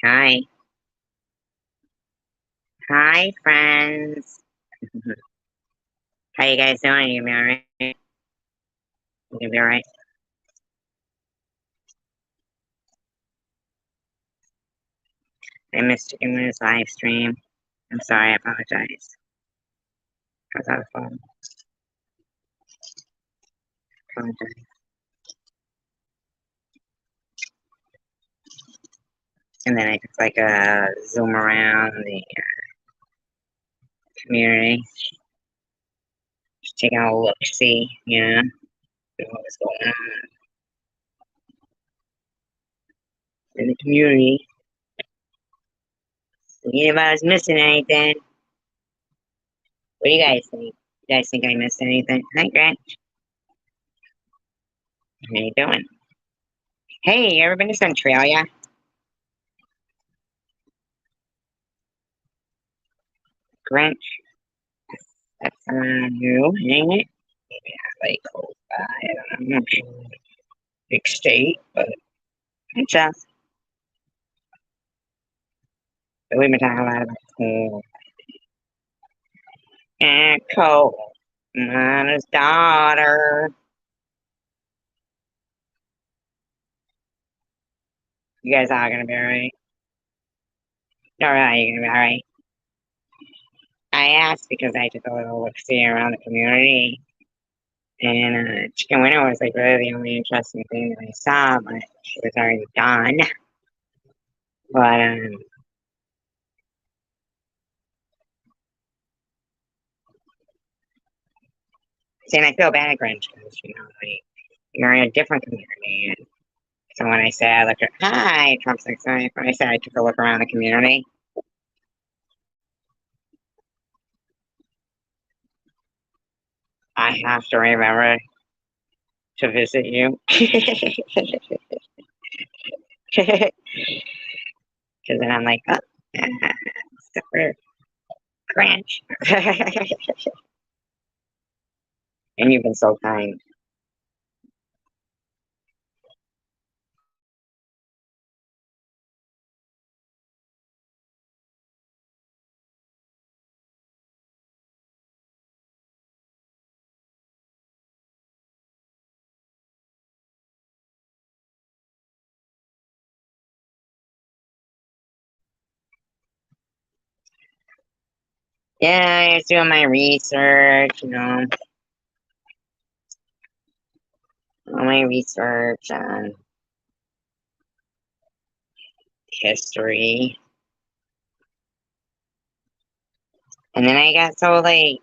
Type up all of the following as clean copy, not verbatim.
Hi. Hi, friends. How you guys doing? You gonna be alright? You gonna be alright? I missed Chicken Wings live stream. I'm sorry, I apologize. I was on the phone. Apologize. And then I took like a zoom around the community, just taking a look, see, what was going on in the community. See if I was missing anything. What do you guys think? You guys think I missed anything? Hi, Grant. How you doing? Hey, you ever been to Centralia? Grant? That's you, ain't it? Yeah, like close by. I don't know. I'm not sure. Big state, but it's us. But we've been talking a lot about coal. And coal. Mama's daughter. You guys are gonna be alright. Alright, you're gonna be alright. I asked because I took a little look see around the community. And Chicken Winter was like really the only interesting thing that I saw, but she was already done. But see, and I feel bad, Grinch, because like you're in a different community. And so when I say I looked at hi, Trump's like sorry. When I said I took a look around the community, I have to remember to visit you. Because then I'm like, oh, super Grinch. And you've been so kind. Yeah, I was doing my research, all my research on history. And then I got so like,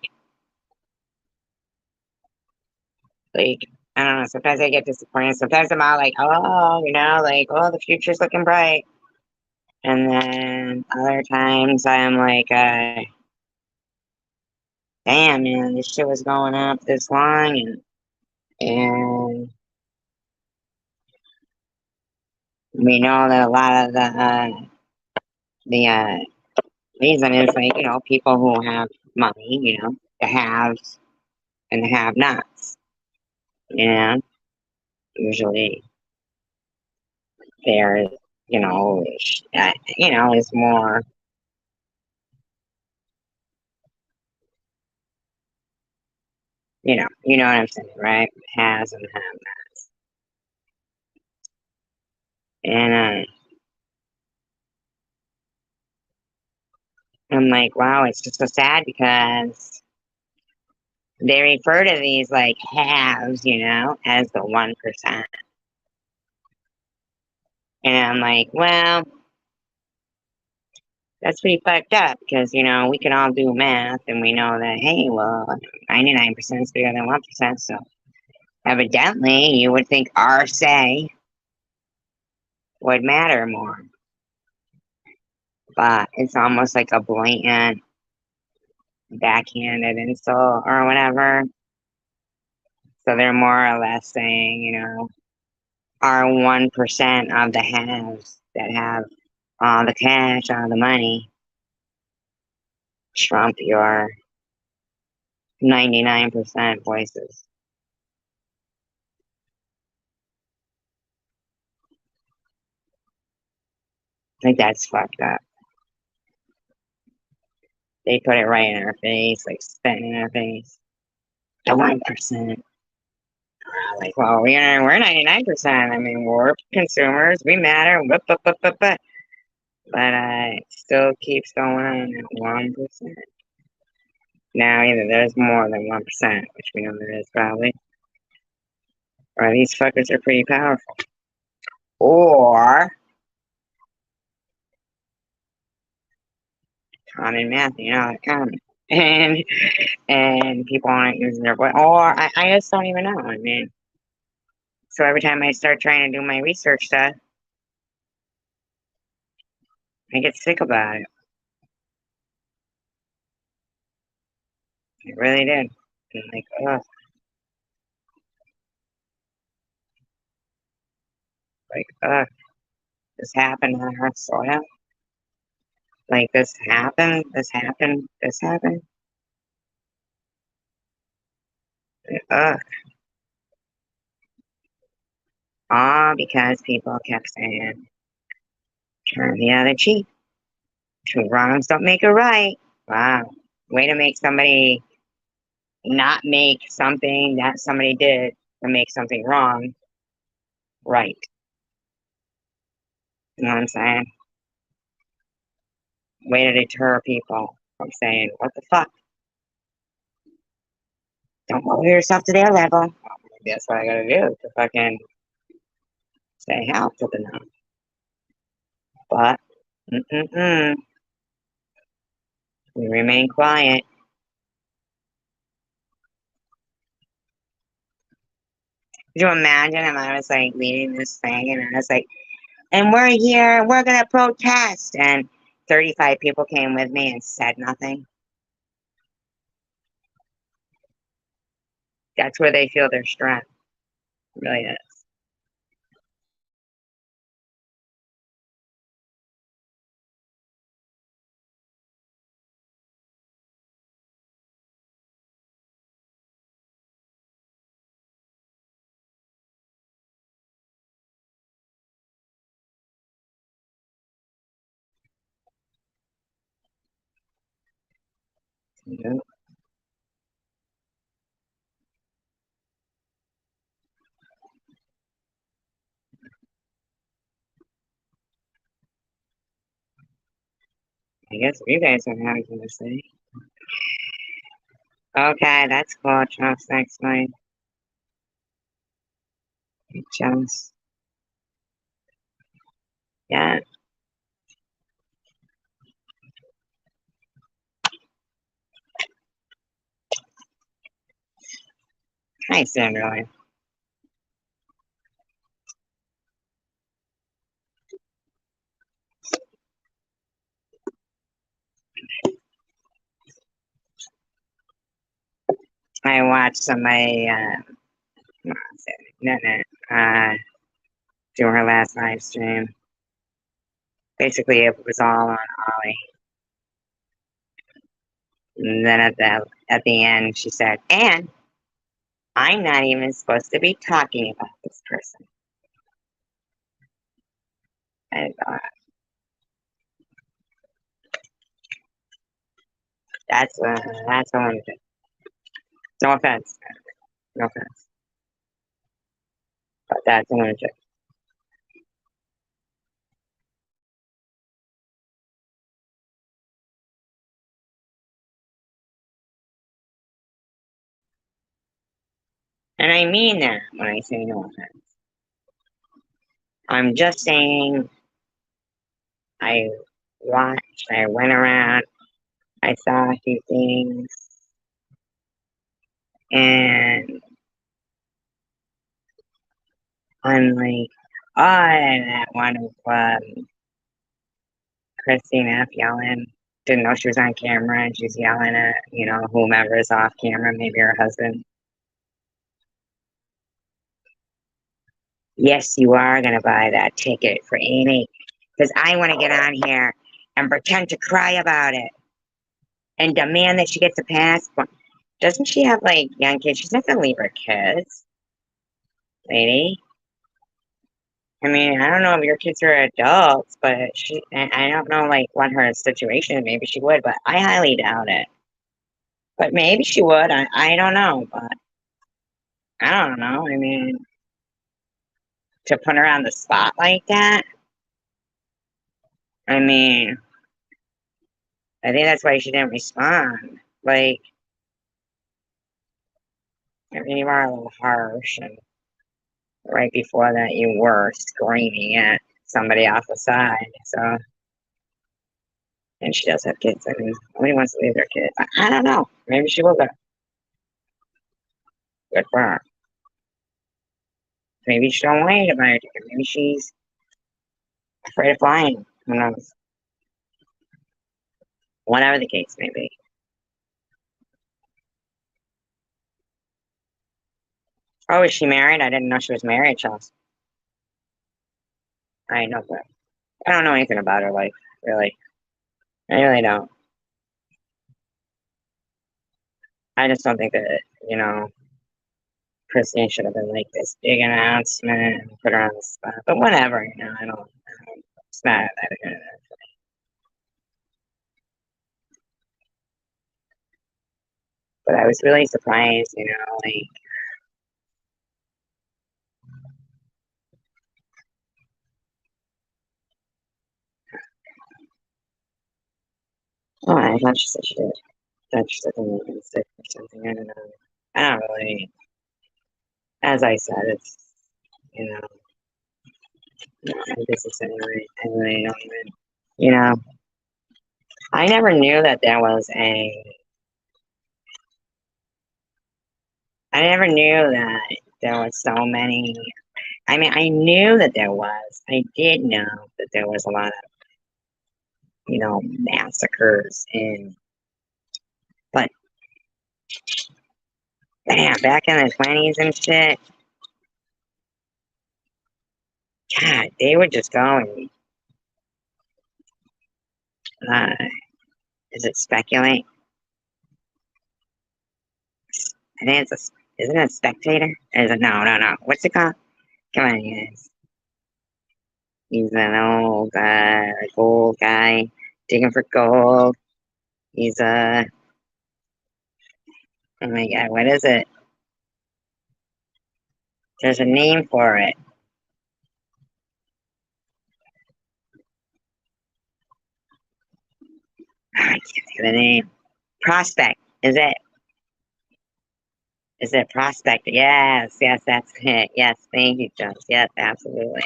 I don't know, sometimes I get disappointed. Sometimes I'm all like, oh, like, oh, the future's looking bright. And then other times I'm like, damn, man, this shit was going up this long, and we know that a lot of the reason is like people who have money, the haves and the have-nots. You know, usually there, is more. You know what I'm saying, right? Has and have-nots, and I'm like, wow, it's just so sad because they refer to these like haves, as the 1%. And I'm like, well, that's pretty fucked up because, we can all do math and we know that, hey, well, 99% is bigger than 1%. So evidently, you would think our say would matter more. But it's almost like a blatant backhanded insult or whatever. So they're more or less saying, our 1% of the haves that have all the cash, all the money, trump your 99% voices. Like, that's fucked up. They put it right in our face, like spitting in our face. The 1%. Like, well, we're 99%. I mean, we're consumers. We matter. But it still keeps going on at 1%. Now, either there's more than 1%, which we know there is probably, or these fuckers are pretty powerful. Or common math, common. And people aren't using their voice. Or I just don't even know. I mean, so every time I start trying to do my research stuff, I get sick about it. I really did. And like, ugh. Like, ugh. This happened on our soil. Like, this happened. This happened. This happened. Ugh. All because people kept saying, turn the other cheek. Two wrongs don't make a right. Wow. Way to make somebody not make something that somebody did to make something wrong right. You know what I'm saying? Way to deter people from saying, what the fuck? Don't lower yourself to their level. Well, maybe that's what I gotta do to fucking say help to them. But, we remain quiet. Could you imagine if I was like leading this thing and I was like, and we're here, we're gonna protest, and 35 people came with me and said nothing? That's where they feel their strength. It really is. Yeah. I guess you guys don't have anything to say. Okay, that's cool. Trump's next line. Just, yeah. Hi, Sandra. I watched somebody, no, do her last live stream. Basically, it was all on Ollie. And then at the end, she said, and I'm not even supposed to be talking about this person. And that's a lunatic. No offense. No offense. But that's a lunatic. And I mean that when I say no offense. I'm just saying I watched, I went around, I saw a few things, and I'm like, oh, and that one of Christina F. yelling. Didn't know she was on camera, and she's yelling at, whomever is off camera, maybe her husband. Yes, you are going to buy that ticket for Amy, because I want to get on here and pretend to cry about it and demand that she gets a passport. Doesn't she have, like, young kids? She's not going to leave her kids, lady. I mean, I don't know if your kids are adults, but I don't know, like, what her situation is. Maybe she would, but I highly doubt it. But maybe she would. I don't know, but I don't know. I mean, to put her on the spot like that, I mean, I think that's why she didn't respond. Like, I mean, you are a little harsh, and right before that, you were screaming at somebody off the side. So, and she does have kids. I mean, nobody wants to leave their kids. I don't know. Maybe she will go. Good for her. Maybe she don't want to buy a ticket. Maybe she's afraid of flying. Who knows? Whatever the case may be. Oh, is she married? I didn't know she was married, Charles. I know that. I don't know anything about her life, really. I really don't. I just don't think that, Christine should have been like this big announcement and put her on the spot. But whatever, I don't, it's not that good. But I was really surprised, like, oh, I thought she said she did. I thought she said something like sick or something. I don't know. I don't really, as I said, it's, you know, not my business anyway. I really don't even, you know, I never knew that there was I never knew that there was so many. I mean, I knew that there was. I did know that there was a lot of, massacres but man, back in the 20s and shit, God, they were just going. Uh, is it speculate? I think isn't it a spectator? Is it no, no, no? What's it called? Come on, guys. He's an old guy, like old guy digging for gold. He's oh my God, what is it? There's a name for it. I can't think of the name. Prospect. Is it Prospect? Yes, yes, that's it. Yes, thank you, Jones. Yes, absolutely.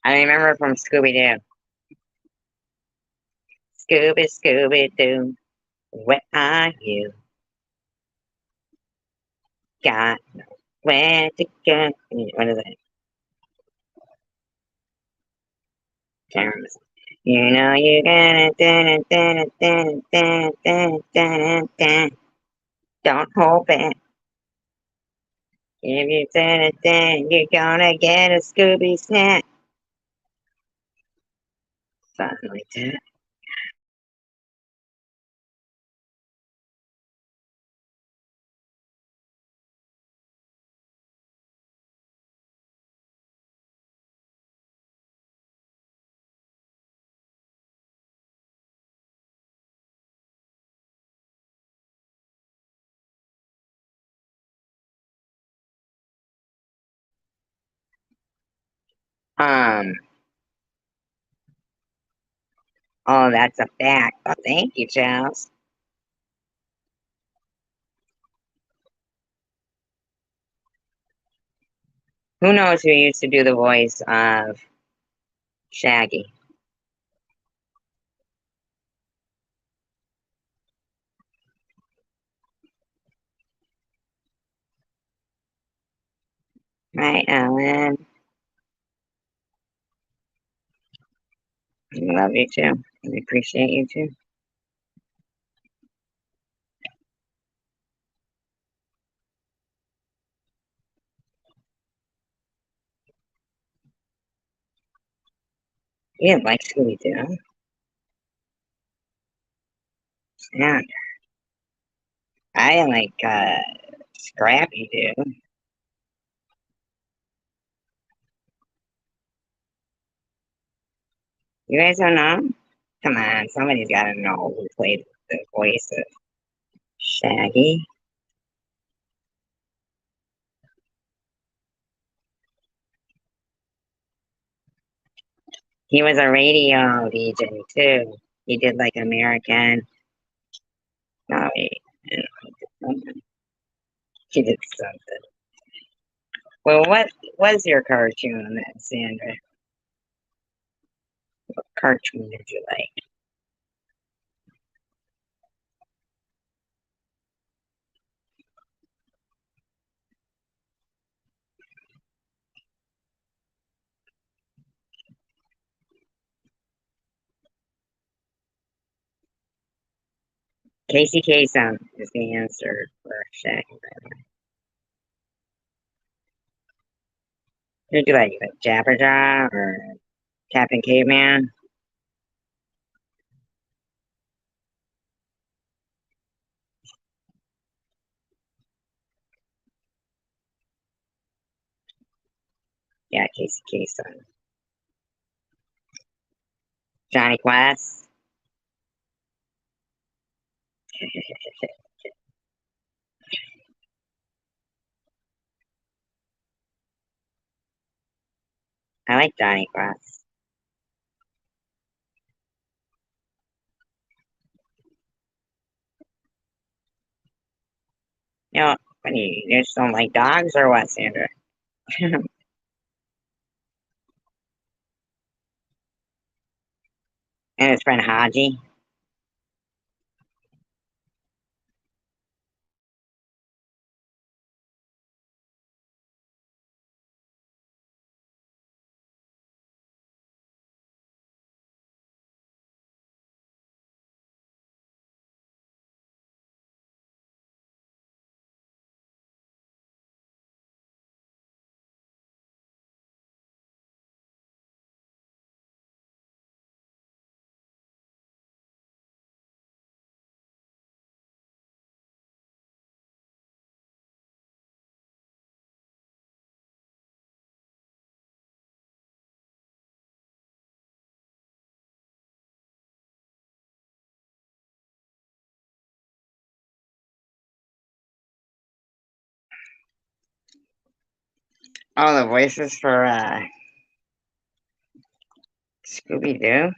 I remember from Scooby Doo. Scooby, Scooby Doo, where are you? Got where to go. What is it? Can't remember. You know you're gonna don't hold back. If you you're gonna get a Scooby snack. Something like that. Um, oh, that's a fact. Oh, thank you, Charles. Who knows who used to do the voice of Shaggy? Right, Ellen. We love you too. We appreciate you too. You didn't like Scooby Doo. Yeah. I like Scrappy Doo. You guys don't know? Come on, somebody's got to know who played the voice of Shaggy. He was a radio DJ too. He did like American. No, he did something. Well, what was your cartoon then, Sandra? What cartoon did you like? Casey Kasem is the answer for Shaggy. Who'd you like Jabberjaw or Captain Caveman? Yeah, Casey Kasem. Johnny Quest. I like Johnny Quest. You know, what do you just don't like dogs or what, Sandra? And his friend Haji. Oh, the voices for Scooby Doo.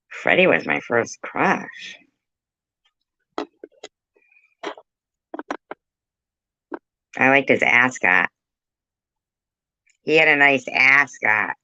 Freddy was my first crush. I liked his ascot. He had a nice ascot.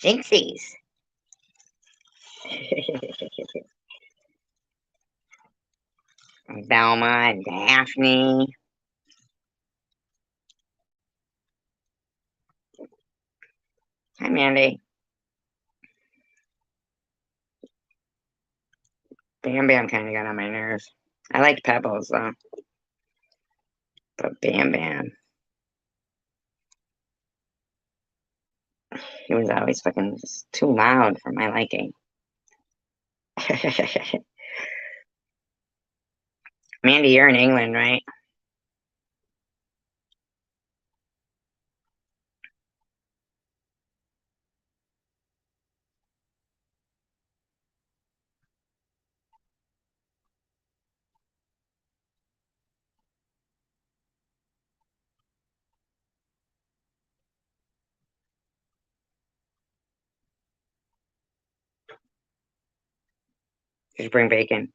Jinxies. Velma and Daphne. Hi, Mandy. Bam Bam kind of got on my nerves. I liked Pebbles though, but Bam Bam, he was always fucking just too loud for my liking. Mandy, you're in England, right? Just bring bacon.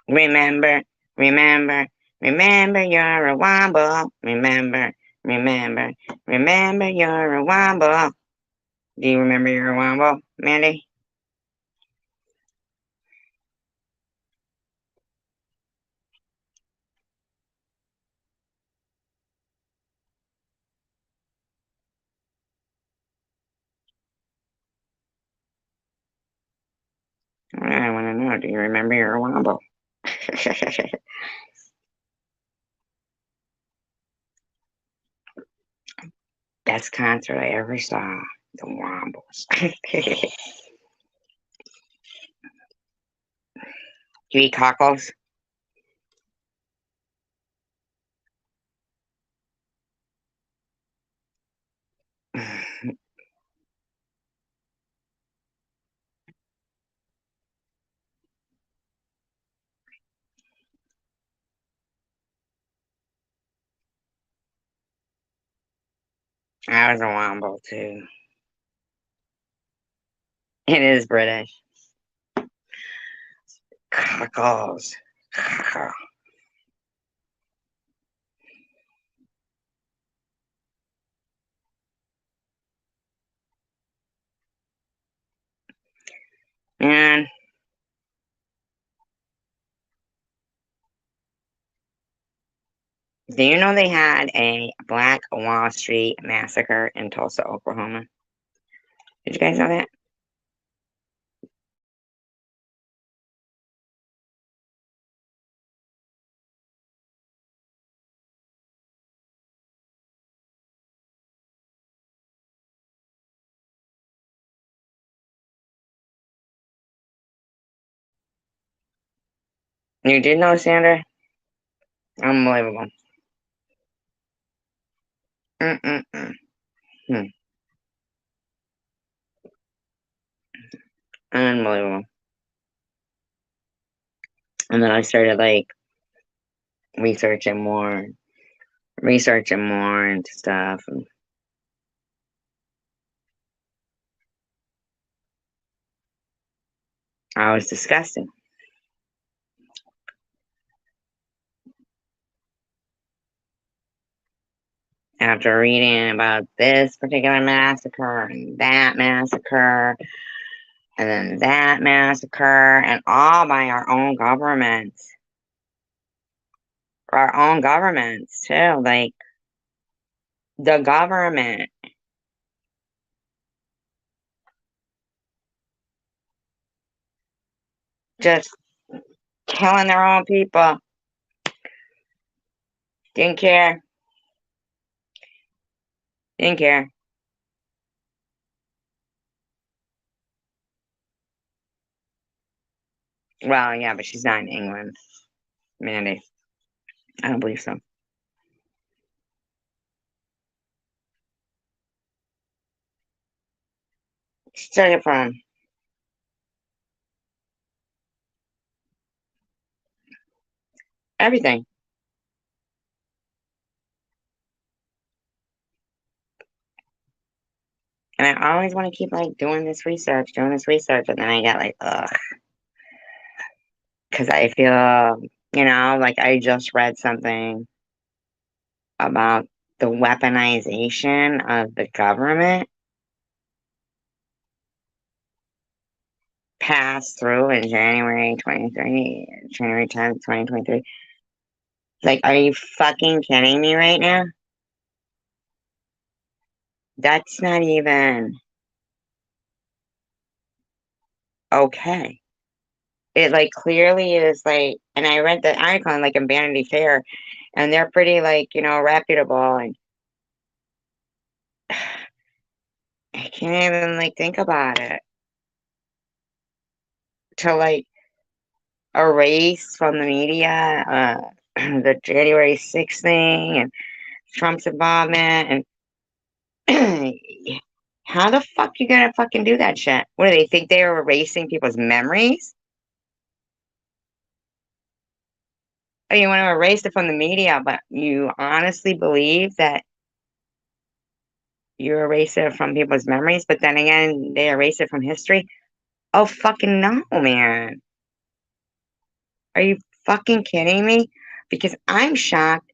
Remember, remember, remember you're a womble. Remember, remember, remember you're a womble. Do you remember you're a womble, Mandy? Oh, do you remember your womble? Best concert I ever saw. The Wombles. You eat cockles? I was a Womble too. It is British. Cockles. Man, do you know they had a Black Wall Street massacre in Tulsa, Oklahoma? Did you guys know that? You did know, Sandra? Unbelievable. Mm-mm-mm. Hmm. Unbelievable. And then I started like researching more into stuff. And I was disgusted. After reading about this particular massacre and then that massacre, and all by our own governments. Our own governments, too. Like, the government just killing their own people. Didn't care. Didn't care. Well, yeah, but she's not in England, Mandy. I don't believe so. She took it from everything. And I always want to keep like doing this research, and then I get like, ugh, because I feel, like I just read something about the weaponization of the government passed through in January 10th, 2023. Like, are you fucking kidding me right now? That's not even okay. It like clearly is like, and I read the article in like in Vanity Fair, and they're pretty like, reputable, and I can't even like think about it to like erase from the media the January 6th thing and Trump's involvement and how the fuck you gonna fucking do that shit? What do they think they are erasing people's memories? Oh, you want to erase it from the media, but you honestly believe that you erase it from people's memories, but then again, they erase it from history? Oh, fucking no, man. Are you fucking kidding me? Because I'm shocked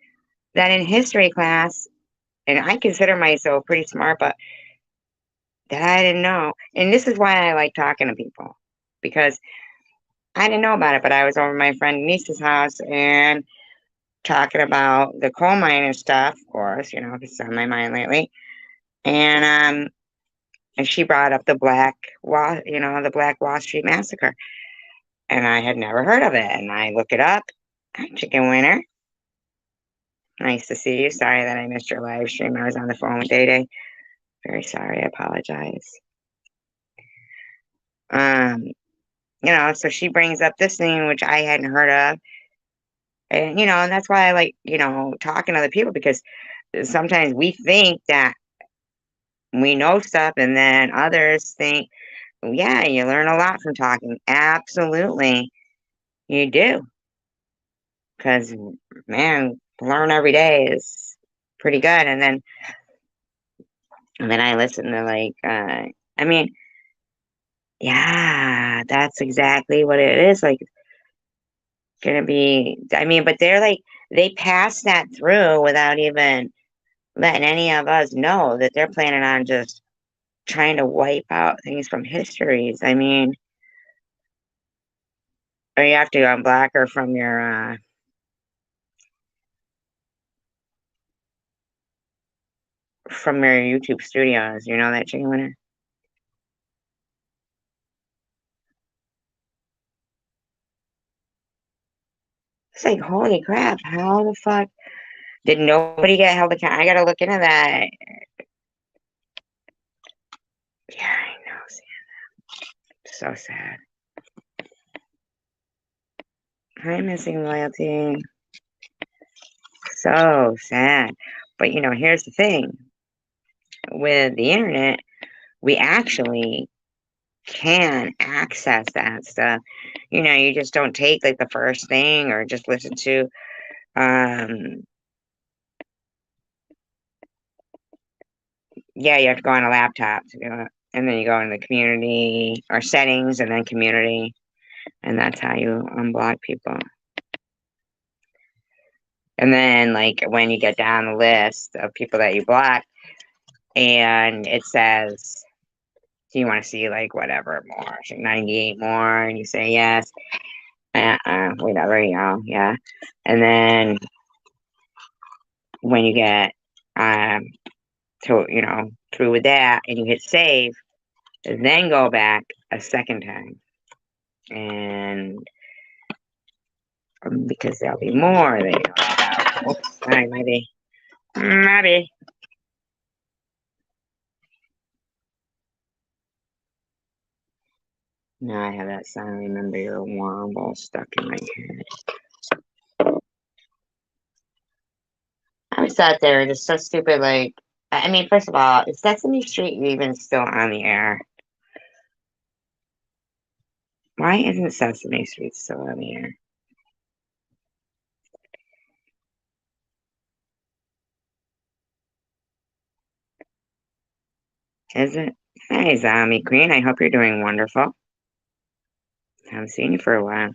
that in history class, and I consider myself pretty smart, but that I didn't know. And this is why I like talking to people because I didn't know about it, but I was over at my friend niece's house and talking about the coal mine and stuff, of course, because it's on my mind lately. And she brought up the Black Wall Street massacre. and I had never heard of it. And I look it up. Hi, Chicken Winner. Nice to see you. Sorry that I missed your live stream. I was on the phone with Day Day. Very sorry. I apologize. So she brings up this thing which I hadn't heard of. And that's why I like, talking to other people, because sometimes we think that we know stuff, and then others think, yeah, you learn a lot from talking. Absolutely, you do. Because, man, learn every day is pretty good. And then I listen to I mean, yeah, that's exactly what it is. Like, gonna be, but they're like, they pass that through without even letting any of us know that they're planning on just trying to wipe out things from histories. Or you have to unblock her from your YouTube studios. You know that, Chicken Winner? It's like, holy crap, how the fuck did nobody get held accountable? I gotta look into that. Yeah, I know. So sad. I'm missing loyalty. So sad. But here's the thing. With the internet, we actually can access that stuff. You just don't take like the first thing or just listen to yeah, you have to go on a laptop to do it. And then you go into the community or settings and then community, and that's how you unblock people. And then like when you get down the list of people that you block, and it says, do you want to see like whatever more, like 98 more, and you say yes, whatever, yeah. And then when you get through with that and you hit save, then go back a second time, and because there'll be more that you don't know. Oops, sorry, maybe. Now I have that song, Remember Your Warble, stuck in my head. I always thought they were just so stupid. Like, first of all, is Sesame Street even still on the air? Why isn't Sesame Street still on the air? Is it? Hey, Zombie Queen, I hope you're doing wonderful. Haven't seen you for a while.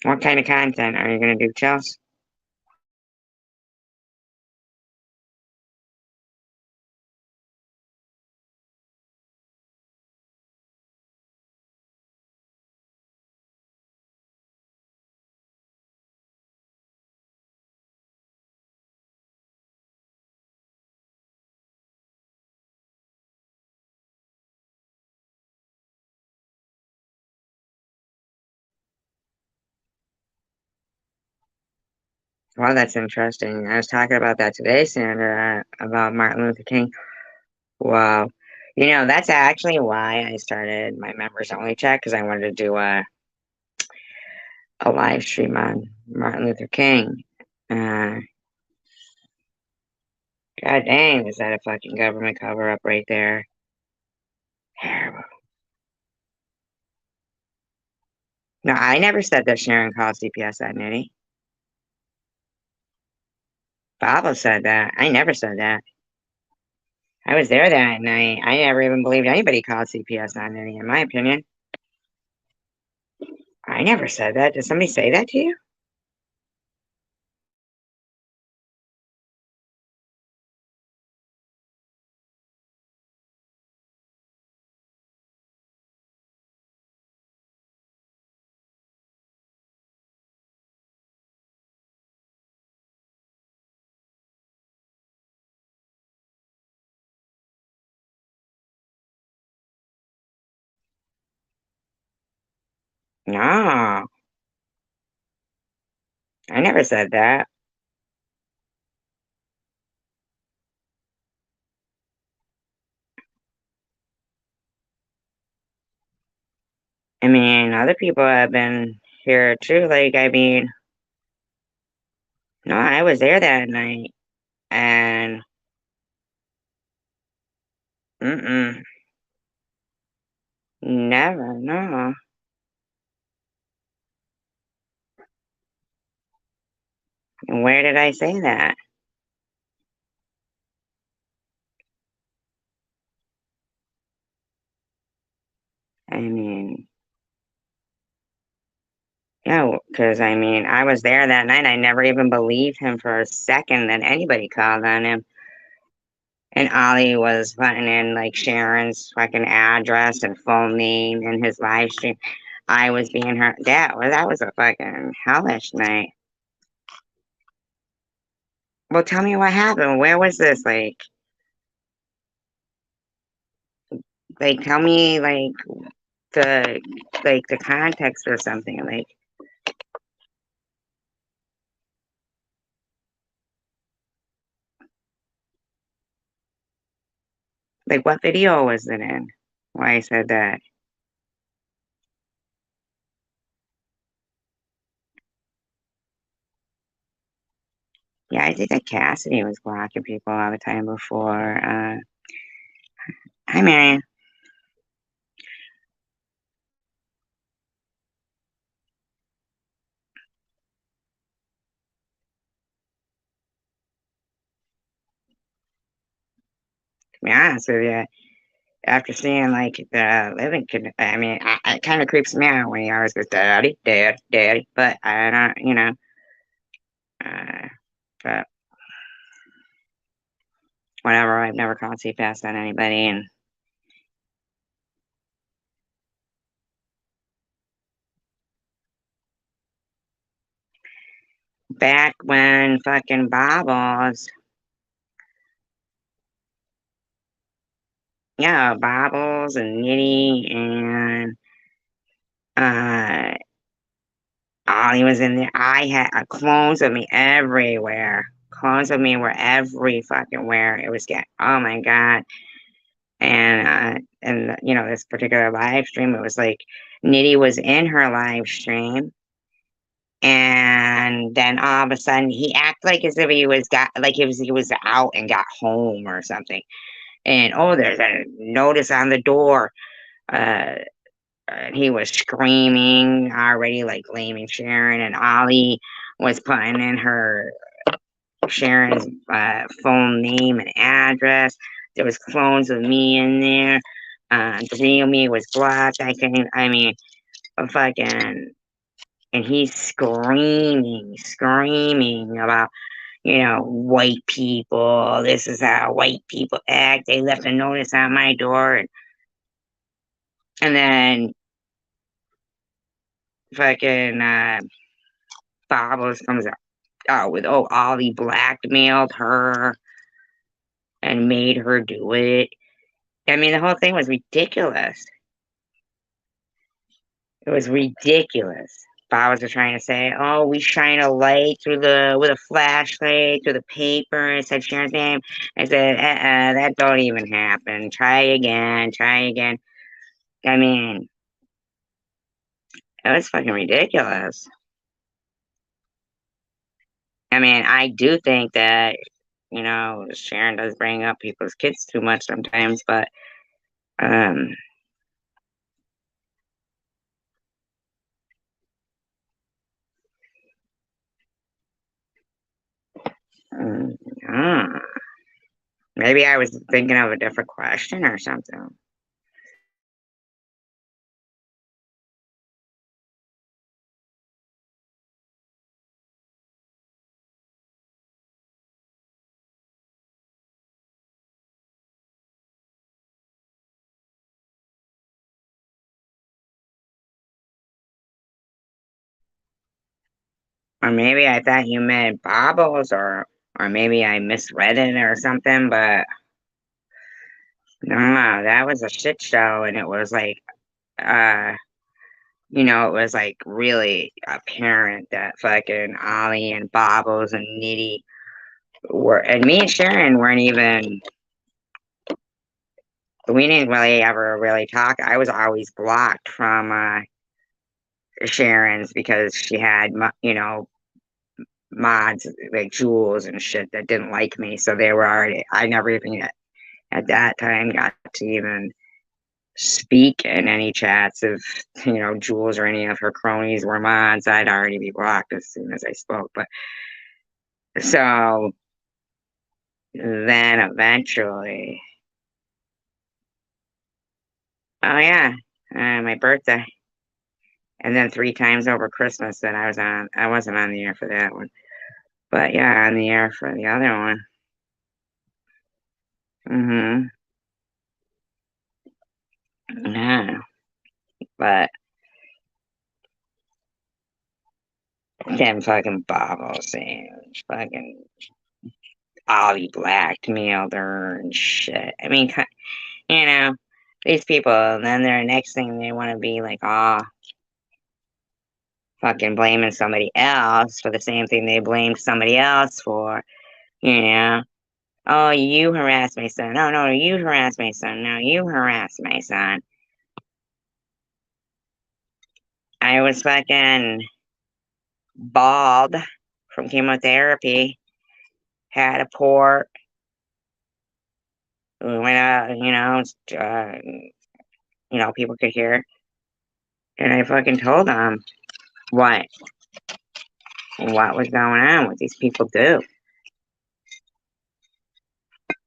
What kind of content are you going to do, Chels? Well, that's interesting. I was talking about that today, Sandra, about Martin Luther King. Wow. That's actually why I started my members only chat, because I wanted to do a live stream on Martin Luther King. God dang, is that a fucking government cover up right there? Terrible. No, I never said that Sharon called CPS that nitty. Baba said that. I never said that. I was there that night. I never even believed anybody called CPS on nitty, in my opinion. I never said that. Did somebody say that to you? No, I never said that. I mean, other people have been here too. Like, I mean, no, I was there that night, and mm-mm, never, no. Where did I say that? I mean, yeah, because I mean, I was there that night. I never even believed him for a second that anybody called on him. And Ollie was putting in like Sharon's fucking address and phone name in his live stream. I was being her. That was a fucking hellish night. Well, tell me what happened. Where was this? Like, tell me the the context or something. Like what video was it in? Why I said that? Yeah, I think that Cassidy was blocking people all the time before. I mean, to be honest with you, after seeing like the living, I mean, it kind of creeps me out when he always goes, "Daddy, Dad, Daddy," but I don't, uh, but whatever. I've never called CPAS on anybody, and back when fucking Bobbles, yeah, Bobbles and Nitty and uh Ollie was in there. I had clones of me everywhere. Clones of me were every fucking where. It was getting, oh my God. And this particular live stream, it was like Nitty was in her live stream, and then all of a sudden he acted like as if he was out and got home or something. And oh, there's a notice on the door. Uh, and he was screaming already, like blaming Sharon, and Ollie was putting in her Sharon's phone name and address. There was clones of me in there. The real me was blocked. I mean, a fucking, and he's screaming about, white people. This is how white people act. They left a notice on my door, and then fucking Bobbles comes out with, oh, Ollie blackmailed her and made her do it. I mean, the whole thing was ridiculous. It was ridiculous. Bobbles was trying to say, "Oh, we shine a light with a flashlight through the paper." And said Sharon's name. I said, that don't even happen. Try again. Try again." I mean, it was fucking ridiculous. I mean, I do think that Sharon does bring up people's kids too much sometimes, but um, mm, ah, maybe I was thinking of a different question or something. Or maybe I thought you meant baubles, or maybe I misread it or something, but no, that was a shit show, and it was like, uh, it was like really apparent that fucking Ollie and Bobbles and Nitty and me and Sharon weren't even, we didn't really ever really talk. I was always blocked from Sharon's because she had, mods like Jules and shit that didn't like me. So they were already, I never even at that time got to even speak in any chats if, Jules or any of her cronies were mods. I'd already be blocked as soon as I spoke. But so then eventually, oh yeah, my birthday. And then 3 times over Christmas that I wasn't on the air for that one. But yeah, on the air for the other one. Mm-hmm. Yeah. But them fucking bobbles and fucking Ollie blackmailed her and shit. I mean, you know, these people, and then their next thing they want to be like, oh, fucking blaming somebody else for the same thing they blamed somebody else for, you know. Oh, you harassed my son. Oh, no, you harassed my son. No, you harassed my son. I was fucking bald from chemotherapy, had a port, went out, people could hear. And I fucking told them what was going on, what these people do.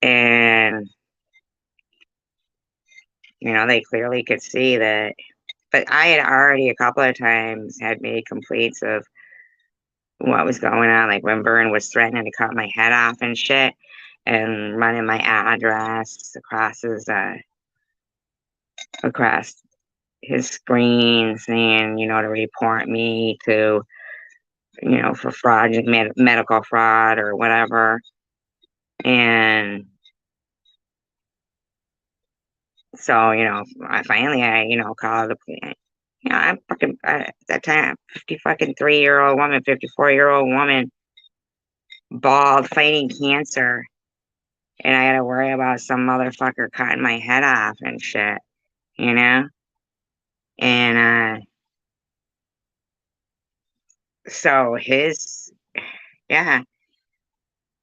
And, they clearly could see that. But I had already a couple of times had made complaints of what was going on, like when Byrne was threatening to cut my head off and shit, and running my address across his screen, saying, to report me to, for fraud, medical fraud or whatever. And so, I finally, called the police. I'm fucking, at that time, 53-year-old woman, 54-year-old woman, bald, fighting cancer. And I had to worry about some motherfucker cutting my head off and shit, you know? And, so yeah.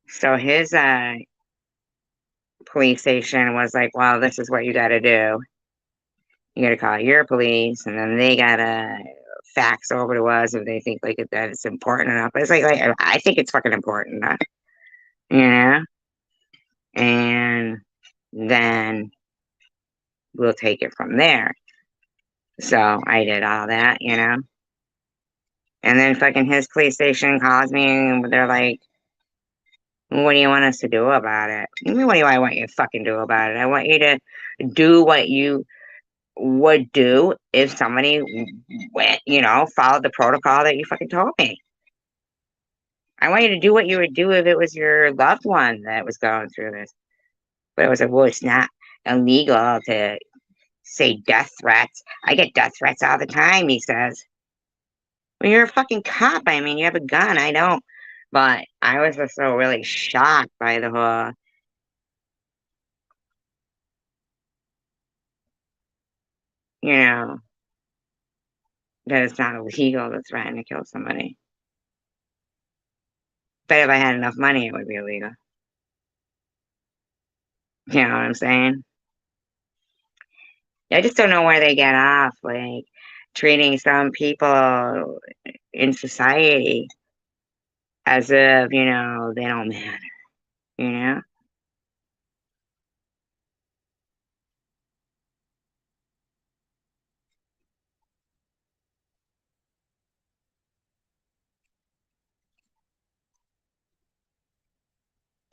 So his, police station was like, well, this is what you gotta do. You gotta call your police, and then they gotta fax over to us if they think like that it's important enough. But it's like I think it's fucking important enough, you know. And then we'll take it from there. So I did all that, And then fucking his police station calls me, and they're like, "What do you want us to do about it?" I mean, what do I want you to fucking do about it? I want you to do what you would do if somebody went, followed the protocol that you fucking told me. I want you to do what you would do if it was your loved one that was going through this. But it was like, well, it's not illegal to say death threats. I get death threats all the time, he says. Well, you're a fucking cop. I mean, you have a gun. I don't. But I was just so really shocked by the whole, that it's not illegal to threaten to kill somebody. But if I had enough money, it would be illegal. You know what I'm saying? I just don't know where they get off, like treating some people in society as if, they don't matter, you know?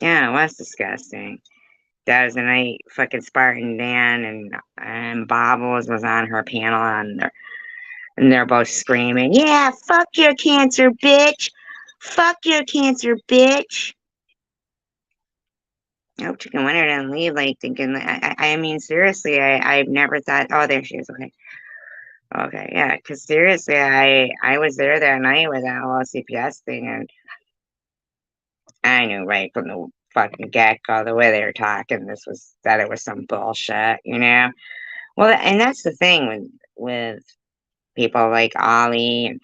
Yeah, it was disgusting. That was the night fucking Spartan Dan and Bobbles was on her panel and they're both screaming, yeah, fuck your cancer, bitch. Fuck your cancer, bitch. I hope Chicken Winter didn't leave, like, thinking, I mean, seriously, I've never thought, oh, there she is, okay. Okay, yeah, because seriously, I was there that night with that whole CPS thing, and I knew right from the fucking get-go, the way they were talking, that it was some bullshit, you know? Well, and that's the thing with people like Ollie, and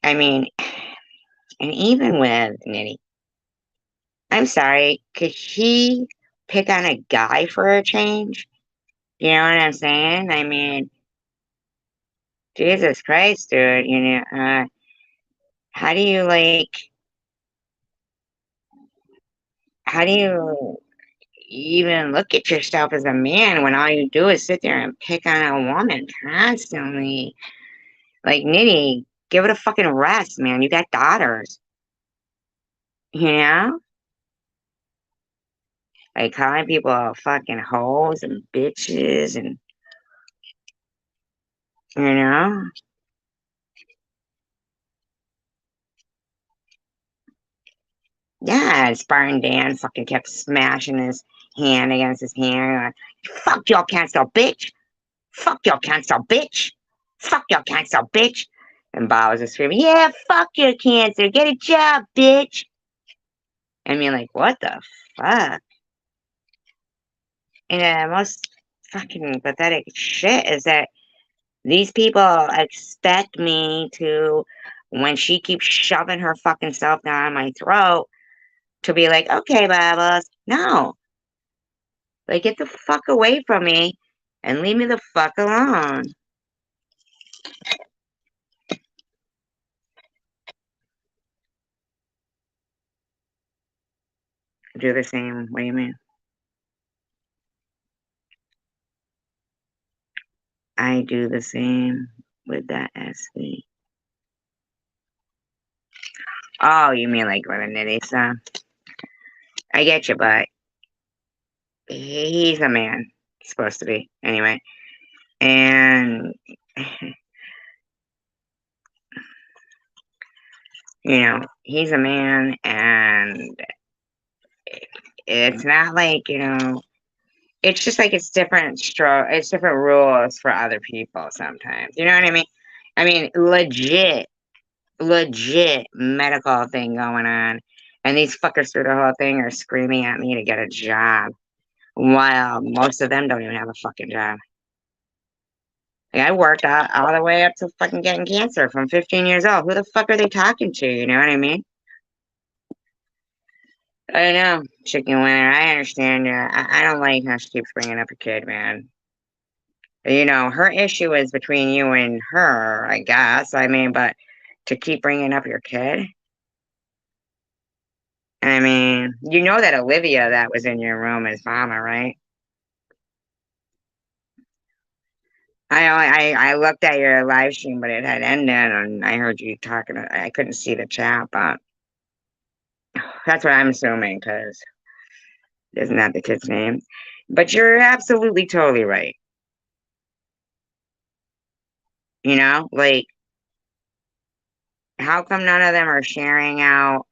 I mean, and even with Nitty. I'm sorry, could she pick on a guy for a change? You know what I'm saying? I mean, Jesus Christ, dude, how do you how do you even look at yourself as a man when all you do is sit there and pick on a woman constantly? Like, Nitty, give it a fucking rest, man. You got daughters, you know? Like, calling people fucking hoes and bitches and, you know? Yeah, Spartan Dan fucking kept smashing his hand against his hand. Like, fuck your cancer, bitch. Fuck your cancer, bitch. Fuck your cancer, bitch. And Bob was just screaming, yeah, fuck your cancer. Get a job, bitch. I mean, like, what the fuck? And the most fucking pathetic shit is that these people expect me to, when she keeps shoving her fucking self down my throat, to be like, okay, Bubbles. No. Like, get the fuck away from me and leave me the fuck alone. Do the same. What do you mean? I do the same with that SV. Oh, you mean like with a nitty stuff? I get you, but he's a man. Supposed to be. Anyway. And, he's a man, and it's not like, it's just like it's different rules for other people sometimes. You know what I mean? I mean, legit medical thing going on. And these fuckers through the whole thing are screaming at me to get a job while most of them don't even have a fucking job. Like, I worked out all the way up to fucking getting cancer from 15 years old. Who the fuck are they talking to? You know what I mean? I know, chicken winner. I understand. I don't like how she keeps bringing up a kid, man. Her issue is between you and her, I guess. I mean, but to keep bringing up your kid? I mean, you know that Olivia that was in your room is mama, right? I looked at your live stream, but it had ended, and I heard you talking. I couldn't see the chat, but that's what I'm assuming because isn't that the kid's name? But you're absolutely totally right. Like, how come none of them are sharing out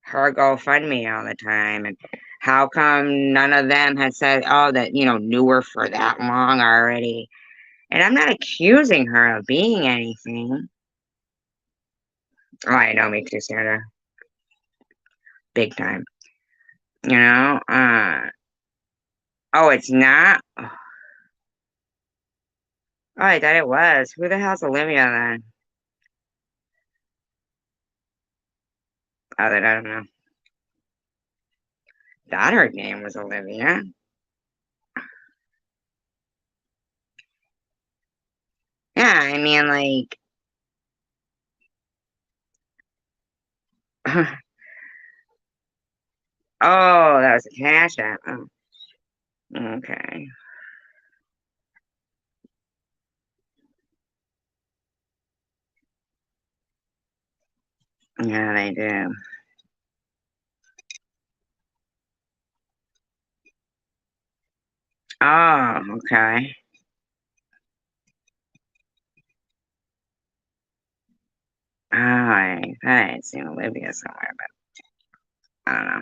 her GoFundMe all the time? And how come none of them had said, oh, that, knew her for that long already? And I'm not accusing her of being anything. Oh, I know, me too, Sandra. Big time. Oh, it's not? Oh, I thought it was. Who the hell's Olivia then? Oh, I don't know. Thought her name was Olivia. Yeah, I mean, like, oh, that was a cash app. Oh, okay. Yeah, they do. Oh, okay. Oh, I had seen Olivia somewhere, but I don't know.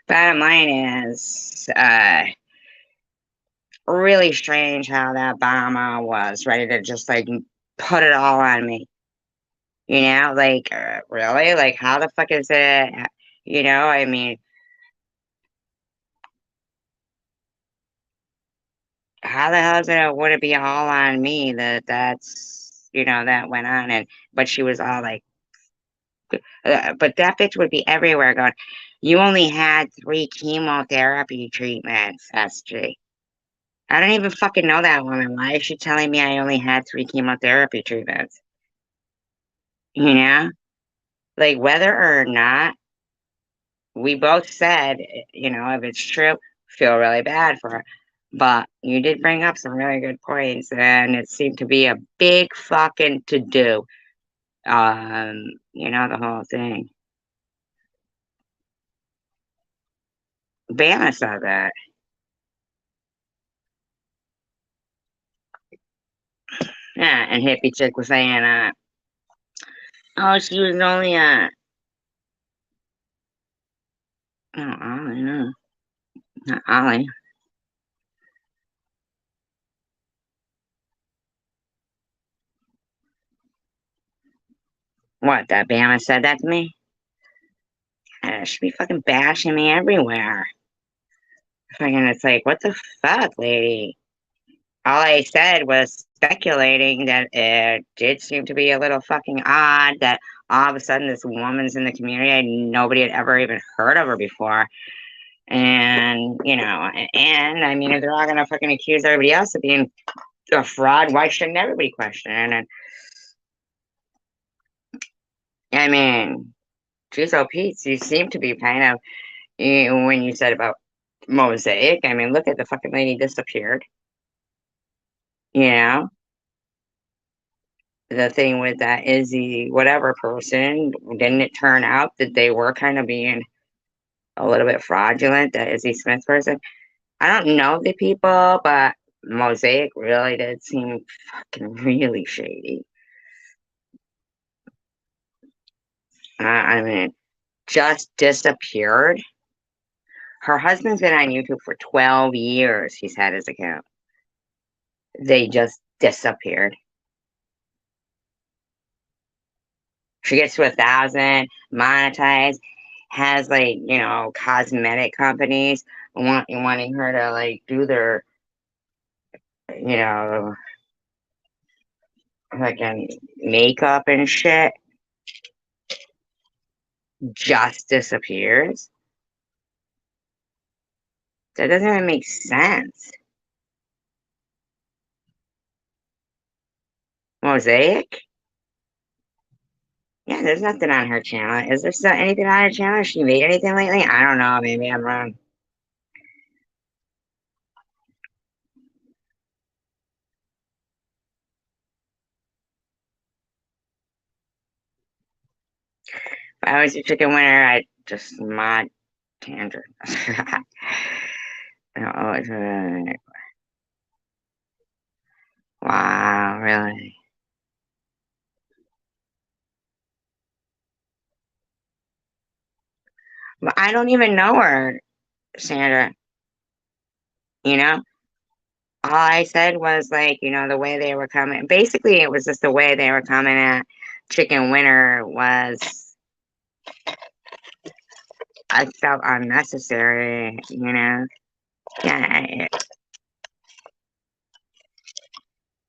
Bottom line is, really strange how that Obama was ready to just like put it all on me. You know, like really, like how the fuck is it? You know, I mean, how the hell is it? Would it be all on me that's that went on? And but she was all like, but that bitch would be everywhere going. You only had 3 chemotherapy treatments, SG. I don't even fucking know that woman. Why is she telling me I only had 3 chemotherapy treatments? You know? Like, whether or not we both said, if it's true, feel really bad for her. But you did bring up some really good points, and it seemed to be a big fucking to do. The whole thing. Bama saw that. Yeah, and hippie chick was saying, oh, she was only oh, Ollie, no, not Ollie. What, that Bama said that to me? She be fucking bashing me everywhere. Fucking, it's like, what the fuck, lady? All I said was speculating that it did seem to be a little fucking odd that all of a sudden this woman's in the community and nobody had ever even heard of her before. And, and I mean, if they're all gonna fucking accuse everybody else of being a fraud, why shouldn't everybody question it? And I mean, geez, oh Pete, you seem to be kind of, when you said about Mosaic, I mean, look at the fucking lady disappeared. You know, the thing with that Izzy, whatever person, didn't it turn out that they were kind of being a little bit fraudulent, that Izzy Smith person? I don't know the people, but Mosaic really did seem fucking really shady. I mean, just disappeared. Her husband's been on YouTube for 12 years. He's had his account. They just disappeared. She gets to 1,000, monetized, has like, cosmetic companies wanting her to like do their, you know, fucking makeup and shit. Just disappears. That doesn't even make sense. Mosaic? Yeah, there's nothing on her channel. Is there still anything on her channel? Has she made anything lately? I don't know. Maybe I'm wrong. If I was a chicken winner, I'd just mod Tandra. Wow, really? But I don't even know her, Sandra. You know, all I said was like, the way they were coming. Basically, it was just the way they were coming at Chicken Winner was, I felt unnecessary. Yeah,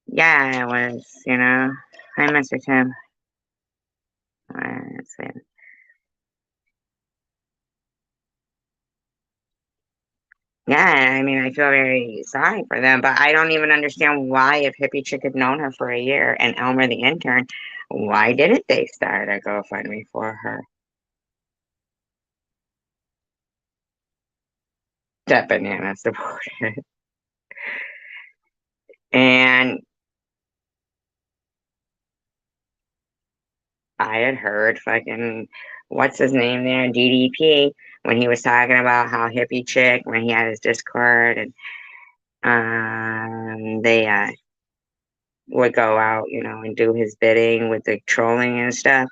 yeah, it was. Hi, Mr. Tim. Let's see. Yeah, I mean, I feel very sorry for them, but I don't even understand why, if Hippie Chick had known her for a year and Elmer the intern, why didn't they start a GoFundMe for her? That banana supported. And I had heard fucking, what's his name there, DDP, when he was talking about how Hippie Chick, when he had his Discord, and they would go out, and do his bidding with the trolling and stuff.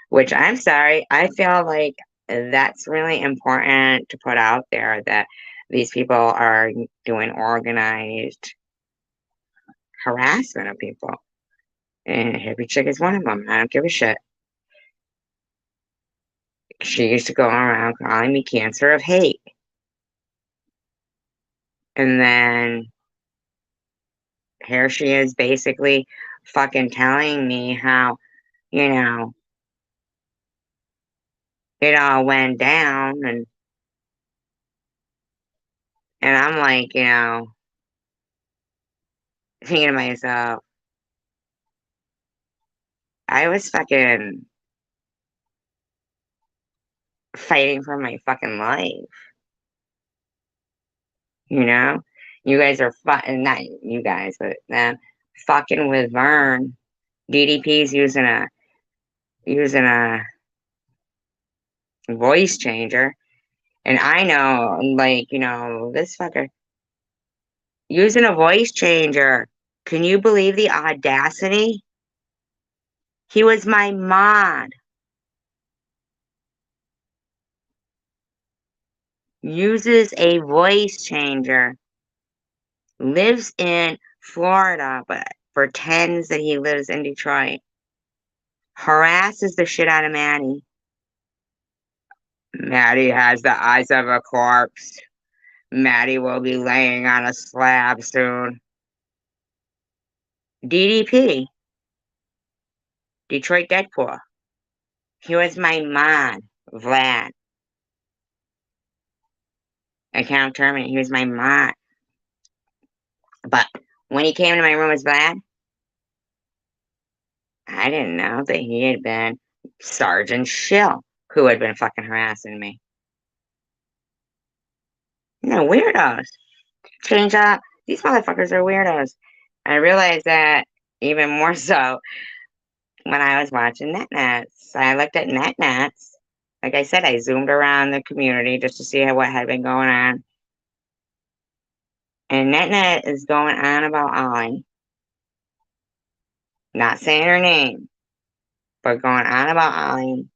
Which, I'm sorry, I feel like that's really important to put out there, that these people are doing organized harassment of people. And Hippie Chick is one of them. I don't give a shit. She used to go around calling me cancer of hate. And then here she is basically fucking telling me how, you know, it all went down. And I'm like, thinking to myself, I was fucking fighting for my fucking life. You guys are not you guys, but them fucking with Vern. DDP's using a voice changer, and I know, like, this fucker using a voice changer. Can you believe the audacity? He was my mod. Uses a voice changer. Lives in Florida, but pretends that he lives in Detroit. Harasses the shit out of Maddie. Maddie has the eyes of a corpse. Maddie will be laying on a slab soon. DDP. Detroit Deadpool. He was my mod, Vlad. Account terminated. He was my mod. But when he came into my room as Vlad, I didn't know that he had been Sergeant Schill, who had been fucking harassing me. Weirdos. Change up. These motherfuckers are weirdos. I realized that even more so when I was watching NetNets. I looked at NetNets. Like I said, I zoomed around the community just to see what had been going on. And NetNet is going on about Ollie. Not saying her name, but going on about Ollie.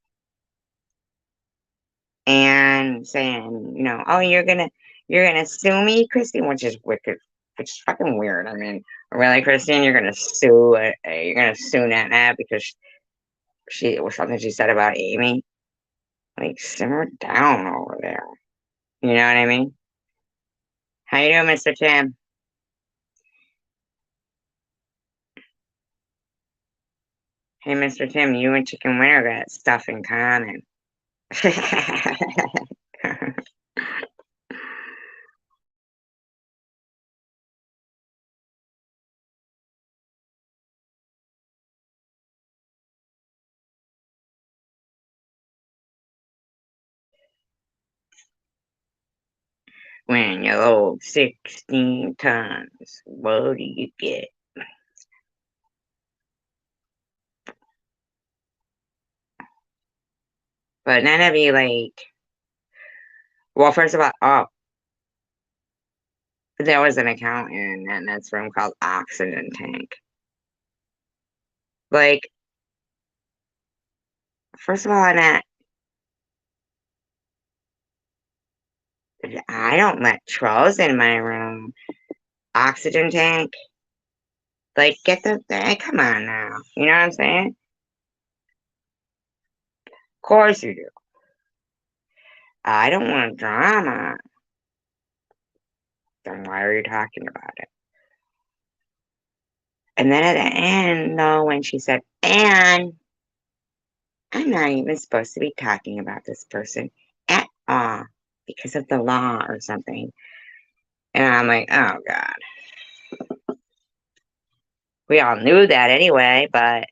And saying, oh, you're gonna sue me, Christine, which is wicked, which is fucking weird. I mean, really, Christine, you're gonna sue NetNet because she was something she said about Amy. Like, simmer down over there. You know what I mean? How you doing, Mr. Tim? Hey, Mr. Tim, you and Chicken Winter got stuff in common. When you load 16 tons, what do you get? But none of you, like, well, first of all, there was an account in NetNet's room called Oxygen Tank. Like, first of all, Annette, I don't let trolls in my room. Oxygen Tank, like, come on now. You know what I'm saying? Of course you do. I don't want drama. Then why are you talking about it? And then at the end, though, when she said, and I'm not even supposed to be talking about this person at all because of the law or something. And I'm like, oh God. We all knew that anyway, but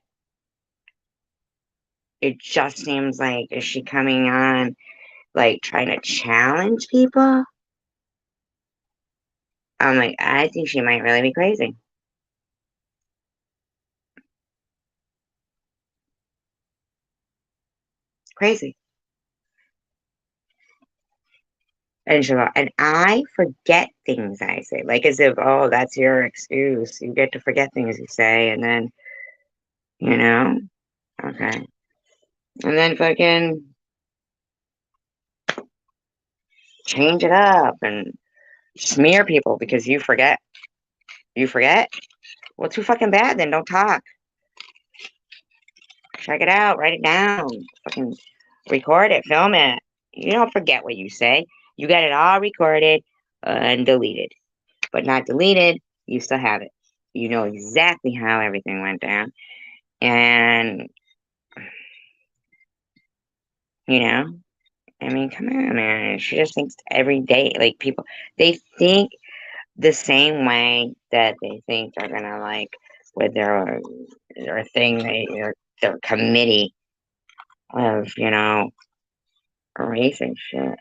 it just seems like, is she coming on, like, trying to challenge people? I'm like, I think she might really be crazy. Crazy. And I forget things I say, like as if, oh, that's your excuse. You get to forget things you say, and then, okay. And then fucking change it up. And Smear people because you forget. You forget? Well, too fucking bad. Then don't talk. Check it out. Write it down. Fucking record it. Film it. You don't forget what you say. You got it all recorded and deleted, but not deleted. You still have it. You know exactly how everything went down, and you know. I mean, come on, man. She just thinks every day, like people, they think the same way that they think they're gonna like with their thing, their committee of race and shit.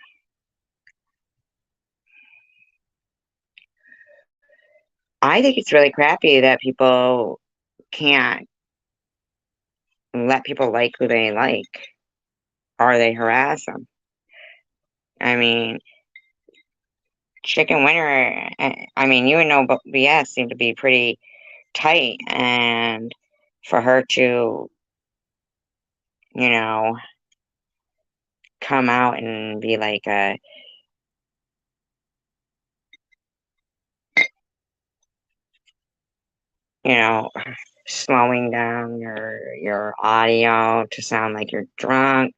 I think it's really crappy that people can't let people like who they like or they harass them. I mean, Chicken Winter, I mean, you and No BS seem to be pretty tight, and for her to, you know, come out and be like, you know, slowing down your audio to sound like you're drunk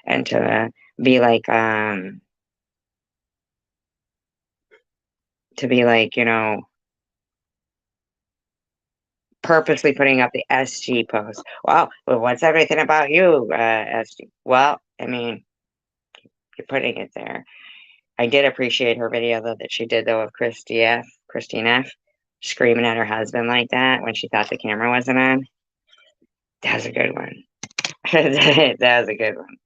and to be like, purposely putting up the SG post. Well, what's everything about you, SG? Well, I mean, you're putting it there. I did appreciate her video though that she did though of Christine F, screaming at her husband like that when she thought the camera wasn't on. That was a good one. That was a good one.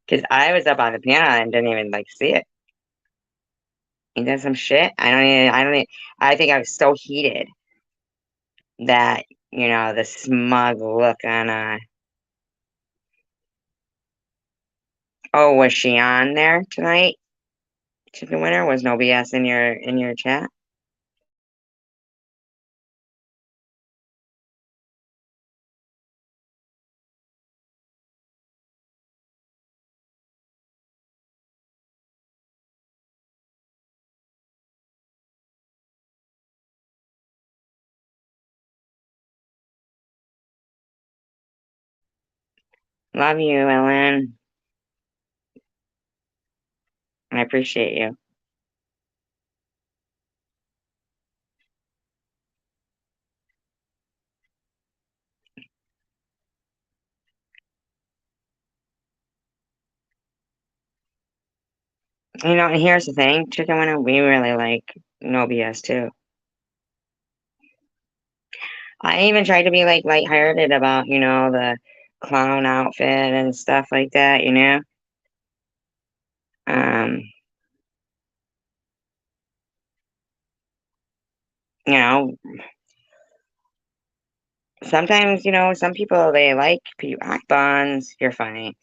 Because I was up on the piano and didn't even like see it. He did some shit. I think I was so heated that, the smug look on, oh, was she on there tonight? Chicken Winner? Was no BS in your chat? Love you, Ellen. I appreciate you. And here's the thing, Chicken Winner, we really like no BS too. I even tried to be like lighthearted about, the clown outfit and stuff like that. Um, you know, sometimes, some people they like Buns. You're funny.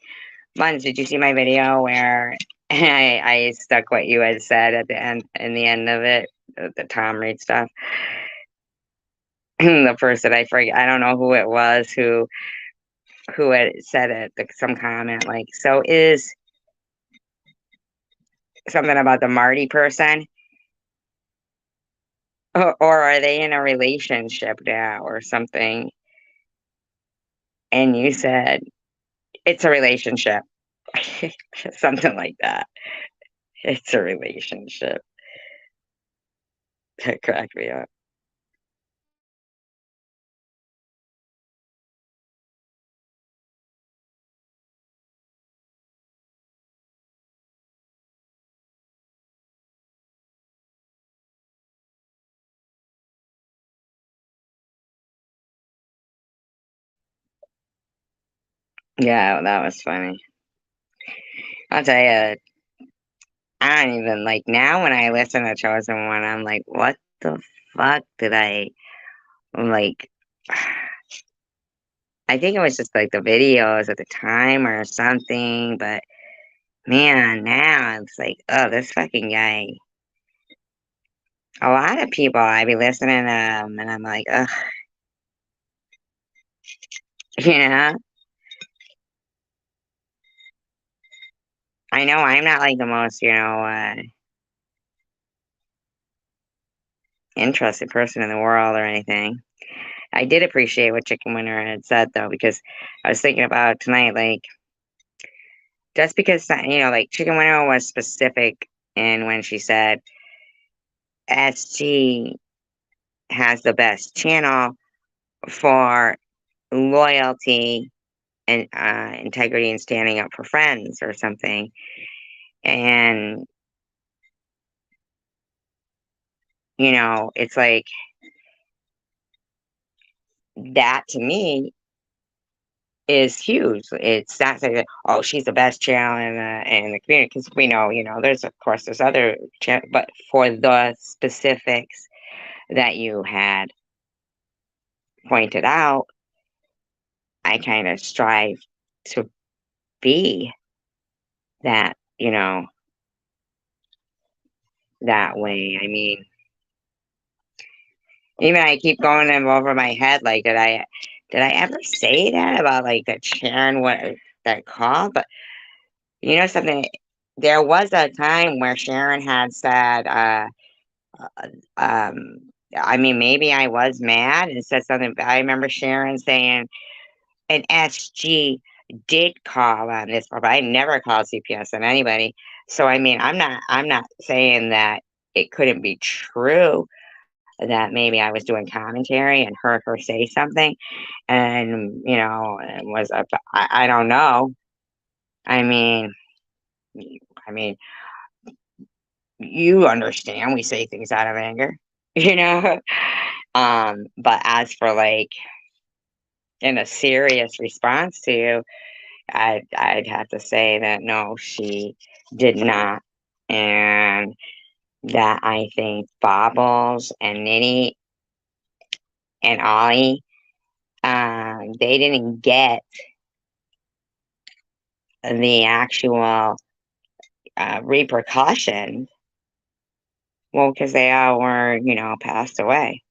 Buns, did you see my video where I stuck what you had said at the end in the end of it, the Tom Reed stuff? The person I forget, I don't know who it was who had said it, some comment like, so is something about the Marty person, or are they in a relationship now or something? And you said it's a relationship, something like that. It's a relationship. That cracked me up. Yeah, that was funny. I'll tell you, I don't even like now when I listen to Chosen One, I'm like, what the fuck did I like? I think it was just like the videos at the time or something, but man, now it's like, oh, this fucking guy. A lot of people I be listening to and I'm like, ugh, you know. I know I'm not like the most, interested person in the world or anything. I did appreciate what Chicken Winter had said though, because I was thinking about tonight, like just because like Chicken Winter was specific in when she said SG has the best channel for loyalty and integrity and standing up for friends or something. And it's like that to me is huge. It's not saying that, oh, she's the best channel in the community, because we know, there's of course there's other but for the specifics that you had pointed out, I kind of strive to be that, that way. I mean, even I keep going them over my head, like, did I ever say that about like that Sharon what that call? But something, there was a time where Sharon had said, um, I mean, maybe I was mad and said something. But I remember Sharon saying, an SG did call on this, but I never called CPS on anybody. So I mean, I'm not saying that it couldn't be true that maybe I was doing commentary and heard her say something, and it was a, I don't know. I mean, I mean, you understand we say things out of anger, you know. But as for like in a serious response to you, I'd have to say that no, she did not, and that I think Bobbles and Nitty and Ollie, they didn't get the actual repercussions. Well, because they all were, passed away.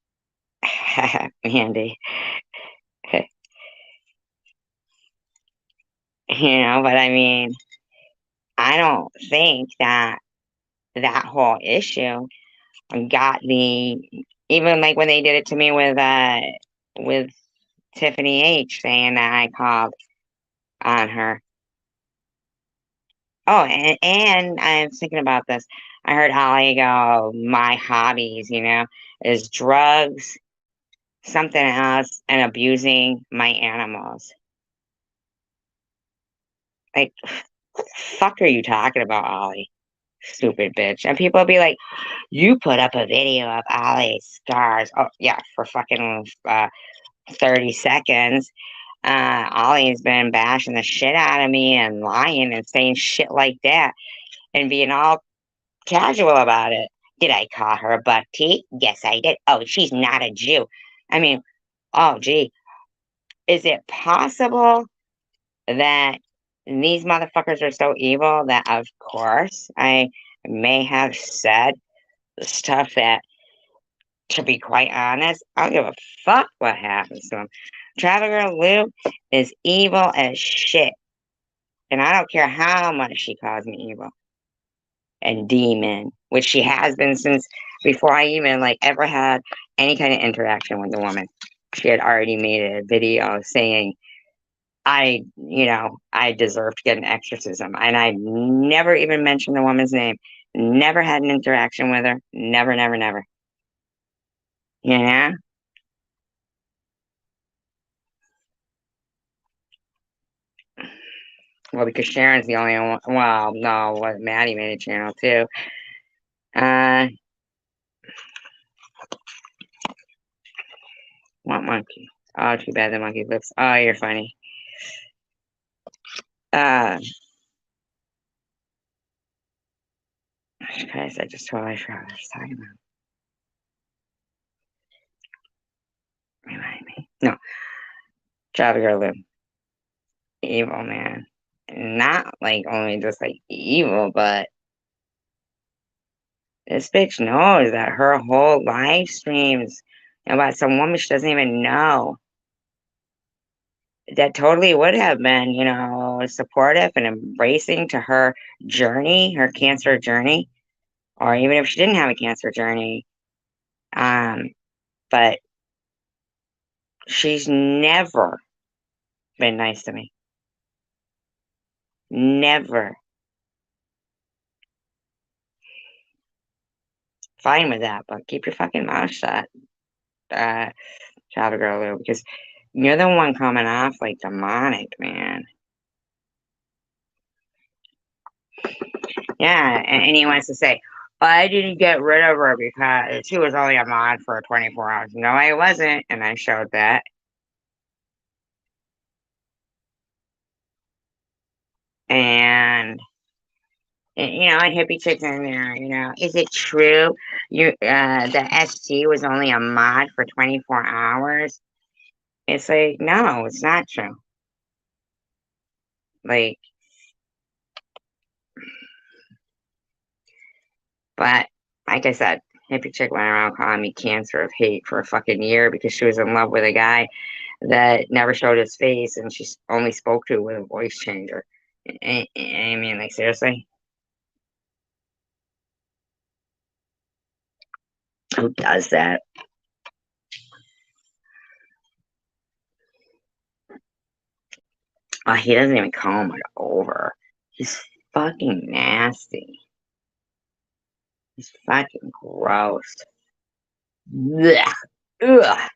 Mandy, but I mean, I don't think that that whole issue got the, even like when they did it to me with Tiffany H saying that I called on her. Oh, and I'm thinking about this. I heard Holly go, my hobbies, is drugs, something else, and abusing my animals. Like, what the fuck are you talking about, Ollie? Stupid bitch. And people will be like, you put up a video of Ollie's scars. Oh, yeah, for fucking 30 seconds. Ollie's been bashing the shit out of me and lying and saying shit like that and being all casual about it. Did I call her a buck T? Yes, I did. Oh, she's not a Jew. I mean, oh, gee, is it possible that these motherfuckers are so evil that, of course, I may have said stuff that, to be quite honest, I don't give a fuck what happens to him. Travel Girl Lou is evil as shit. And I don't care how much she calls me evil and demon, which she has been since before I even like ever had any kind of interaction with the woman. She had already made a video saying I deserve to get an exorcism. And I never even mentioned the woman's name. Never had an interaction with her. Never, never, never. Yeah. Well, because Sharon's the only one. Well, no, Maddie made a channel too. Uh, what monkey? Oh, too bad the monkey lips. Oh, you're funny. Uh, guys, I just totally forgot what I was talking about. Remind me. No, Java Girl Lou. Evil, man. Not like only just like evil, but this bitch knows that her whole live streams about some woman she doesn't even know that totally would have been, supportive and embracing to her journey, her cancer journey, or even if she didn't have a cancer journey, But she's never been nice to me. Never. Fine with that, but keep your fucking mouth shut, uh, Chava Girl Lou, because you're the one coming off like demonic, man. Yeah, and he wants to say, I didn't get rid of her because she was only a mod for 24 hours. No, I wasn't, and I showed that. And and hippie chicks in there, is it true the SG was only a mod for 24 hours? It's like, no, it's not true. Like, but like I said, hippie chick went around calling me cancer of hate for a fucking year because she was in love with a guy that never showed his face and she only spoke to with a voice changer. I mean, like, seriously? Who does that? Oh, he doesn't even comb it over. He's fucking nasty. He's fucking gross. Blech. Ugh.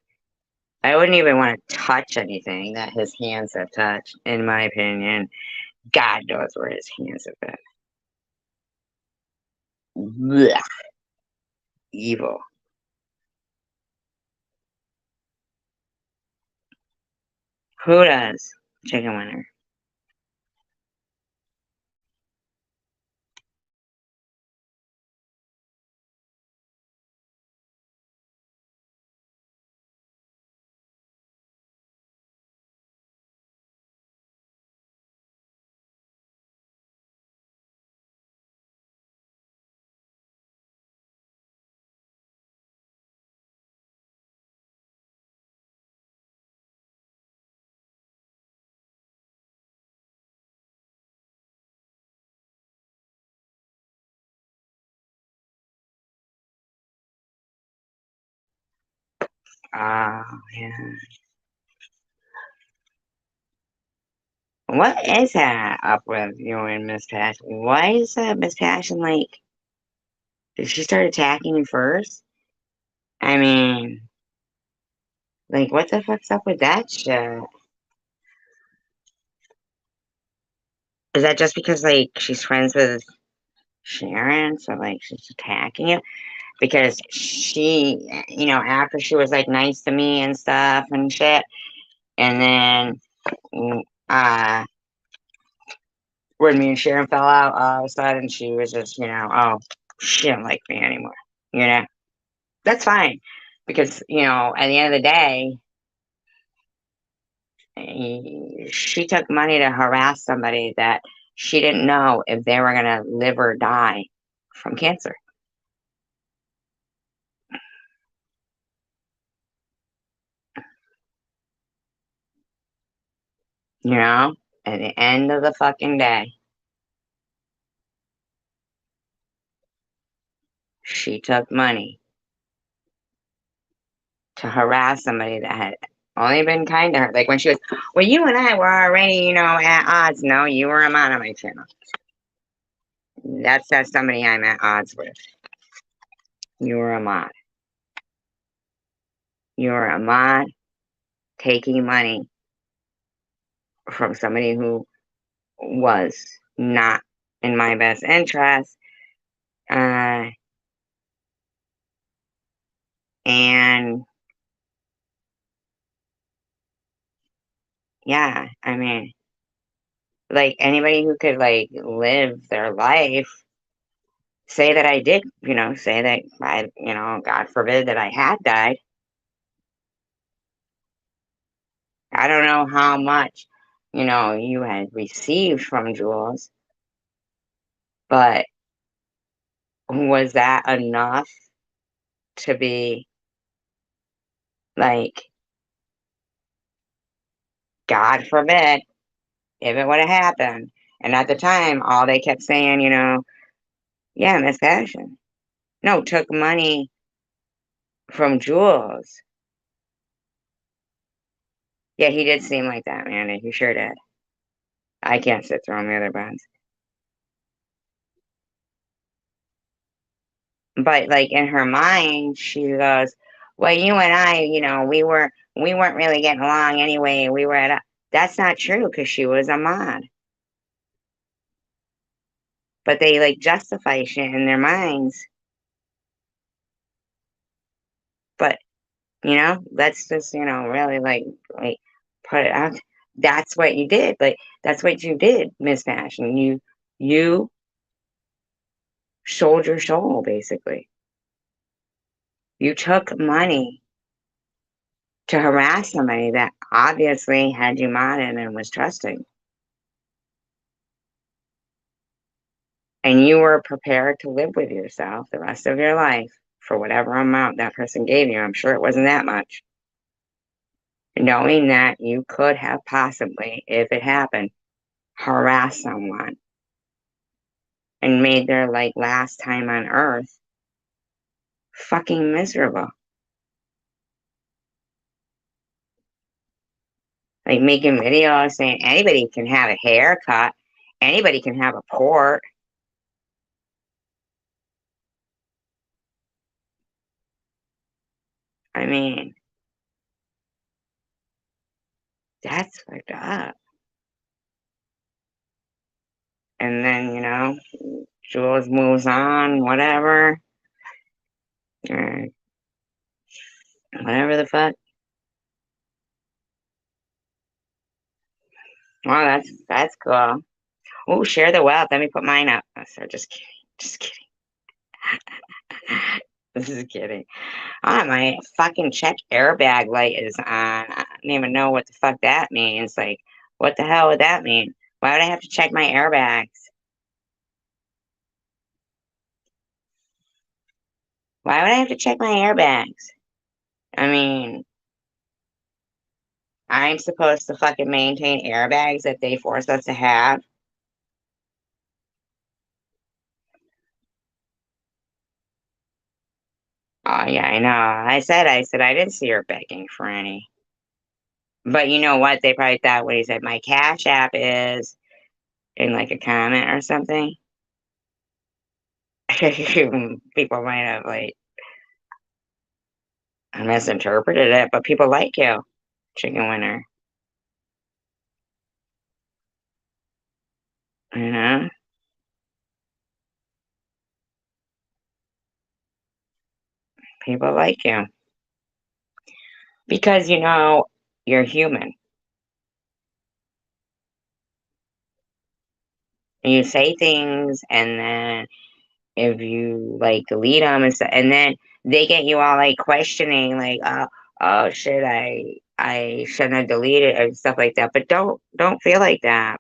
I wouldn't even want to touch anything that his hands have touched, in my opinion. God knows where his hands have been. Blech. Evil. Who does? Chicken winner. Oh, yeah. What is that up with you and Miss Passion? Why is Miss Passion like? Did she start attacking you first? I mean, like, what the fuck's up with that shit? Is that just because, like, she's friends with Sharon, so, like, she's attacking you? Because she, after she was, like, nice to me and stuff and shit, and then, uh, when me and Sharon fell out, all of a sudden she was just, oh, she didn't like me anymore, you know? That's fine, because, at the end of the day, she took money to harass somebody that she didn't know if they were going to live or die from cancer. At the end of the fucking day, she took money to harass somebody that had only been kind to her. Like when she was, well, you and I were already, at odds. No, you were a mod on my channel. That's somebody I'm at odds with. You were a mod. You were a mod taking money from somebody who was not in my best interest. And yeah, I mean, like anybody who could like live their life, say that I did, say that God forbid that I had died. I don't know how much, you had received from Jules, but was that enough to be like, God forbid, if it would have happened? And at the time, all they kept saying, yeah, Miss Passion. No, took money from Jules. Yeah, he did seem like that, man. He sure did. I can't sit through him the other buns. But like in her mind, she goes, "Well, you and I, we weren't really getting along anyway. We were at a." That's not true because she was a mod. But they like justify shit in their minds. But let's just really like put it out. That's what you did. Like that's what you did, Miss Passion. You sold your soul basically. You took money to harass somebody that obviously had you modded and was trusting. And you were prepared to live with yourself the rest of your life for whatever amount that person gave you. I'm sure it wasn't that much. Knowing that you could have possibly, if it happened, harassed someone and made their like last time on earth fucking miserable. Like making videos saying anybody can have a haircut, anybody can have a port. I mean, that's fucked up. And then, Jules moves on, whatever. Or whatever the fuck. Well, that's cool. Oh, share the wealth. Let me put mine up. Oh, so just kidding. Just kidding. Just kidding. Oh, my fucking check airbag light is on. I don't even know what the fuck that means. Like, what the hell would that mean? Why would I have to check my airbags? Why would I have to check my airbags? I mean, I'm supposed to fucking maintain airbags that they force us to have. Oh yeah, I know. I said I didn't see her begging for any. But you know what? They probably thought what he said my Cash App is in like a comment or something. People might have like misinterpreted it, but people like you, chicken winner. You know, people like you because you're human. You say things, and then if you like delete them and then they get you all like questioning, like, oh shit, I shouldn't have deleted and stuff like that. But don't feel like that.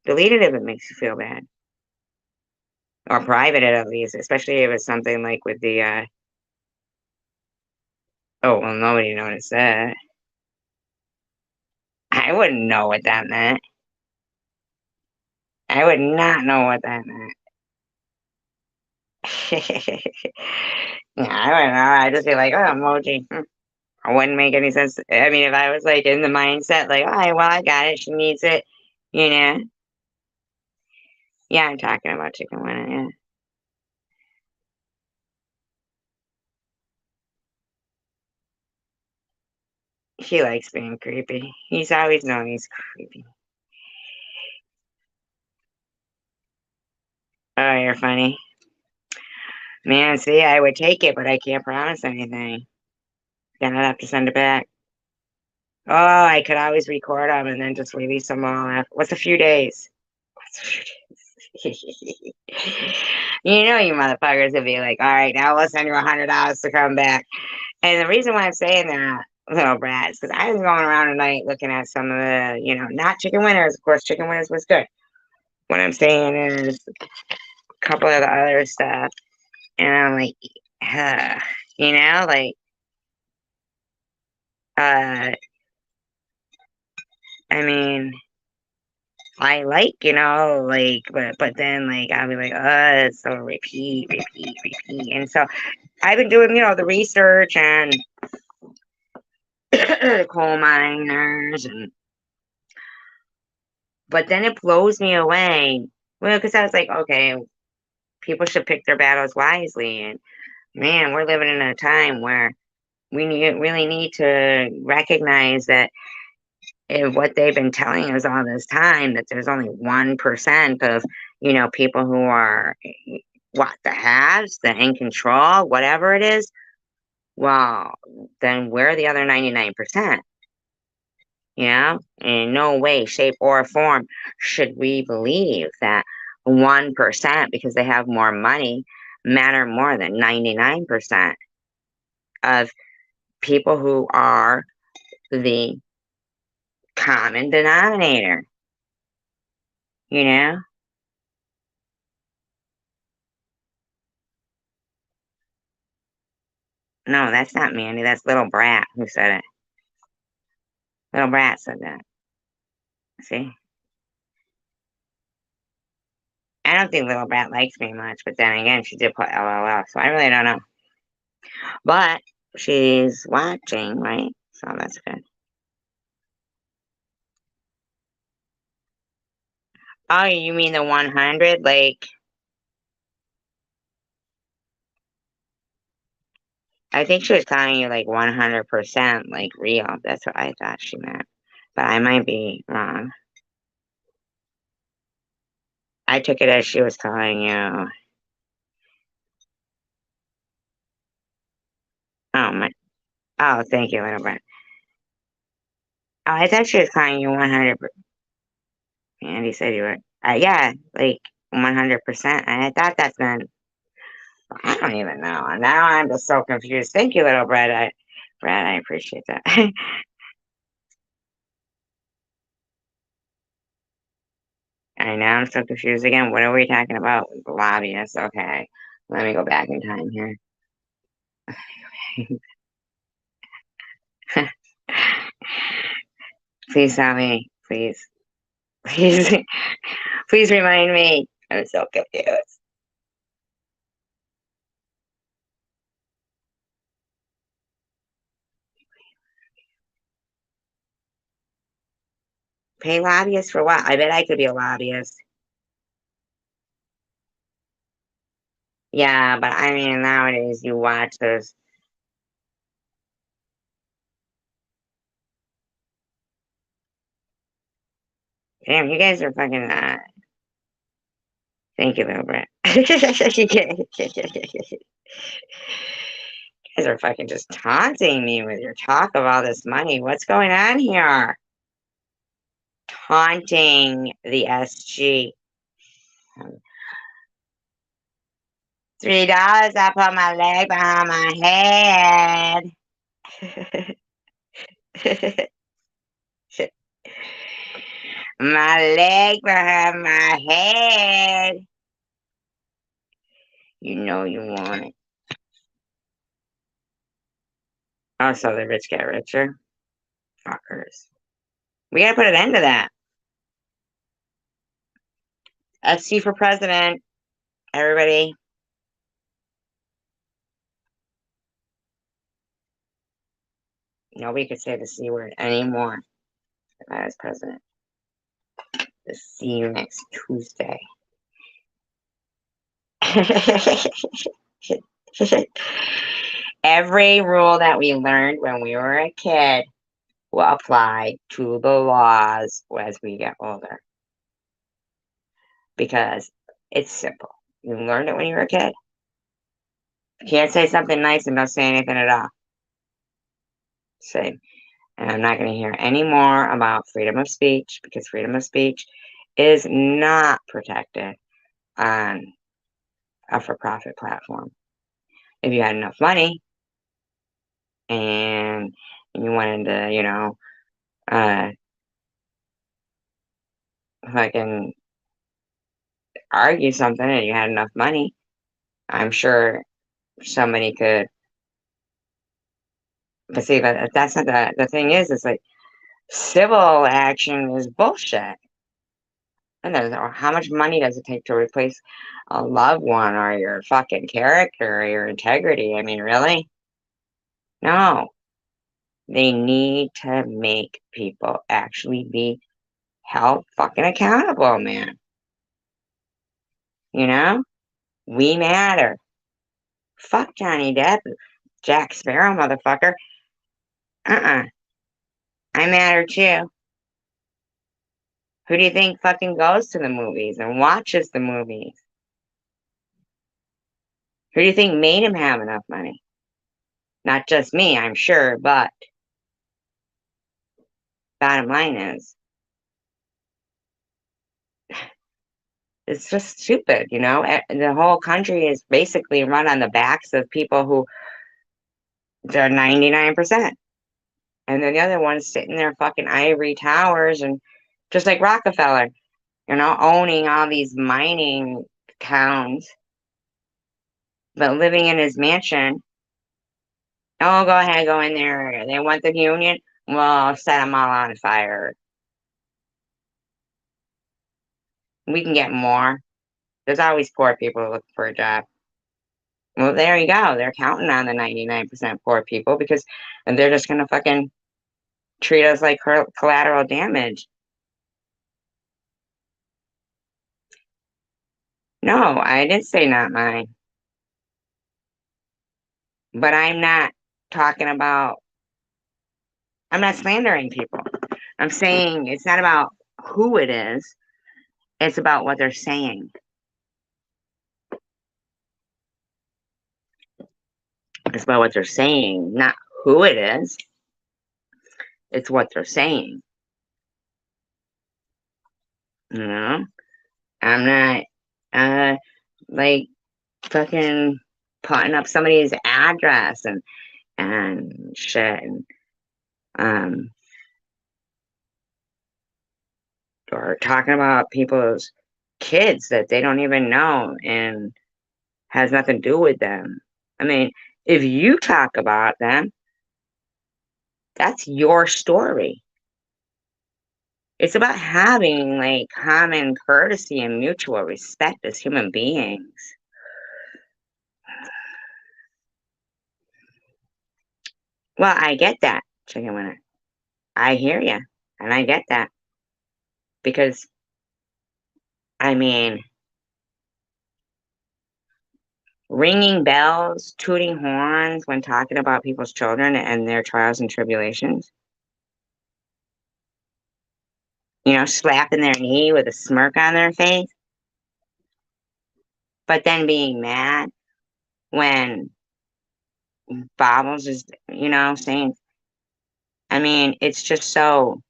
Delete it if it makes you feel bad, or private it at least, especially if it's something like with the oh well, nobody noticed that. I wouldn't know what that meant. I would not know what that meant. Yeah, I wouldn't know. I'd just be like, oh, emoji. It wouldn't make any sense. I mean, if I was like in the mindset, like, oh, well, I got it. She needs it. You know? Yeah, I'm talking about chicken winner. Yeah. He likes being creepy. He's always known he's creepy. Oh, you're funny. Man, see, I would take it, but I can't promise anything. Then I'd have to send it back. Oh, I could always record them and then just release them all after. What's a few days? What's a few days? You motherfuckers would be like, all right, now we'll send you $100 to come back. And the reason why I'm saying that, little brats, because I was going around tonight looking at some of the, not chicken winners. Of course, chicken winners was good. What I'm saying is a couple of the other stuff. And I'm like, like, uh, I mean, I like, like, but then like I'll be like, so repeat, repeat, repeat. And so I've been doing, the research and the coal miners, but then it blows me away. Well, because I was like, okay, people should pick their battles wisely. And man, we're living in a time where really need to recognize that if what they've been telling us all this time, that there's only 1% of, people who are what, the haves, the in control, whatever it is. Well, then we're the other 99%. In no way, shape, or form should we believe that 1%, because they have more money, matter more than 99% of people who are the common denominator, you know? No, that's not Mandy. That's Little Brat who said it. Little Brat said that. See? I don't think Little Brat likes me much, but then again, she did put LOL, so I really don't know. But she's watching, right? So that's good. Oh, you mean the 100? Like, I think she was calling you like 100% like real. That's what I thought she meant. But I might be wrong. I took it as she was calling you. Oh my. Oh, thank you, Little Brat. Oh, I thought she was calling you 100. Andy said you were. Yeah, like 100%. And I thought that's meant. I don't even know. Now I'm just so confused. Thank you, Little Brat. Brad, I appreciate that. I know I'm so confused again. What are we talking about? Lobbyists. Okay. Let me go back in time here. Please tell me. Please. Please. Please remind me. I'm so confused. Pay lobbyists for what? I bet I could be a lobbyist. Yeah, but I mean, nowadays you watch those. Damn, you guys are fucking. Thank you, little Brett. You guys are fucking just taunting me with your talk of all this money. What's going on here? Taunting the SG. $3, I put my leg behind my head. My leg behind my head. You know you want it. Also, the rich get richer. Fuckers. We gotta put an end to that. SG for president, everybody. Nobody could say the C word anymore if I was president. See you next Tuesday. Every rule that we learned when we were a kid will apply to the laws as we get older. Because it's simple. You learned it when you were a kid. You can't say something nice and don't say anything at all. Same. And I'm not going to hear any more about freedom of speech because freedom of speech is not protected on a for-profit platform. If you had enough money and you wanted to, fucking argue something and you had enough money, I'm sure somebody could. But see, but that's not the thing is, it's like civil action is bullshit. And then, or how much money does it take to replace a loved one or your fucking character or your integrity? I mean, really? No. They need to make people actually be held fucking accountable, man. You know? We matter. Fuck Johnny Depp, Jack Sparrow, motherfucker. Uh-uh. I matter too. Who do you think fucking goes to the movies and watches the movies? Who do you think made him have enough money? Not just me, I'm sure, but bottom line is, it's just stupid, you know? The whole country is basically run on the backs of people who are 99%. And then the other ones sitting in their fucking ivory towers and just like Rockefeller, you know, owning all these mining towns, but living in his mansion. Oh, go ahead, go in there. They want the union? Well, set them all on fire. We can get more. There's always poor people looking for a job. Well, there you go. They're counting on the 99% poor people because they're just going to fucking treat us like collateral damage. No, I didn't say not mine. But talking about, I'm not slandering people. I'm saying it's not about who it is, it's about what they're saying. It's about what they're saying, not who it is. It's what they're saying. You know? I'm not like fucking putting up somebody's address and shit and um or talking about people's kids that they don't even know and has nothing to do with them. I mean, if you talk about them, that's your story. It's about having like common courtesy and mutual respect as human beings. Well, I get that, chicken winner. I hear you, and I get that because I mean, ringing bells, tooting horns when talking about people's children and their trials and tribulations. You know, slapping their knee with a smirk on their face, but then being mad when Bobbles is, you know, saying, I mean, it's just so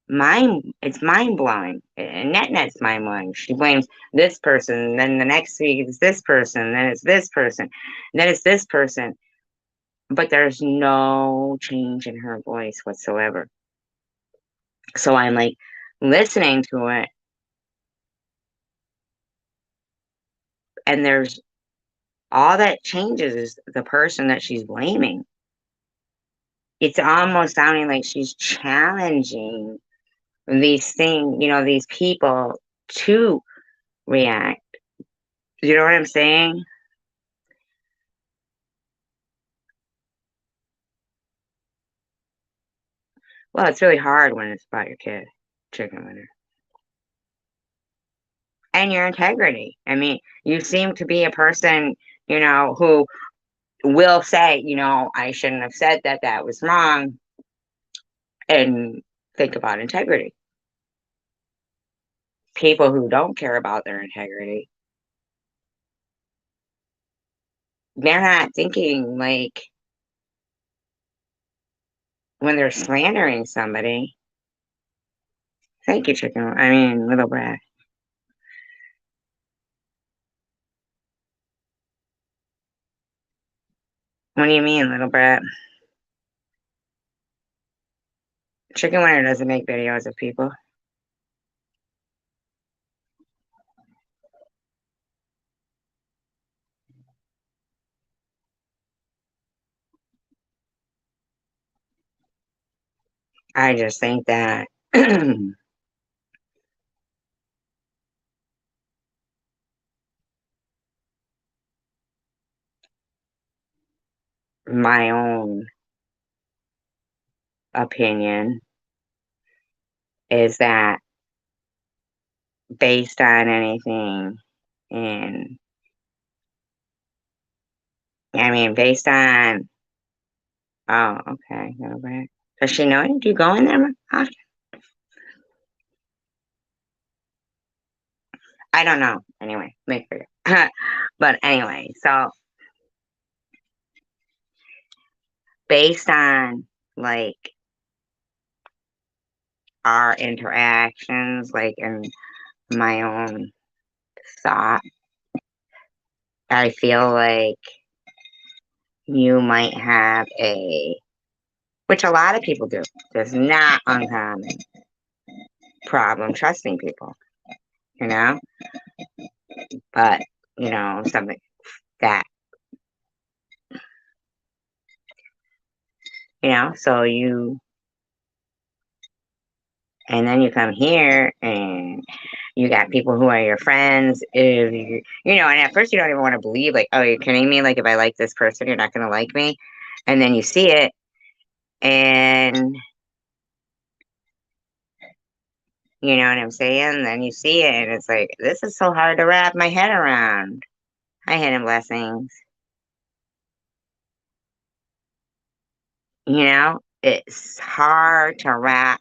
it's mind blowing. And Net's mind blowing. She blames this person, then the next week it's this person, then it's this person, then it's this person. But there's no change in her voice whatsoever. So I'm like listening to it, and there's all that changes is the person that she's blaming. It's almost sounding like she's challenging these things, you know, these people to react. You know what I'm saying? Well, it's really hard when it's about your kid, chicken winner. And your integrity. I mean, you seem to be a person, you know, who will say, you know, I shouldn't have said that, that was wrong, and think about integrity. People who don't care about their integrity, they're not thinking like when they're slandering somebody. Thank you, chicken. I mean, little brat. What do you mean, little brat? Chicken Winner doesn't make videos of people. I just think that my own opinion is that based on anything in, I mean, based on, oh, okay, go back. Does she know it? Do you go in there often? I don't know. Anyway, make her. But anyway, so based on like our interactions, like in my own thought, I feel like you might have which a lot of people do. There's not uncommon problem trusting people, you know? But, something that, so and then you come here and you got people who are your friends. If and at first you don't even want to believe, like, oh, you're kidding me? Like, if I like this person, you're not going to like me. And then you see it, and you know what I'm saying? Then you see it, and it's like, this is so hard to wrap my head around. Hi, hidden blessings. It's hard to wrap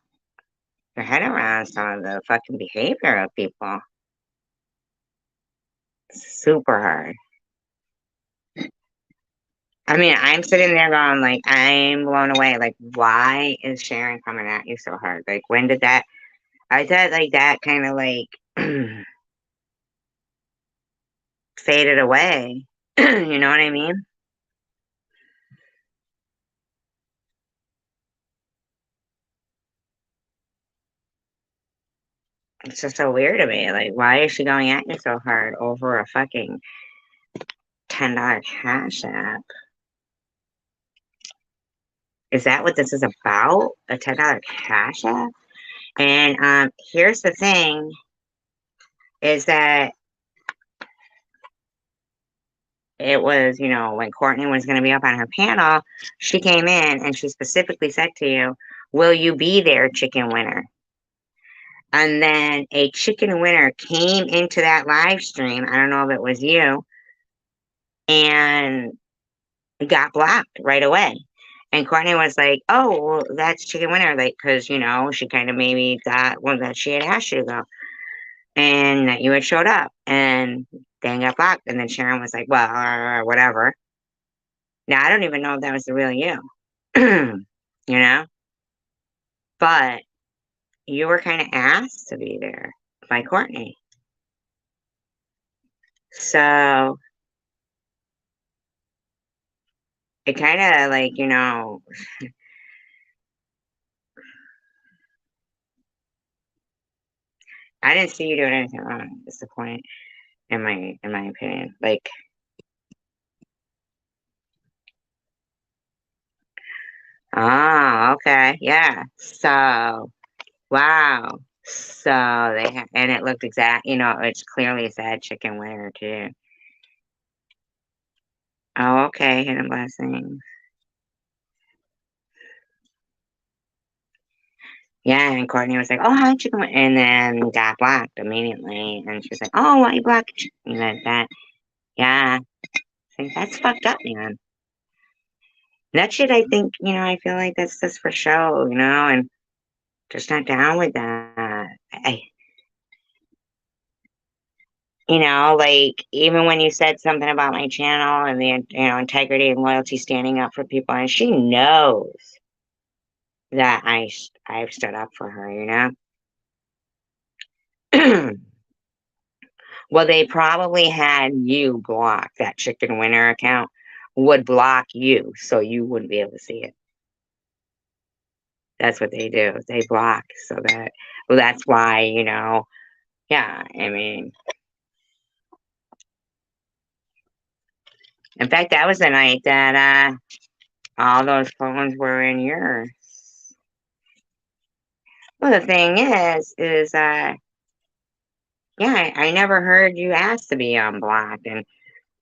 your head around some of the fucking behavior of people. It's super hard. I mean, I'm sitting there going, like, I'm blown away. Like, why is Sharon coming at you so hard? Like, when did that? I thought, like, that kind of, like, faded away. You know what I mean? It's just so weird to me. Like, why is she going at you so hard over a fucking $10 cash app? Is that what this is about? A $10 cash app? And here's the thing is that it was, when Courtney was going to be up on her panel, she came in and she specifically said to you, will you be there, chicken winner? And then a chicken winner came into that live stream. I don't know if it was you, and got blocked right away. And Courtney was like, oh, well, that's chicken winner. Like, because, she kind of maybe thought, well, that she had asked you to go and that you had showed up, and then got blocked. And then Sharon was like, well, whatever. Now, I don't even know if that was the real you, you know, but you were kind of asked to be there by Courtney. So it kind of like, I didn't see you doing anything wrong. That's the point, in my opinion. Like, oh, okay, yeah. So, wow. So and it looked exact. It's clearly said chicken winner too. Oh, okay, hidden blessings. Yeah, and Courtney was like, "Oh, hi, chicken," and then got blocked immediately. And she's like, "Oh, why you blocked?" Like that. Yeah, like, that's fucked up, man. That shit, I think, I feel like that's just for show, and just not down with that. Like, even when you said something about my channel and the, integrity and loyalty, standing up for people, and she knows that I've stood up for her. Well, they probably had you block that chicken winner account, would block you so you wouldn't be able to see it. That's what they do. They block so that, well, that's why, yeah, I mean, in fact, that was the night that all those phones were in yours. Well, the thing is, yeah, I never heard you ask to be unblocked, and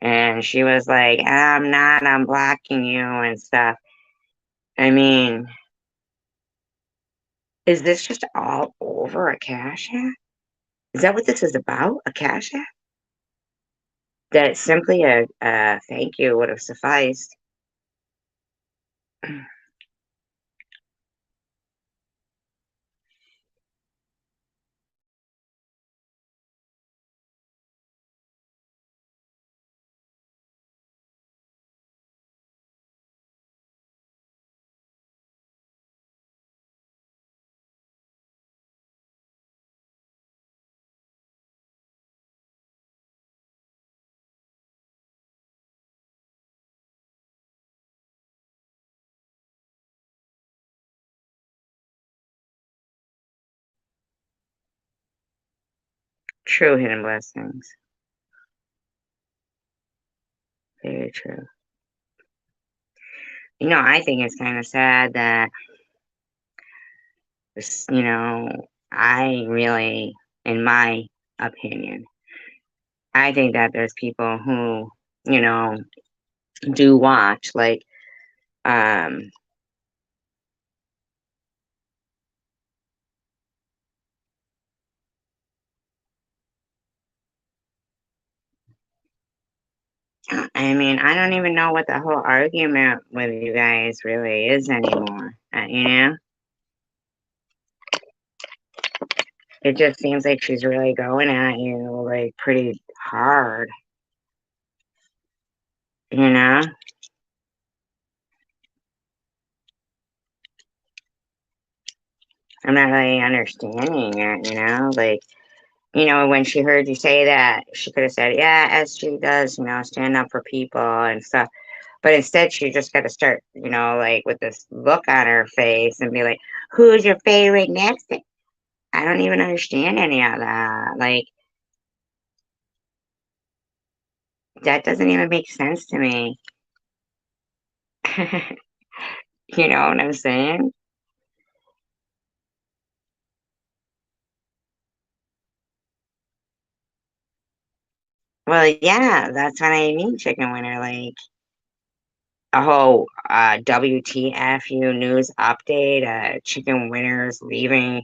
And she was like, I'm not, I'm blocking you and stuff. I mean, is this just all over a Cash App? Is that what this is about? A Cash App? That simply a thank you would have sufficed. True hidden blessings. Very true. I think it's kind of sad that, I really, in my opinion, I think that there's people who, you know, do watch, like, um, I mean, I don't even know what the whole argument with you guys really is anymore. It just seems like she's really going at you, like, pretty hard, you know? I'm not really understanding it, like, when she heard you say that, she could have said, yeah, SG does, stand up for people and stuff. But instead, she just got to start, like, with this look on her face and be like, who's your favorite next? I don't even understand any of that. Like, that doesn't even make sense to me. You know what I'm saying? Well, yeah, that's what I mean, chicken winner. Like, a whole WTFU news update, chicken winners leaving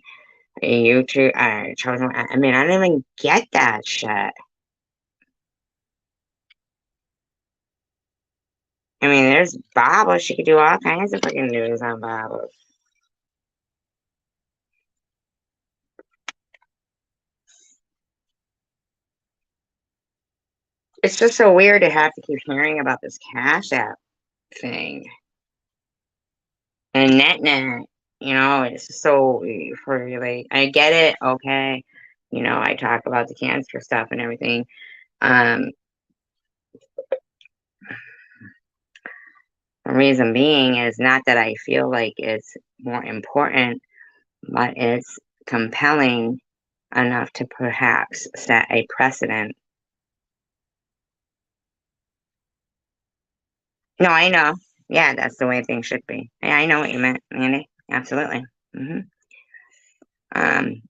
YouTube, chosen. I mean, I don't even get that shit. I mean, there's Baba. She could do all kinds of fucking news on Baba. It's just so weird to have to keep hearing about this Cash App thing and net. It's just so for like I get it, okay. I talk about the cancer stuff and everything. Um, the reason being is not that I feel like it's more important, but it's compelling enough to perhaps set a precedent. No, I know. Yeah, that's the way things should be. Yeah, I know what you meant, Andy. Absolutely. hmm Um,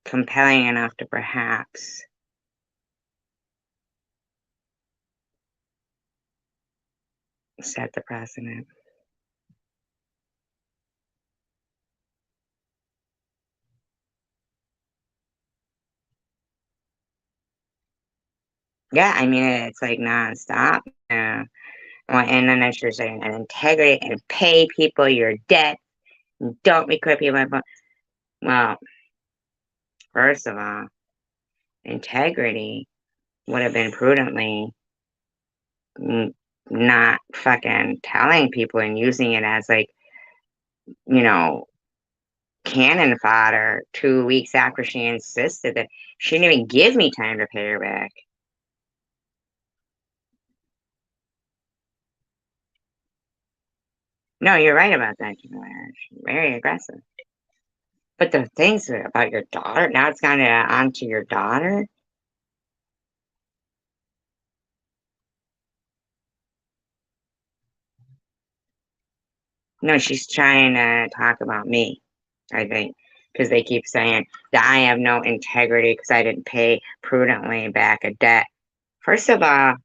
compelling enough to perhaps set the precedent. Yeah, I mean, it's like nonstop. Well, and then I should say, and integrity and pay people your debt. Don't record people. Well, first of all, integrity would have been prudently not fucking telling people and using it as like, you know, cannon fodder 2 weeks after she insisted that she didn't even give me time to pay her back. No, you're right about that. She's very aggressive. But the things about your daughter, now it's gone on to your daughter. No, she's trying to talk about me, I think. because they keep saying that I have no integrity because I didn't pay prudently back a debt. First of all,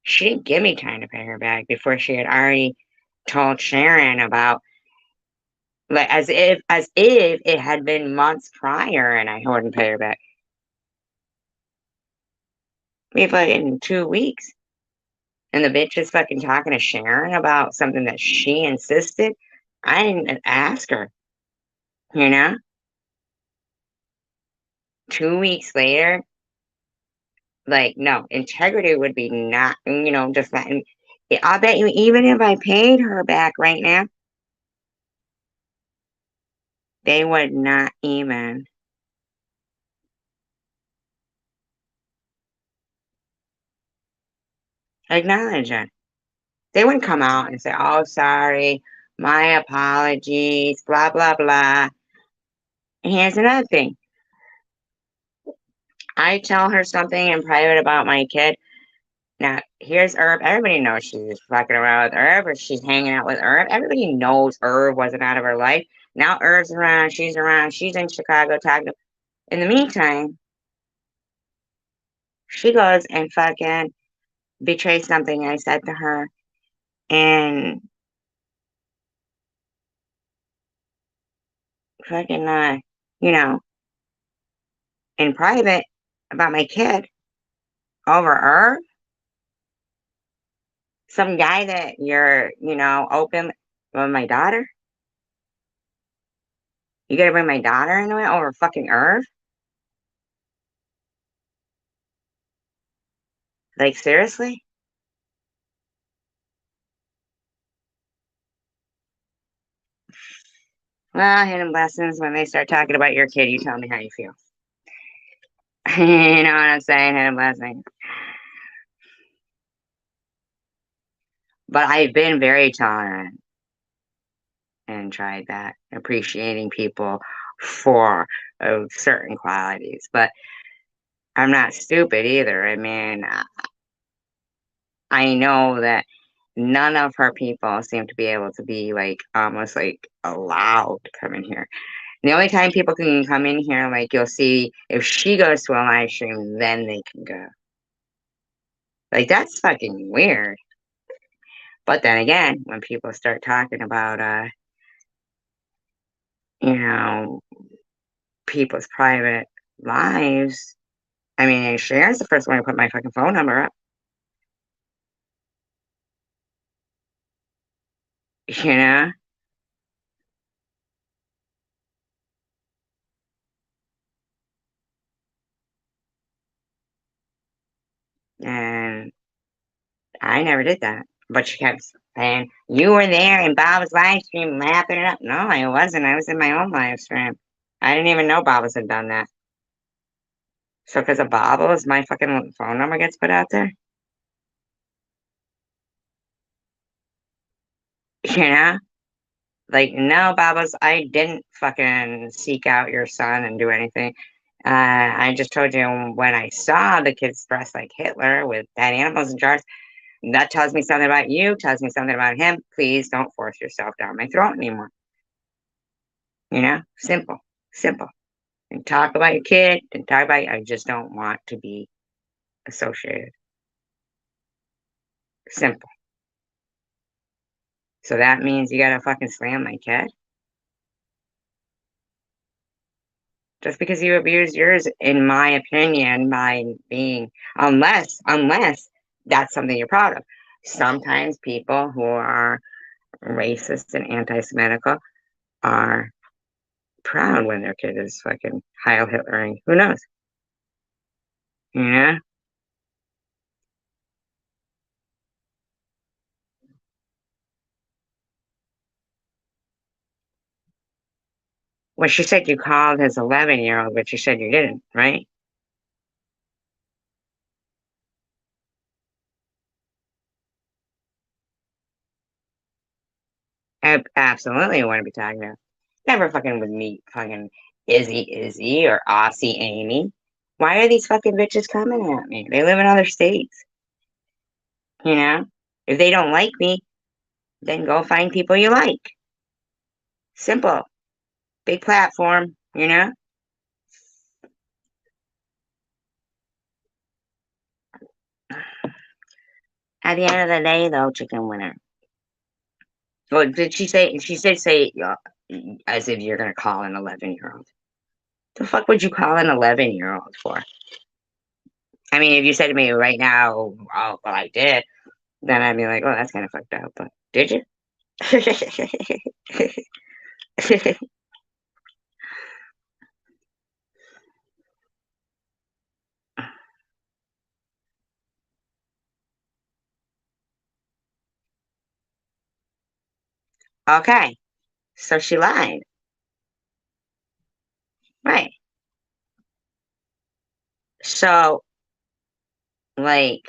she didn't give me time to pay her back before she had already told Sharon about, like, as if it had been months prior and I wouldn't pay her back. We fucking 2 weeks. And the bitch is fucking talking to Sharon about something that she insisted. I didn't ask her, you know? 2 weeks later, like, no, integrity would be not, just that. And I'll bet you, even if I paid her back right now, they would not even acknowledge it. They wouldn't come out and say, oh, sorry, my apologies, blah, blah, blah. And here's another thing. I tell her something in private about my kid. Now, here's Herb. Everybody knows she's fucking around with Herb, or she's hanging out with Herb. Everybody knows Herb wasn't out of her life. Now Herb's around, she's in Chicago talking. In the meantime, she goes and fucking betrays something I said to her, and fucking, you know, in private about my kid over Herb. Some guy that you're, open with my daughter. You gotta bring my daughter into it over fucking Herb? Like, seriously? Well, hidden blessings, when they start talking about your kid, you tell me how you feel. You know what I'm saying? Hidden blessings. But I've been very tolerant and tried that, appreciating people for certain qualities. But I'm not stupid either. I mean, I know that none of her people seem to be able to be like almost like allowed to come in here. The only time people can come in here, like, you'll see if she goes to a live stream, then they can go. Like, that's fucking weird. But then again, when people start talking about, you know, people's private lives, I mean, Sharon's the first one to put my fucking phone number up, you know? And I never did that. But she kept saying, you were there in Bob's live stream lapping it up. No, I wasn't. I was in my own live stream. I didn't even know Bob's had done that. So because of Bobbles, my fucking phone number gets put out there? You know? Like, no, Bobbles, I didn't fucking seek out your son and do anything. I just told you when I saw the kids dressed like Hitler with dead animals in jars, that tells me something about you, tells me something about him. Please don't force yourself down my throat anymore. You know? Simple. Simple. And talk about your kid and talk about, I just don't want to be associated. Simple. So that means you gotta fucking slam my kid? Just because you abuse yours, in my opinion, by being, unless that's something you're proud of. Sometimes people who are racist and anti-Semitic are proud when their kid is fucking Heil Hitlering. Who knows? Yeah. Well, she said you called his 11-year-old, but you said you didn't, right? Absolutely, I want to be talking to. Never fucking with me, fucking Izzy or Aussie Amy. Why are these fucking bitches coming at me? They live in other states, you know? If they don't like me, then go find people you like. Simple. Big platform, you know? At the end of the day, though, chicken winner. Well, did she say? She did say, as if you're gonna call an 11-year-old. The fuck would you call an 11-year-old for? I mean, if you said to me right now, "Oh, well, I did," then I'd be like, "Oh, that's kind of fucked up." But did you? Okay, so she lied, right? So, like,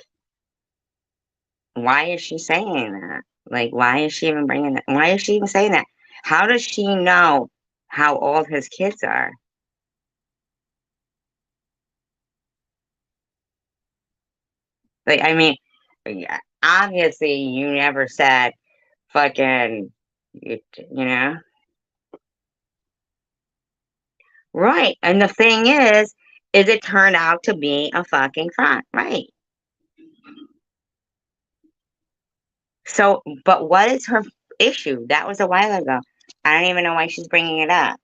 why is she saying that? Like, why is she even bringing that? Why is she even saying that? How does she know how old his kids are? Like, I mean, yeah, obviously, you never said fucking, you know? Right. And the thing is it turned out to be a fucking front, right? So, but what is her issue? That was a while ago. I don't even know why she's bringing it up.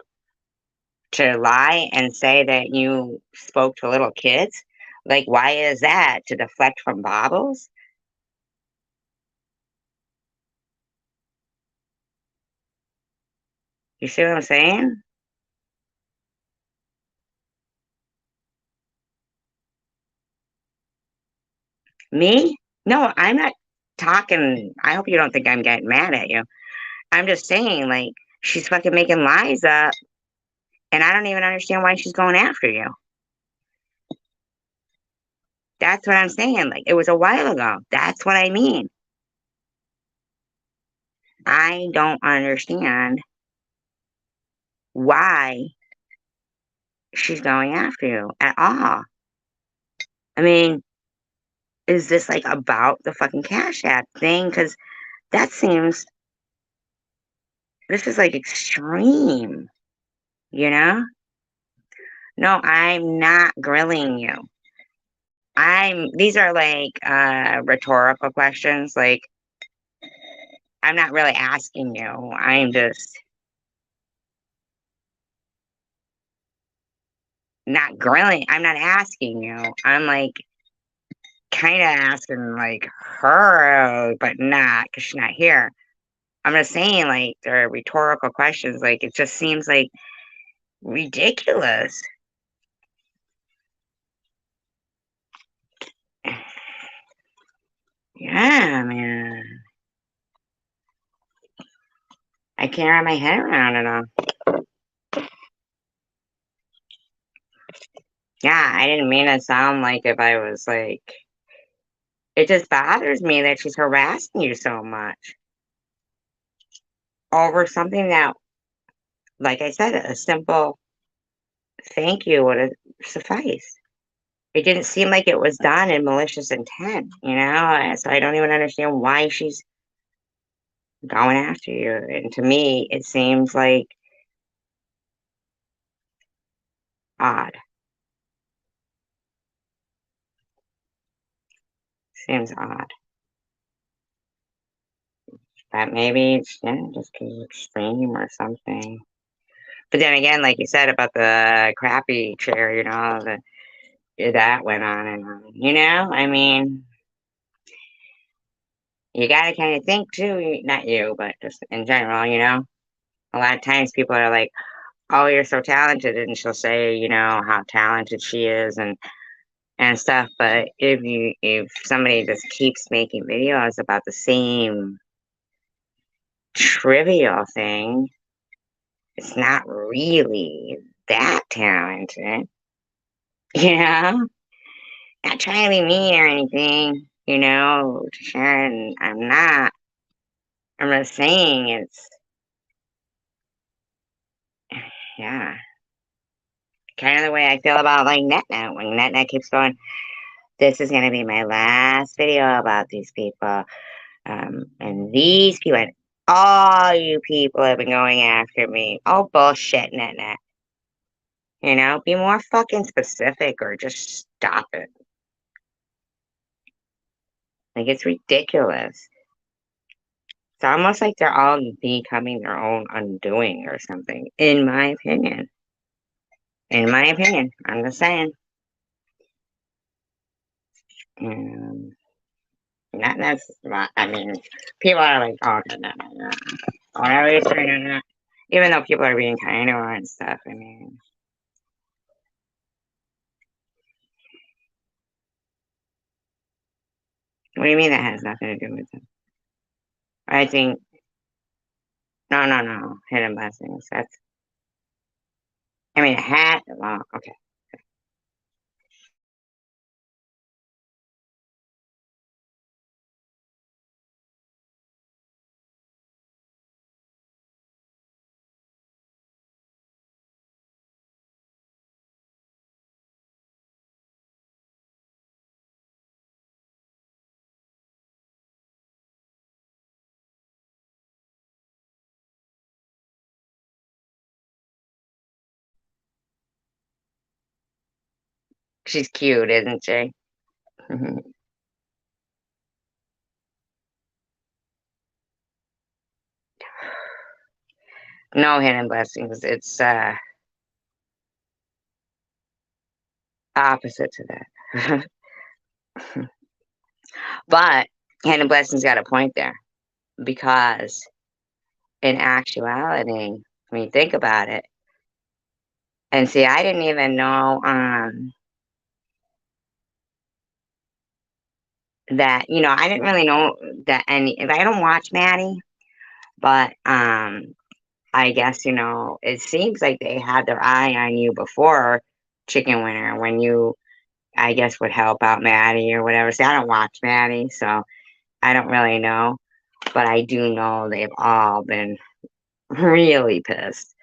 To lie and say that you spoke to little kids? Like, why is that? To deflect from bobbles? You see what I'm saying? Me? No, I'm not talking. I hope you don't think I'm getting mad at you. I'm just saying, like, she's fucking making lies up, and I don't even understand why she's going after you. That's what I'm saying. Like, it was a while ago. That's what I mean. I don't understand why she's going after you at all. I mean, is this like about the fucking Cash App thing? Because that seems, this is like extreme, you know? No, I'm not grilling you. These are like rhetorical questions. Like, I'm not really asking you. I'm just not grilling. I'm not asking you. I'm like kind of asking like her, but not because she's not here. I'm just saying, like, they're rhetorical questions. Like, it just seems like ridiculous. Yeah, man. I can't wrap my head around it all. Yeah, I didn't mean to sound like if I was like, it just bothers me that she's harassing you so much over something that, like I said, a simple thank you would have sufficed. It didn't seem like it was done in malicious intent, you know? So I don't even understand why she's going after you. And to me, it seems like odd. Seems odd. That maybe it's, yeah, just 'cause it's extreme or something. But then again, like you said about the crappy chair, you know, that went on and on. You know, I mean, you gotta kind of think too. Not you, but just in general, you know. A lot of times people are like, "Oh, you're so talented," and she'll say, you know, how talented she is and stuff. But if somebody just keeps making videos about the same trivial thing, it's not really that talented, you know? Not trying to be mean or anything, you know, to Sharon. I'm not. I'm just saying it's, yeah, kind of the way I feel about like NetNet. When NetNet keeps going, this is going to be my last video about these people. And these people, All you people have been going after me. Oh, bullshit, net. Be more fucking specific or just stop it. Like, it's ridiculous. It's almost like they're all becoming their own undoing or something, in my opinion. In my opinion, I'm just saying. Um, I mean, people are like, oh, no. Whatever you're saying, no. Even though people are being kind to her and stuff, I mean. What do you mean that has nothing to do with it? I think, no, hidden blessings. I mean, well, okay. She's cute, isn't she? No hidden blessings. It's opposite to that. But hidden blessings got a point there because in actuality, when you think about it, and see, I didn't even know that, I didn't really know that I don't watch Maddie, but I guess, it seems like they had their eye on you before Chicken Winner when you, I guess, would help out Maddie or whatever. See, I don't watch Maddie, so I don't really know, but I do know they've all been really pissed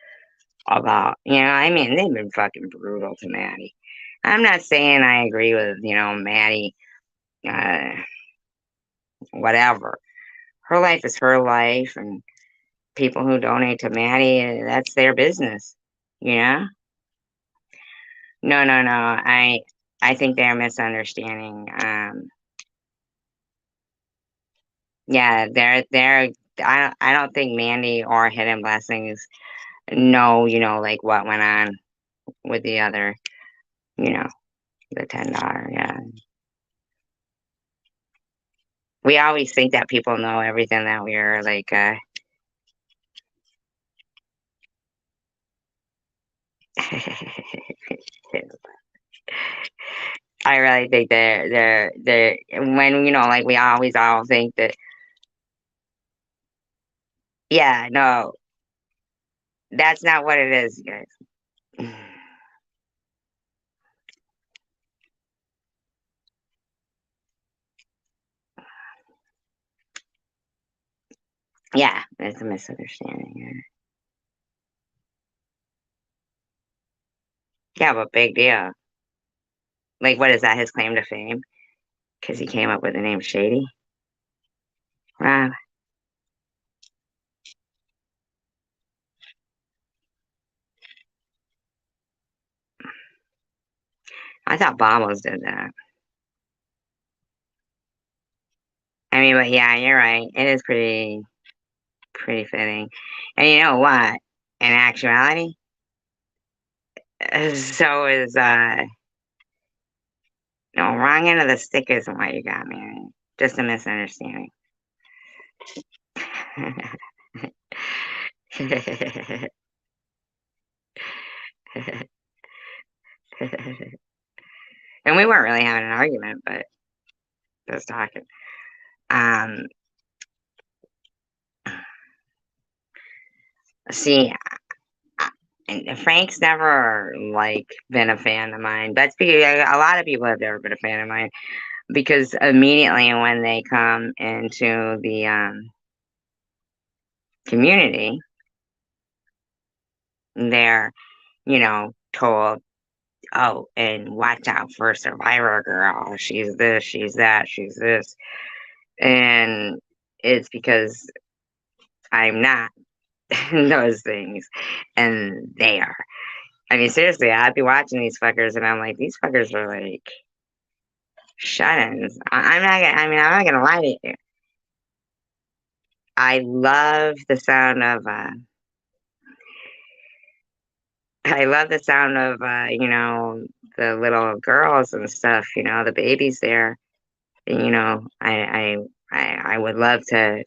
about, I mean, they've been fucking brutal to Maddie. I'm not saying I agree with, Maddie, uh, whatever. Her life is her life, and people who donate to Maddie, that's their business, you know? No. I think they're misunderstanding. Yeah, I don't think Mandy or Hidden Blessings know, like what went on with the other, you know, the $10. Yeah. We always think that people know everything that we're like, I really think they're when, like we always all think that, yeah, no, that's not what it is, you guys. Yeah, it's a misunderstanding. Yeah, yeah, but big deal. Like, what is that? His claim to fame? Because he came up with the name Shady. Wow, I thought Bombos did that. I mean, but yeah, you're right. It is pretty fitting. And you know what? In actuality, so is no, wrong end of the stick isn't what you got married. Just a misunderstanding. And we weren't really having an argument, but just talking. Um, see, and Frank's never like been a fan of mine. That's because a lot of people have never been a fan of mine because immediately when they come into the community, they're told, oh, and watch out for Survivor Girl. She's this, she's that, she's this, and it's because I'm not those things, and they are. I mean, seriously, I'd be watching these fuckers, and I'm like, these fuckers are like shut-ins. I'm not gonna. I mean, I'm not gonna lie to you. I love the sound of. I love the sound of. The little girls and stuff. The babies there. I would love to.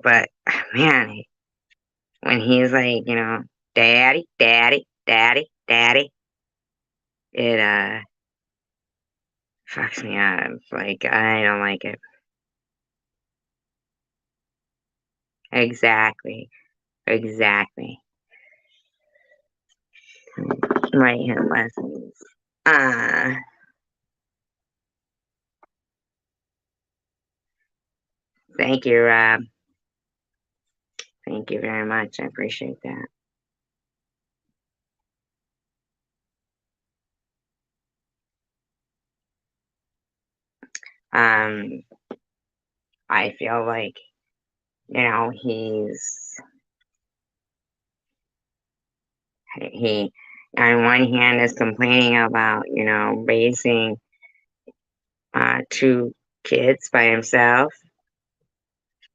But man, when he's like, daddy, daddy, daddy, daddy, it fucks me up. Like I don't like it. Exactly. Exactly. Right hand lessons. Uh thank you, Rob. Thank you very much. I appreciate that. Um I feel like, he on one hand is complaining about, raising two kids by himself,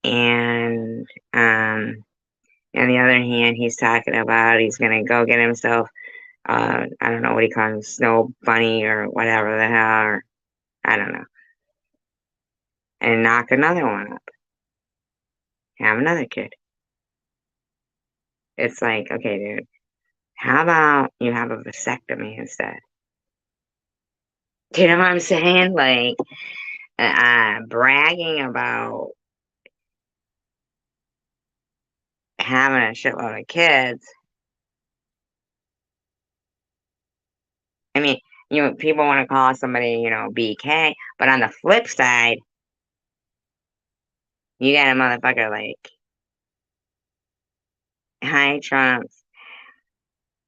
and on the other hand he's talking about he's gonna go get himself, I don't know what he calls him, snow bunny or whatever the hell, or I don't know, and knock another one up, have another kid. It's like, okay, dude, how about you have a vasectomy instead? Do you know what I'm saying? Like, bragging about having a shitload of kids. I mean, people want to call somebody, BK, but on the flip side, you got a motherfucker like High Trump's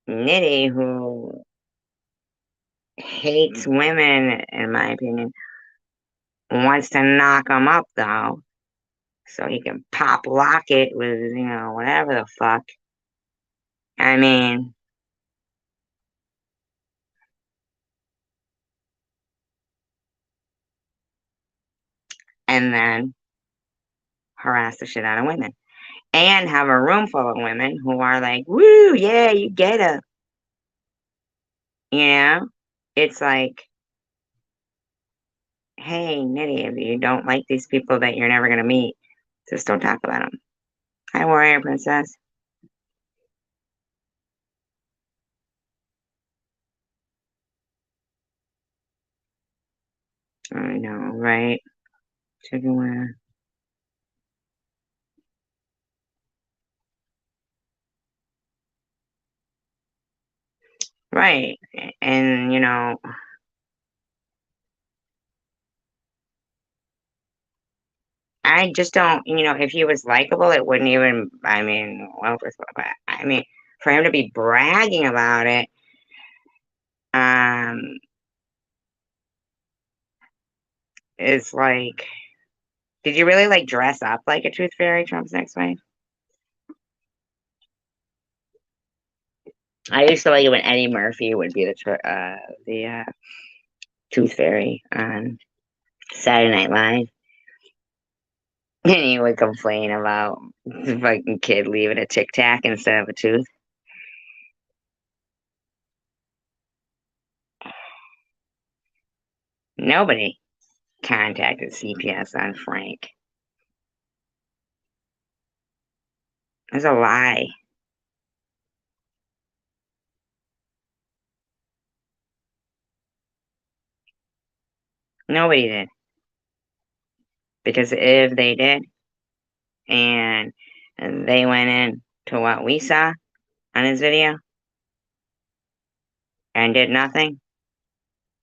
Nitty who hates women, in my opinion, wants to knock them up though, so he can pop lock it with, whatever the fuck. I mean, and then harass the shit out of women. And have a room full of women who are like, woo, yeah, you get her. You know? It's like, hey, Nitty, if you don't like these people that you're never going to meet, just don't talk about them. Hi, warrior princess. I know, right? Chicken wire. Right. And, I just don't, if he was likable, it wouldn't even, I mean, well, first of all, but I mean, for him to be bragging about it, um, is like, did you really like dress up like a tooth fairy, Trump's next wife? I used to like it when Eddie Murphy would be the tooth fairy on Saturday Night Live, and he would complain about the fucking kid leaving a Tic Tac instead of a tooth. Nobody contacted CPS on Frank. It's a lie. Nobody did, because if they did, and they went in to what we saw on his video and did nothing,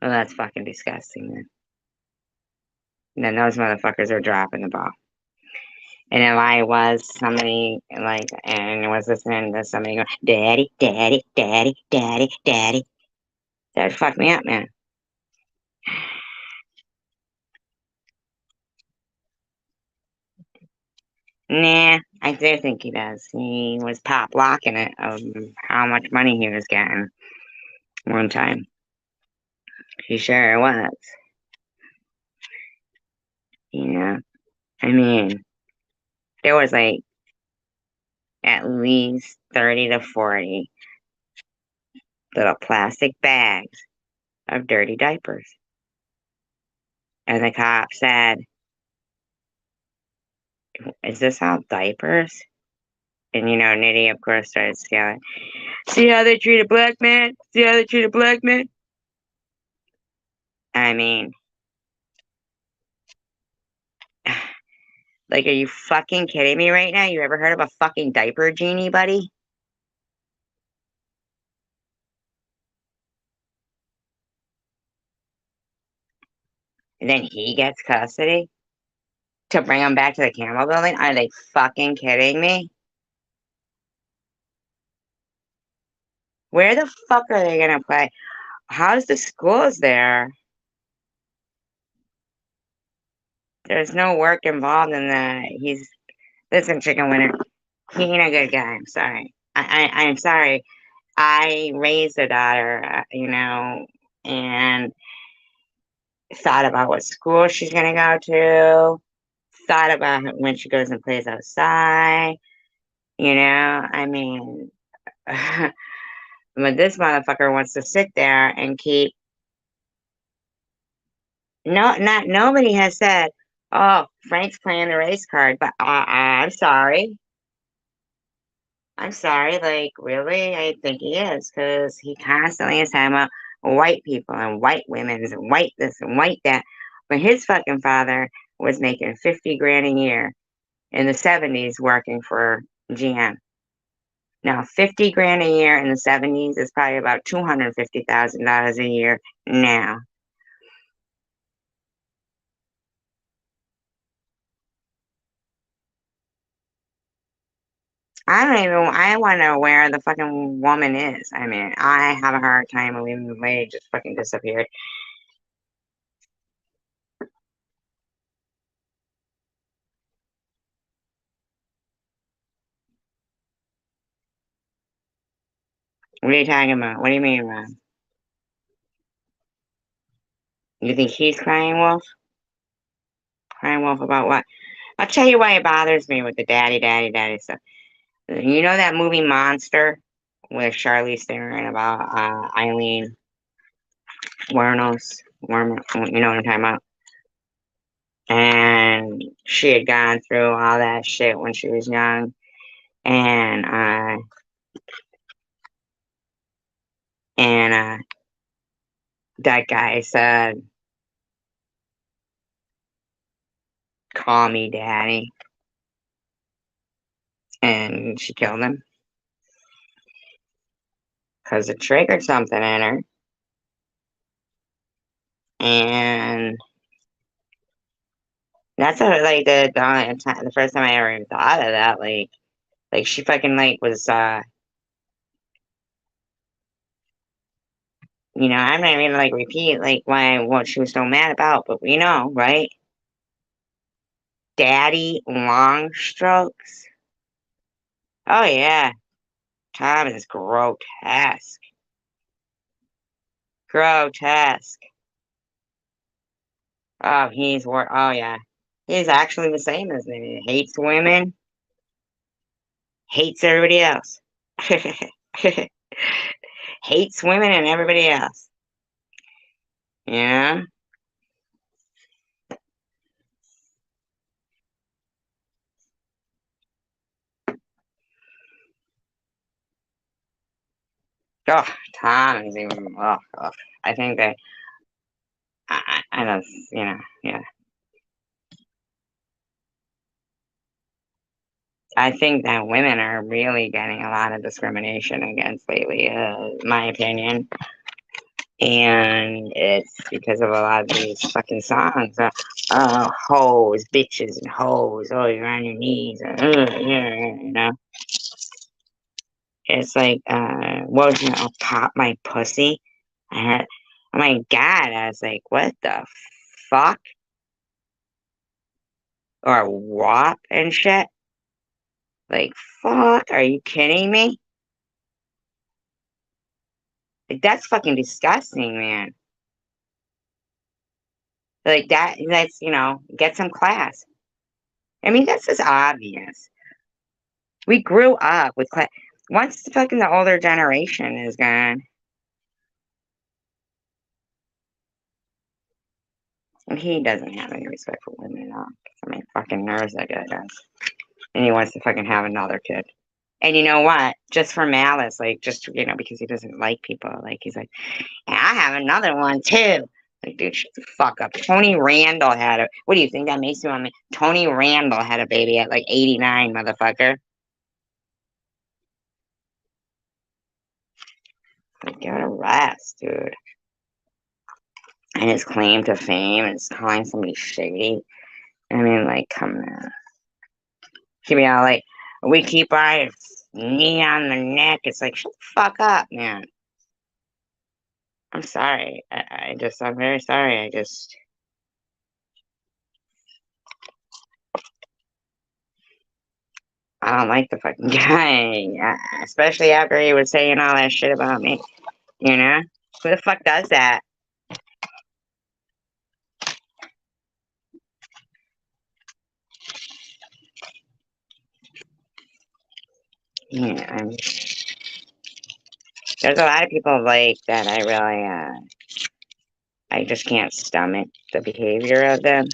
well, that's fucking disgusting. Then those motherfuckers are dropping the ball. And if I was somebody like, and was listening to somebody go, daddy, daddy, daddy, daddy, daddy, that'd fuck me up, man. Nah, I do think he does. He was pop locking it of how much money he was getting one time. He sure was. Yeah. I mean, there was like at least 30 to 40 little plastic bags of dirty diapers. And the cop said, "Is this all diapers?" And Nitty, of course, started scaling. See how they treat a black man? See how they treat a black man? I mean, like, are you fucking kidding me right now? You ever heard of a fucking diaper genie, buddy? And then he gets custody to bring him back to the Camel building? Are they fucking kidding me? Where the fuck are they gonna play? How's the schools there? There's no work involved in that. Listen, chicken winner. He ain't a good guy. I'm sorry. I'm sorry. I raised a daughter, and thought about what school she's gonna go to. Thought about when she goes and plays outside. I mean, but this motherfucker wants to sit there and keep. No, not nobody has said, "Oh, Frank's playing the race card," but I'm sorry. I'm sorry, like, really? I think he is, because he constantly is talking about white people and white women and white this and white that. But his fucking father was making 50 grand a year in the 70s working for GM. Now, 50 grand a year in the 70s is probably about $250,000 a year now. I want to know where the fucking woman is. I mean, I have a hard time believing the lady just fucking disappeared. What are you talking about? What do you mean, Rob? You think he's crying wolf? Crying wolf about what? I'll tell you why it bothers me with the daddy, daddy, daddy stuff. You know that movie Monster with Charlize Theron about Eileen Wuornos? You know what I'm talking about? And she had gone through all that shit when she was young. And that guy said, "Call me daddy." And she killed him because it triggered something in her. And that's like the first time I ever even thought of that. Like she fucking like was I'm not even gonna like repeat like why what she was so mad about, but we know, right? Daddy long strokes. Oh yeah, Tom is grotesque. Grotesque. Oh, oh yeah. He's actually the same as me. Hates women, hates everybody else. Hates women and everybody else. Yeah. Oh, Tom is even. Oh. I think that I don't. Yeah. I think that women are really getting a lot of discrimination against lately, my opinion. And it's because of a lot of these fucking songs. Hoes, bitches, and hoes. Oh, you're on your knees. Yeah. It's like, what was it? I'll pop my pussy. I had, oh my God. I was like, what the fuck? Or whop and shit. Like, fuck, are you kidding me? Like, that's fucking disgusting, man. Like, that's, get some class. I mean, that's just obvious. We grew up with class. Once the older generation is gone, and he doesn't have any respect for women at all. I mean, fucking nerves that guy does. And he wants to fucking have another kid. And you know what? Just for malice, like, just, because he doesn't like people. Like, he's like, "Yeah, I have another one too." Like, dude, shut the fuck up. Tony Randall had a, what do you think that makes you on me? Tony Randall had a baby at like 89, motherfucker. Like, give it a rest, dude. And his claim to fame is calling somebody shady. I mean, like, come on. He'd be all like, "We keep our knee on the neck." It's like, shut the fuck up, man. I'm sorry. I'm very sorry. I don't like the fucking guy. Especially after he was saying all that shit about me, you know? Who the fuck does that? Yeah, there's a lot of people like that I really, I just can't stomach the behavior of them,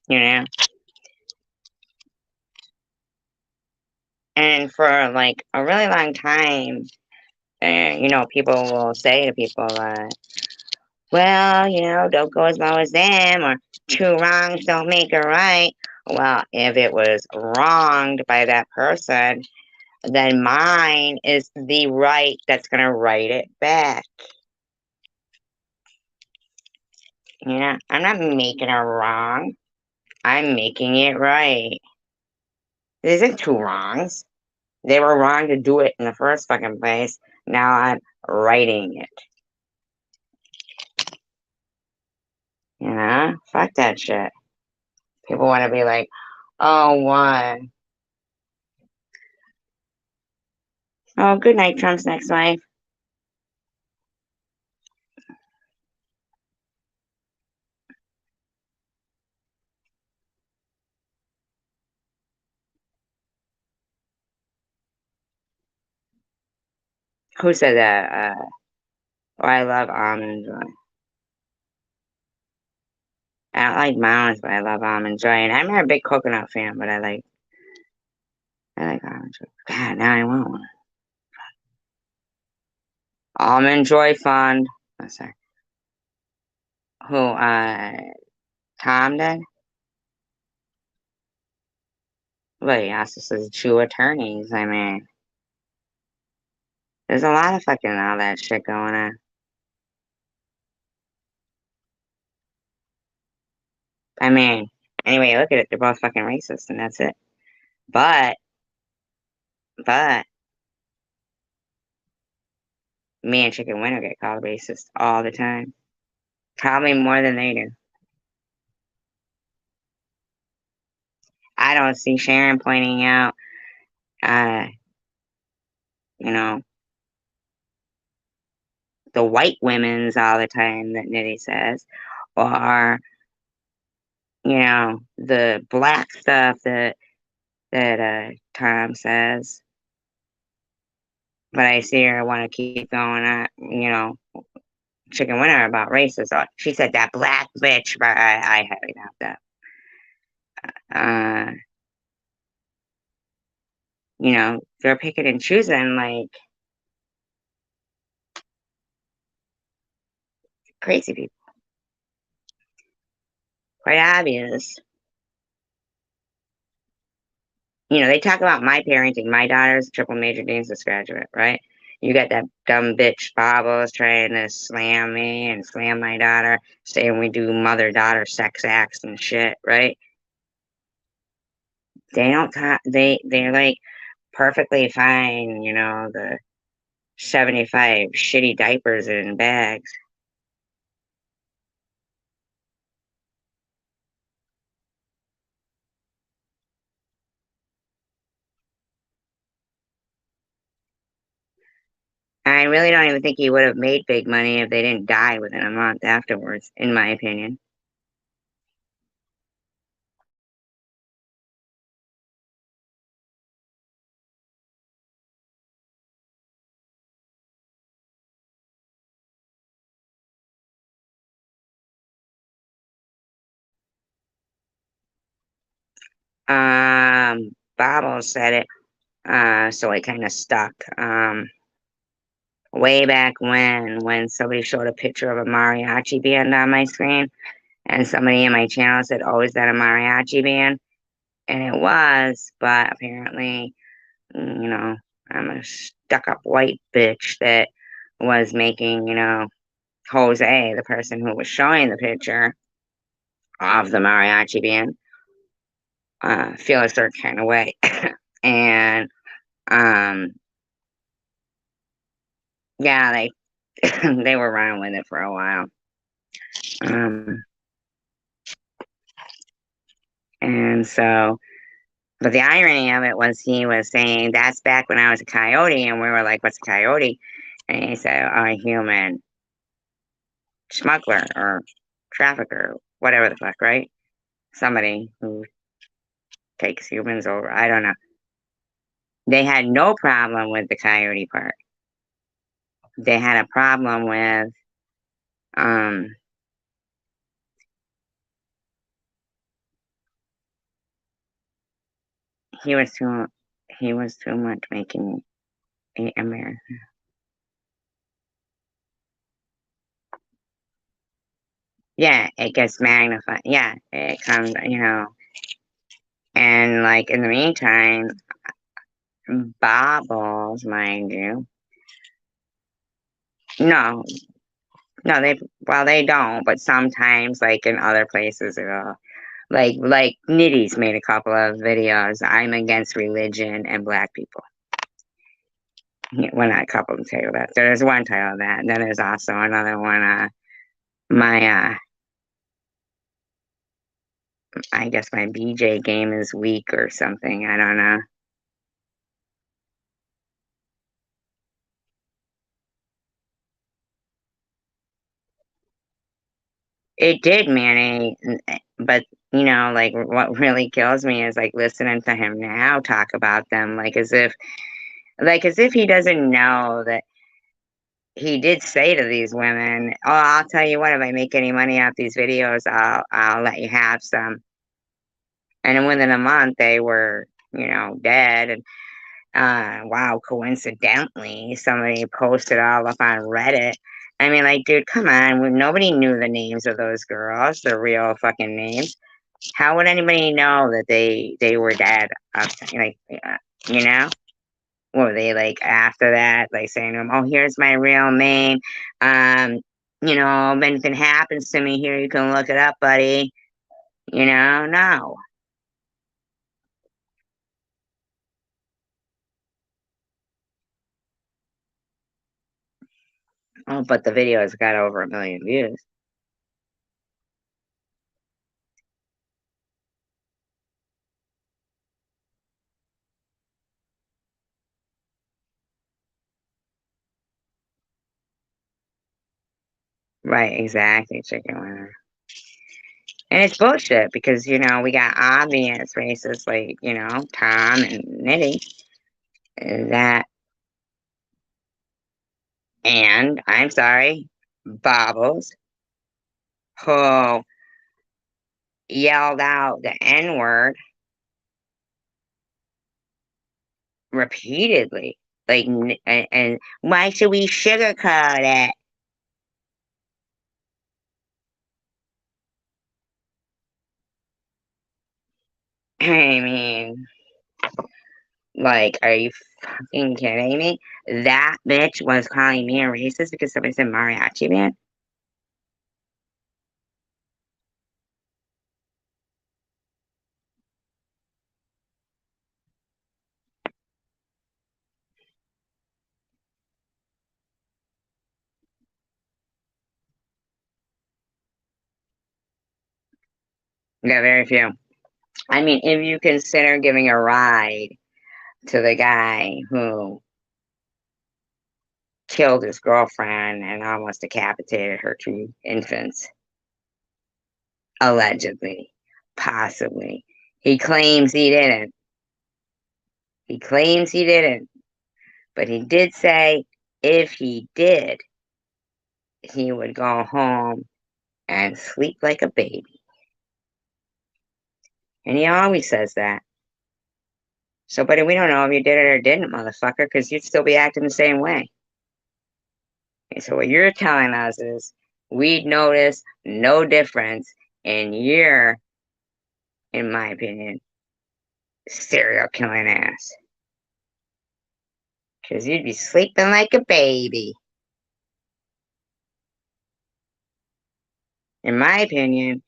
you know? And for like a really long time, people will say to people, well, don't go as low as them, or two wrongs don't make a right. Well, if it was wronged by that person, then mine is the right that's going to right it back. I'm not making it wrong. I'm making it right. There isn't two wrongs. They were wrong to do it in the first fucking place. Now I'm righting it. Fuck that shit. People want to be like, oh, what? Oh, good night, Trump's next wife. Who said that? Oh, I love almond joy. I don't like mounds, but I love almond joy. And I'm not a big coconut fan, but I like almond joy. God, now I want one. Almond joy fund. Oh, sorry. Who? Tom did. Well, he also says two attorneys. I mean, there's a lot of fucking all that shit going on. I mean, anyway, look at it. They're both fucking racist, and that's it. But, but, me and Chicken Winter get called racist all the time. Probably more than they do. I don't see Sharon pointing out, uh, you know, the white women's all the time that Nitty says, or, the black stuff that Tom says. But I see her want to keep going on, Chicken Winter about racism. So she said that black bitch, but I highly doubt that. Uh, they're picking and choosing like crazy people. Quite obvious. They talk about my parenting. My daughter's a triple major Dean's graduate, right? You got that dumb bitch Bobbles trying to slam me and slam my daughter, saying we do mother-daughter sex acts and shit, right? They don't talk. They're like perfectly fine, the 75 shitty diapers in bags. I really don't even think he would have made big money if they didn't die within a month afterwards, in my opinion. Bobble said it, so it kind of stuck. Way back when somebody showed a picture of a mariachi band on my screen, and somebody in my channel said, "Oh, is that a mariachi band?" And it was, but apparently, I'm a stuck-up white bitch that was making, Jose, the person who was showing the picture of the mariachi band, feel a certain kind of way. And um, yeah, they they were running with it for a while. Um, and so, but the irony of it was he was saying that's back when I was a coyote, and we were like, "What's a coyote?" And he said, "Oh, a human smuggler or trafficker, whatever the fuck, right? Somebody who takes humans over." I don't know. They had no problem with the coyote part. They had a problem with um he was too he was too much making America. Yeah, it gets magnified. Yeah, it comes, and like in the meantime, bobbles, mind you. No, no, they don't, but sometimes, like in other places, like Nitty's made a couple of videos. I'm against religion and black people. Yeah, well, not a couple of title that. There's one title of that, and then there's also another one. My I guess my BJ game is weak or something. I don't know. It did, Manny, but like what really kills me is like listening to him now talk about them, like as if he doesn't know that he did say to these women, "Oh, I'll tell you what, if I make any money off these videos, I'll let you have some." And then within a month, they were, dead. And wow, coincidentally, somebody posted all up on Reddit. I mean, like, dude, come on. Nobody knew the names of those girls, the real fucking names. How would anybody know that they were dead? Like, you know? What were they like after that? Like saying to him, "Oh, here's my real name. Um, if anything happens to me here, you can look it up, buddy." No. Oh, but the video has got over 1 million views. Right, exactly, chicken winner. And it's bullshit because, we got obvious racists like, Tom and Nitty that, and I'm sorry, Bobbles, who yelled out the N word repeatedly. Like, and why should we sugarcoat it? I mean, like, are you fucking kidding me? That bitch was calling me a racist because somebody said mariachi man. Yeah, very few. I mean, if you consider giving a ride to the guy who killed his girlfriend and almost decapitated her two infants. Allegedly. Possibly. He claims he didn't. He claims he didn't. But he did say if he did, he would go home and sleep like a baby. And he always says that. So, buddy, we don't know if you did it or didn't, motherfucker, because you'd still be acting the same way. And so what you're telling us is we'd notice no difference in your, in my opinion, serial killing ass. Because you'd be sleeping like a baby. In my opinion,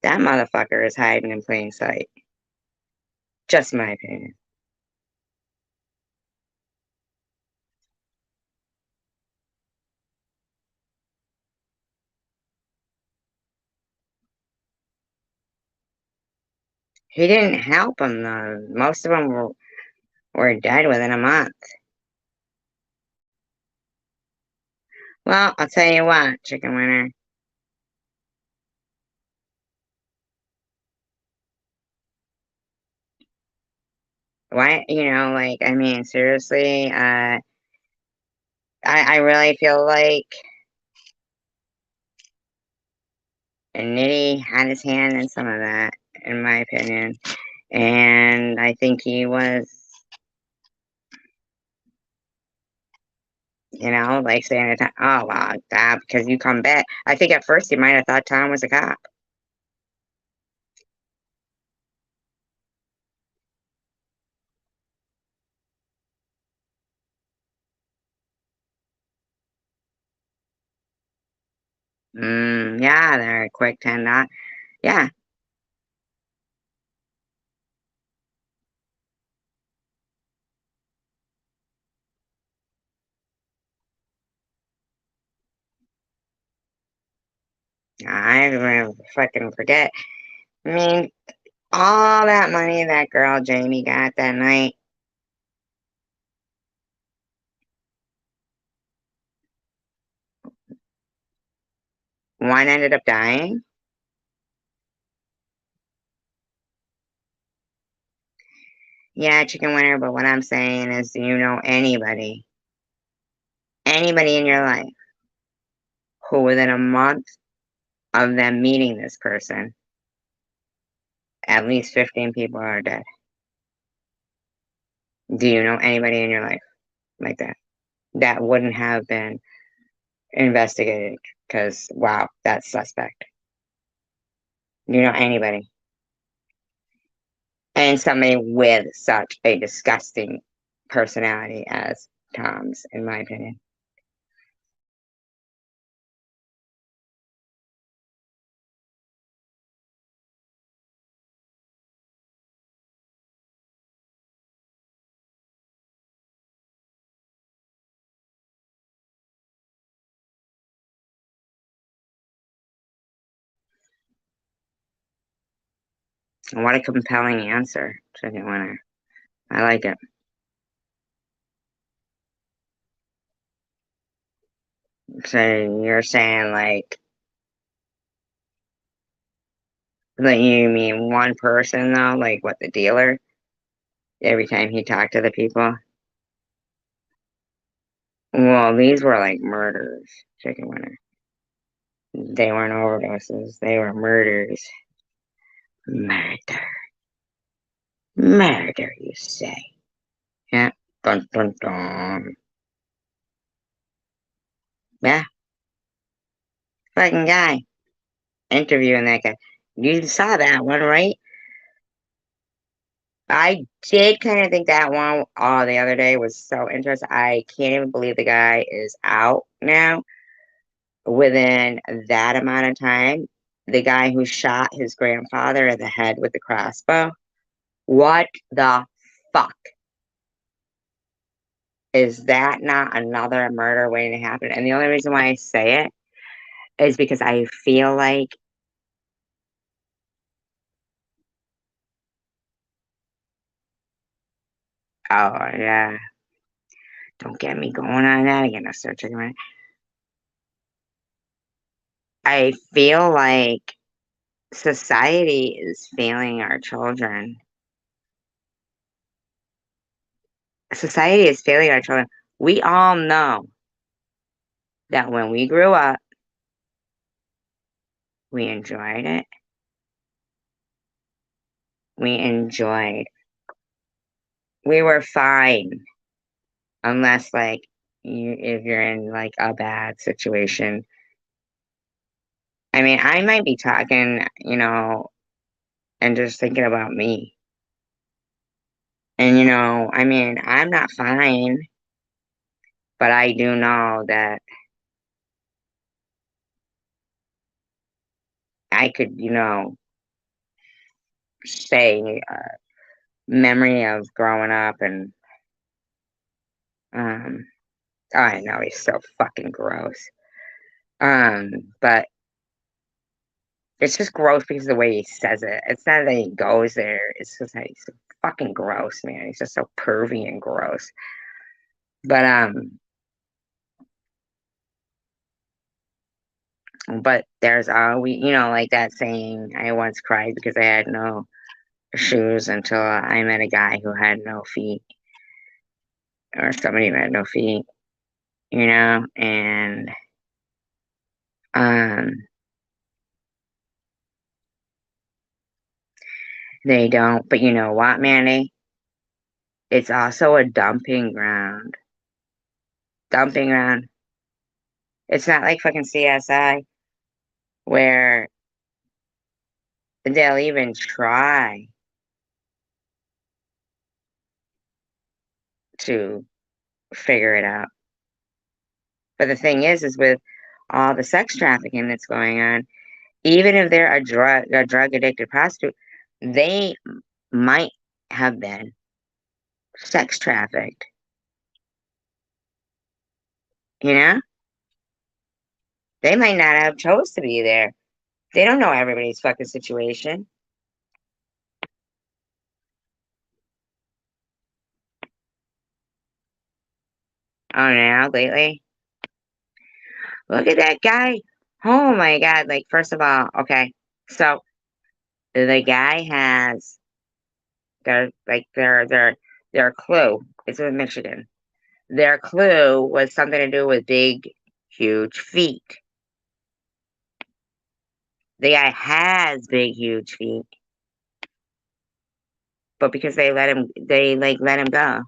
that motherfucker is hiding in plain sight. Just my opinion. He didn't help them, though. Most of them were dead within a month. Well, I'll tell you what, chicken winner. Why, like, I mean, seriously, I really feel like Nitty had his hand in some of that, in my opinion. And I think he was, like saying, oh, well, because you come back. I think at first he might have thought Tom was a cop. Yeah, they're quick 10 not. Yeah. I will fucking forget. I mean, all that money that girl Jamie got that night. One ended up dying. Yeah, chicken winner, but what I'm saying is, do you know anybody in your life who within a month of them meeting this person, at least 15 people are dead? Do you know anybody in your life like that? That wouldn't have been investigated because, wow, that's suspect. Do you know anybody? And somebody with such a disgusting personality as Tom's, in my opinion. What a compelling answer, chicken winner. I like it. So you're saying like you mean one person though, like what the dealer? Every time he talked to the people. Well, these were like murders, chicken winner. They weren't overdoses. They were murders. Murder. Murder, you say? Yeah. Dun dun dun. Yeah. Fucking guy. Interviewing that guy. You saw that one, right? I did kind of think that one the other day was so interesting. I can't even believe the guy is out now within that amount of time. The guy who shot his grandfather in the head with the crossbow. What the fuck? Is that not another murder waiting to happen? And the only reason why I say it is because I feel like, oh, yeah. Don't get me going on that again. I start checking my. I feel like society is failing our children. Society is failing our children. We all know that when we grew up, we enjoyed it. We enjoyed. We were fine, unless like if you're in like a bad situation. I mean, I might be talking, and just thinking about me. And I mean, I'm not fine, but I do know that I could, say memory of growing up and um I know he's so fucking gross. But it's just gross because of the way he says it. It's not that he goes there. It's just that he's so fucking gross, man. He's just so pervy and gross. But there's always, like that saying, I once cried because I had no shoes until I met a guy who had no feet, or somebody who had no feet, and um, they don't. But you know what, Manny? It's also a dumping ground. Dumping ground. It's not like fucking CSI where they'll even try to figure it out. But the thing is with all the sex trafficking that's going on, even if they're a drug addicted prostitute, they might have been sex trafficked. You know, they might not have chose to be there. They don't know everybody's fucking situation. Oh, now lately, look at that guy. Oh my God! Like, first of all, okay, so the guy has their clue. It's in Michigan. Their clue was something to do with big, huge feet. The guy has big, huge feet, but because they like let him go.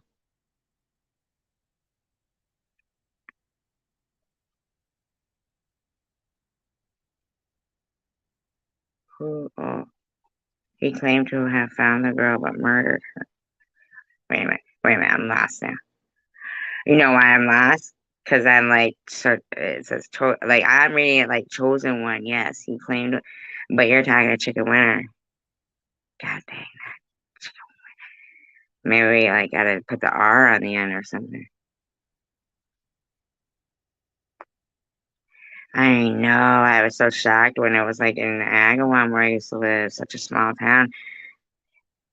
Oh, he claimed to have found the girl but murdered her. Wait a minute, I'm lost now. You know why I'm lost? Because I'm like, so it says, like, I'm reading it like chosen one. Yes, he claimed, but you're talking a chicken winner. God dang. Maybe we like gotta put the R on the end or something. I know. I was so shocked when it was like in Agawam where I used to live, such a small town,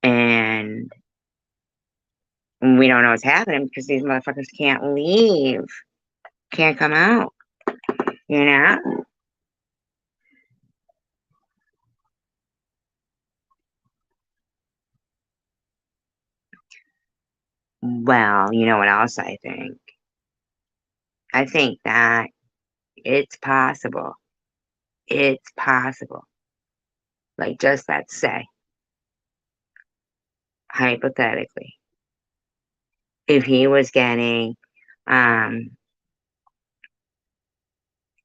and we don't know what's happening because these motherfuckers can't leave, can't come out, you know? Well, you know what else I think? I think that it's possible. It's possible. Like, just let's say, hypothetically, if he was getting, um,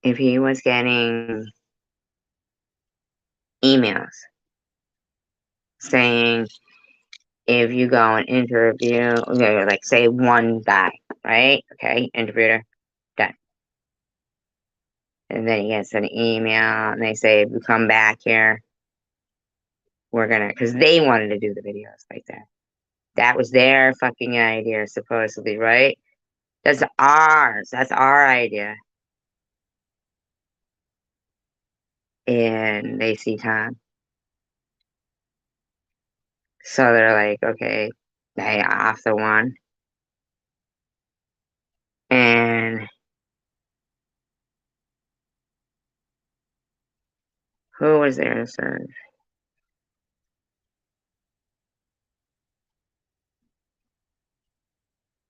if he was getting emails saying, if you go and interview, like say one guy, right? Okay, interviewer, done. And then he gets an email and they say, if you come back here, we're gonna, because they wanted to do the videos like that. That was their fucking idea, supposedly, right? That's ours. That's our idea. And they see Tom. So they're like, okay, they off the one. Who was there to serve?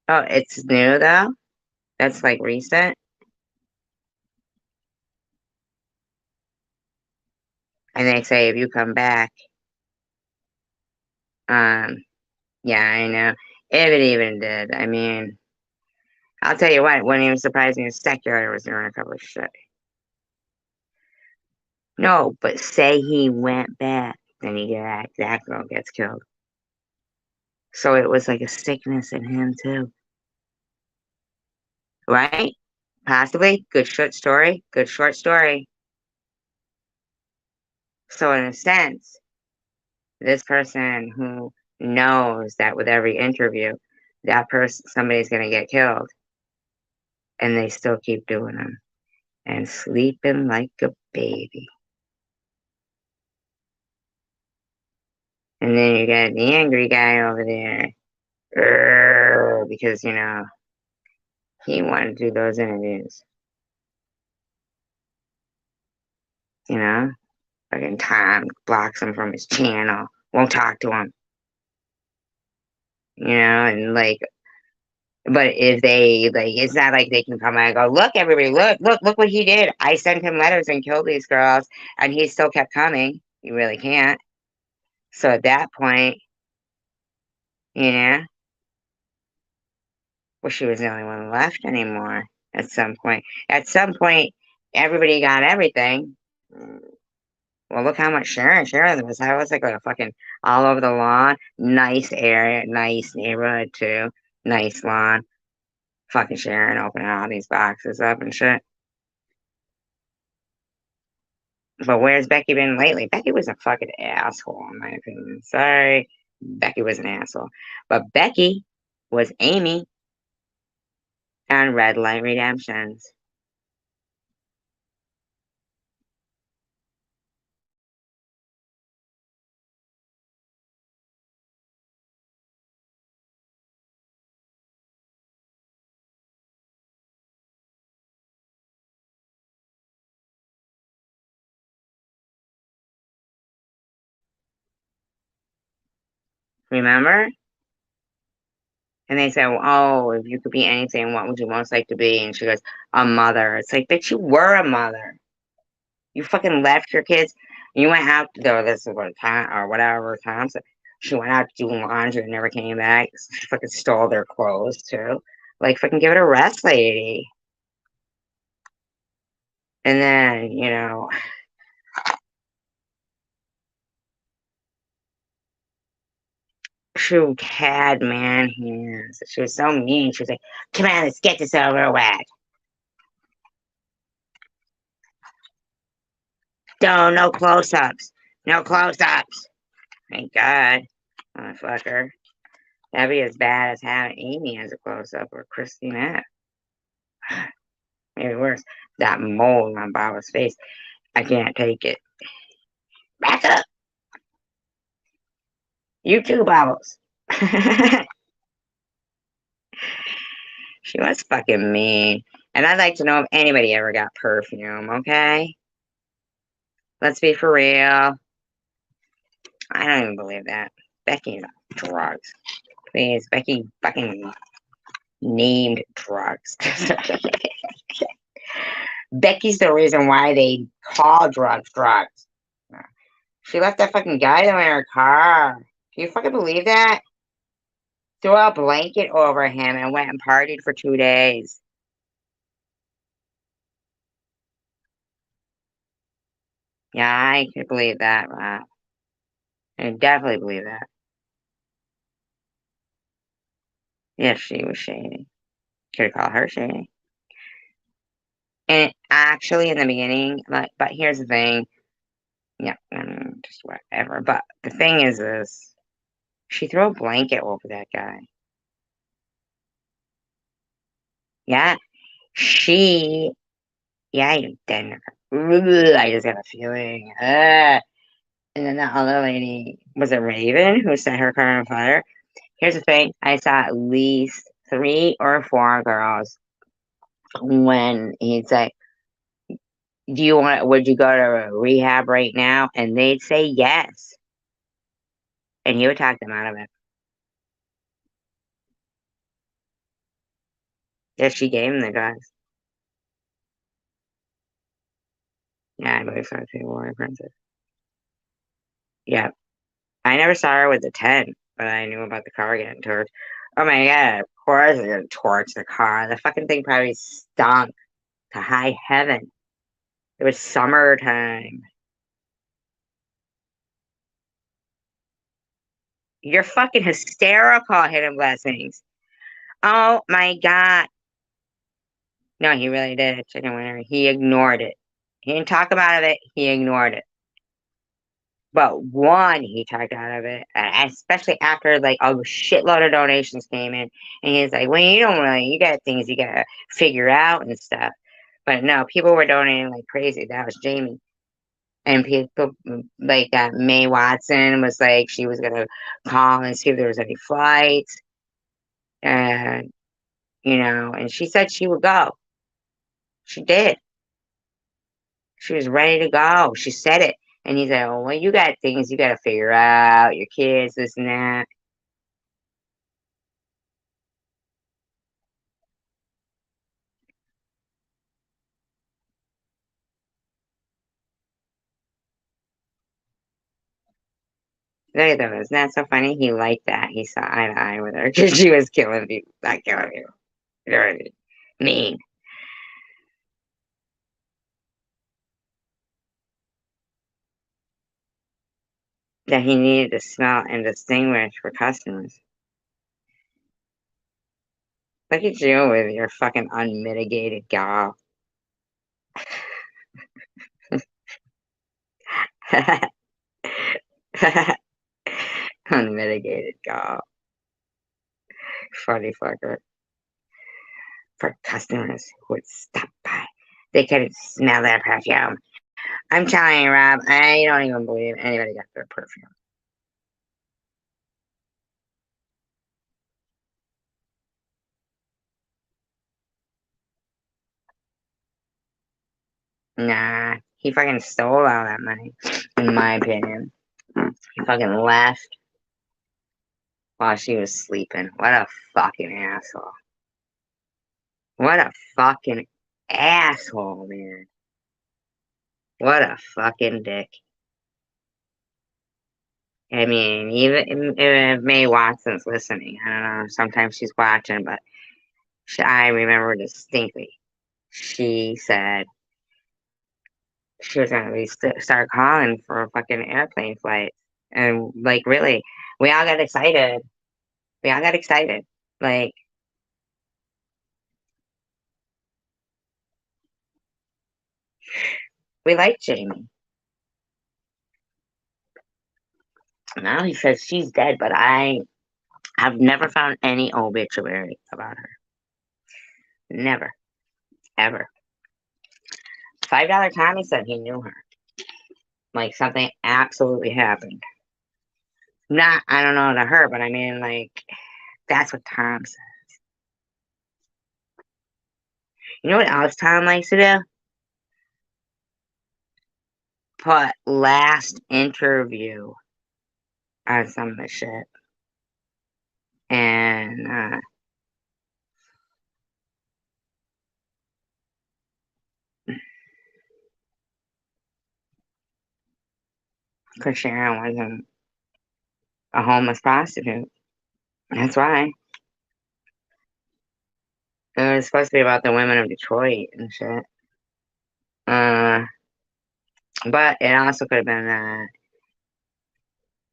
Oh, it's new though? That's like recent? And they say if you come back, um, yeah, I know. If it even did. I mean, I'll tell you what, it wouldn't even surprise me if Secular was doing a couple of shit. No, but say he went back, then that girl gets killed. So it was like a sickness in him too. Right? Possibly. Good short story. Good short story. So in a sense, this person who knows that with every interview, that person somebody's gonna get killed, and they still keep doing them and sleeping like a baby. And then you got the angry guy over there. Because he wanted to do those interviews. You know, fucking Tom blocks him from his channel, won't talk to him. And like, but if they like, it's not like they can come out and go, look, everybody, look what he did. I sent him letters and killed these girls, and he still kept coming. You really can't. So at that point, you know, well, she was the only one left anymore. At some point, everybody got everything. Well, look how much Sharon there was. I was like a fucking all over the lawn. Nice area, nice neighborhood too. Nice lawn. Fucking Sharon opening all these boxes up and shit. But where's Becky been lately? Becky was a fucking asshole, in my opinion. Sorry. Becky was an asshole. But Becky was Amy on Red Light Redemptions. Remember? And they said, well, oh, if you could be anything, what would you most like to be? And she goes, a mother. It's like, bitch, you were a mother. You fucking left your kids. You went out, though, this is what time or whatever time. So she went out to do laundry and never came back. She fucking stole their clothes, too. Like, fucking give it a rest, lady. And then, she had man hands. She was so mean. She was like, come on, let's get this over with. No close ups. No close ups. Thank God. Motherfucker. That'd be as bad as having Amy as a close up or Christina. Maybe worse. That mole on Baba's face. I can't take it. Back up. You too, Bobbles. She was fucking mean. And I'd like to know if anybody ever got perfume, okay? Let's be for real. I don't even believe that. Becky's drugs. Please, Becky fucking named drugs. Becky's the reason why they call drugs drugs. She left that fucking guy though in her car. Can you fucking believe that? Threw a blanket over him and went and partied for 2 days. Yeah, I could believe that, Rob. I definitely believe that. Yes, she was shady. Could call her shady. And actually, in the beginning, but here's the thing. Yeah, just whatever. But the thing is this. She threw a blanket over that guy. Yeah, she, yeah, you didn't. I just got a feeling. And then the other lady, was it Raven who set her car on fire? Here's the thing. I saw at least 3 or 4 girls when he'd say, would you go to rehab right now? And they'd say yes. And he would talk them out of it. If she gave him the drugs. Yeah, I believe so too, Warrior Princess. Yeah. I never saw her with the 10, but I knew about the car getting torched. Oh my god, of course they're gonna torch the car. The fucking thing probably stunk to high heaven. It was summertime. You're fucking hysterical, hidden blessings. Oh my god. No, he really did. Chicken winner. He ignored it. He didn't talk about it. He ignored it. But one, he talked out of it, especially after like a shitload of donations came in, and he's like, "Well, you don't really, you got things you gotta figure out and stuff." But no, people were donating like crazy. That was Jamie, and people like Mae Watson was like she was gonna call and see if there was any flights, and and she said she would go. She did. She was ready to go. She said it. And he's like, "Oh, well, you got things you got to figure out, your kids, this and that." Look at that. Isn't that so funny? He liked that. He saw eye to eye with her because she was killing people. Not killing people. You know what I mean? Mean. That he needed to smell and distinguish for customers. Look at you with your fucking unmitigated gall. Unmitigated gall. Funny fucker. For customers who would stop by. They could smell their perfume. I'm telling you, Rob, I don't even believe anybody got their perfume. Nah, he fucking stole all that money, in my opinion. He fucking left while she was sleeping. What a fucking asshole. What a fucking asshole, man. What a fucking dick. I mean, even if Mae Watson's listening, I don't know, sometimes she's watching, but I remember distinctly. She said she was gonna start calling for a fucking airplane flight. And like really, we all got excited. We all got excited. Like we like Jamie. Now he says she's dead, but I've never found any obituary about her. Never. Ever. $5 Tommy said he knew her. Like something absolutely happened. Not I don't know to her, but I mean like that's what Tom said. You know what else Tom likes to do? Put last interview on some of the shit. And because Sharon wasn't a homeless prostitute. That's why. It was supposed to be about the women of Detroit and shit. Uh, but it also could have been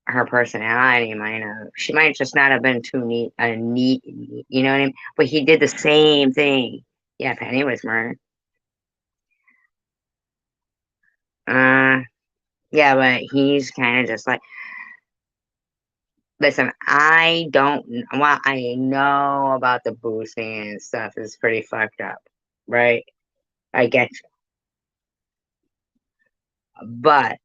her personality might have. She might just not have been too neat, you know what I mean? But he did the same thing. Yeah, Penny was murdered. Uh, yeah, but he's kind of just like, listen, I don't, well, I know about the boosting and stuff is pretty fucked up, right? I get you. But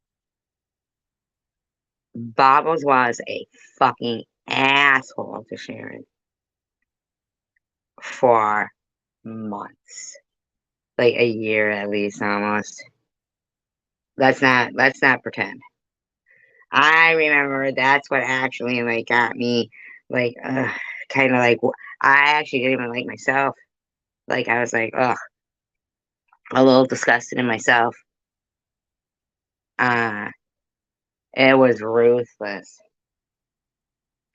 Bobbles was a fucking asshole to Sharon for months, like a year at least almost. Let's not pretend. I remember that's what actually like got me like kind of like I actually didn't even like myself. Like I was like, ugh, a little disgusted in myself. Uh, it was ruthless.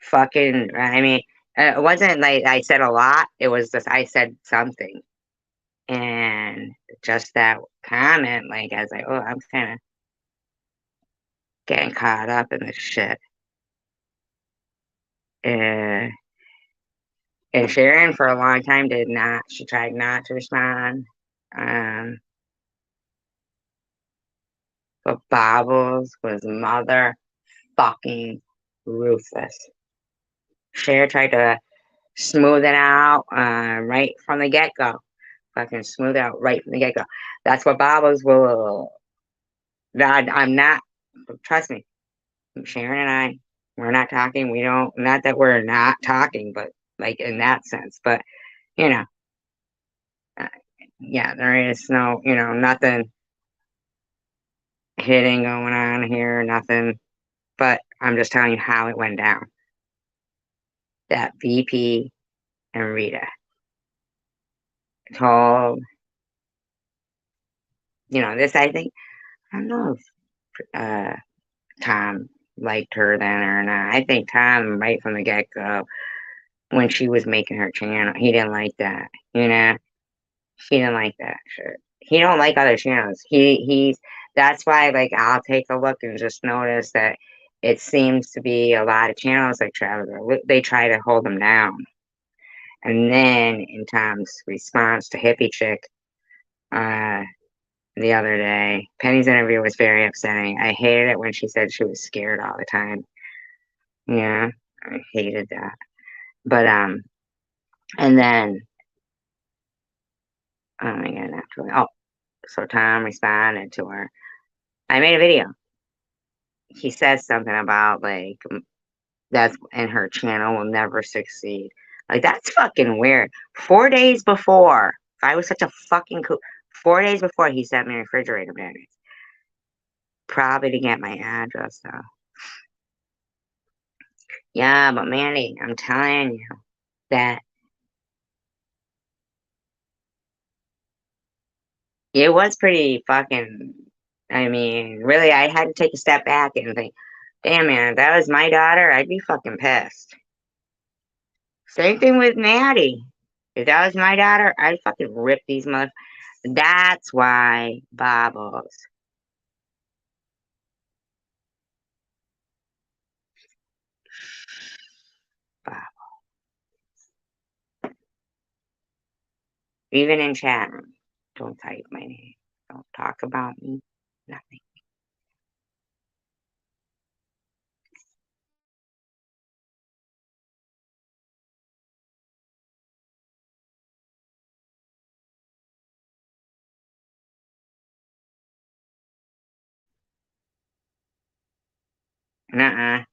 Fucking, I mean, it wasn't like I said a lot. It was just I said something, and just that comment, like I was like, oh, I'm kind of getting caught up in this shit. Uh, and Sharon for a long time did not. She tried not to respond. Um, but Bobbles was motherfucking ruthless. Cher tried to smooth it out right from the get go. Fucking smooth it out right from the get go. That's what Bobbles will. I'm not. Trust me, Sharon and I, we're not talking. We don't. Not that we're not talking, but like in that sense. But you know, uh, yeah, there is no, nothing hitting going on here. Nothing. But I'm just telling you how it went down. That VP and Rita told, this. I think I don't know if Tom liked her then or not. I think Tom, right from the get go, when she was making her channel, he didn't like that. He didn't like that shit. He don't like other channels. He's That's why like I'll take a look and just notice that it seems to be a lot of channels like Travis. They try to hold him down. And then in Tom's response to Hippie Chick, uh, the other day, Penny's interview was very upsetting. I hated it when she said she was scared all the time. Yeah, I hated that. But and then oh my god, actually, so Tom responded to her. I made a video. He says something about like that's in her channel will never succeed. Like that's fucking weird. 4 days before, if I was such a fucking cool, 4 days before he sent me refrigerator magnets. Probably to get my address though. Yeah, but Mandy, I'm telling you that it was pretty fucking. I mean, really, I had to take a step back and think, damn, man, if that was my daughter, I'd be fucking pissed. Same thing with Maddie. If that was my daughter, I'd fucking rip these mother. That's why Bobbles. Bob. Even in chat room, don't type my name. Don't talk about me. Nothing. Nuh-uh.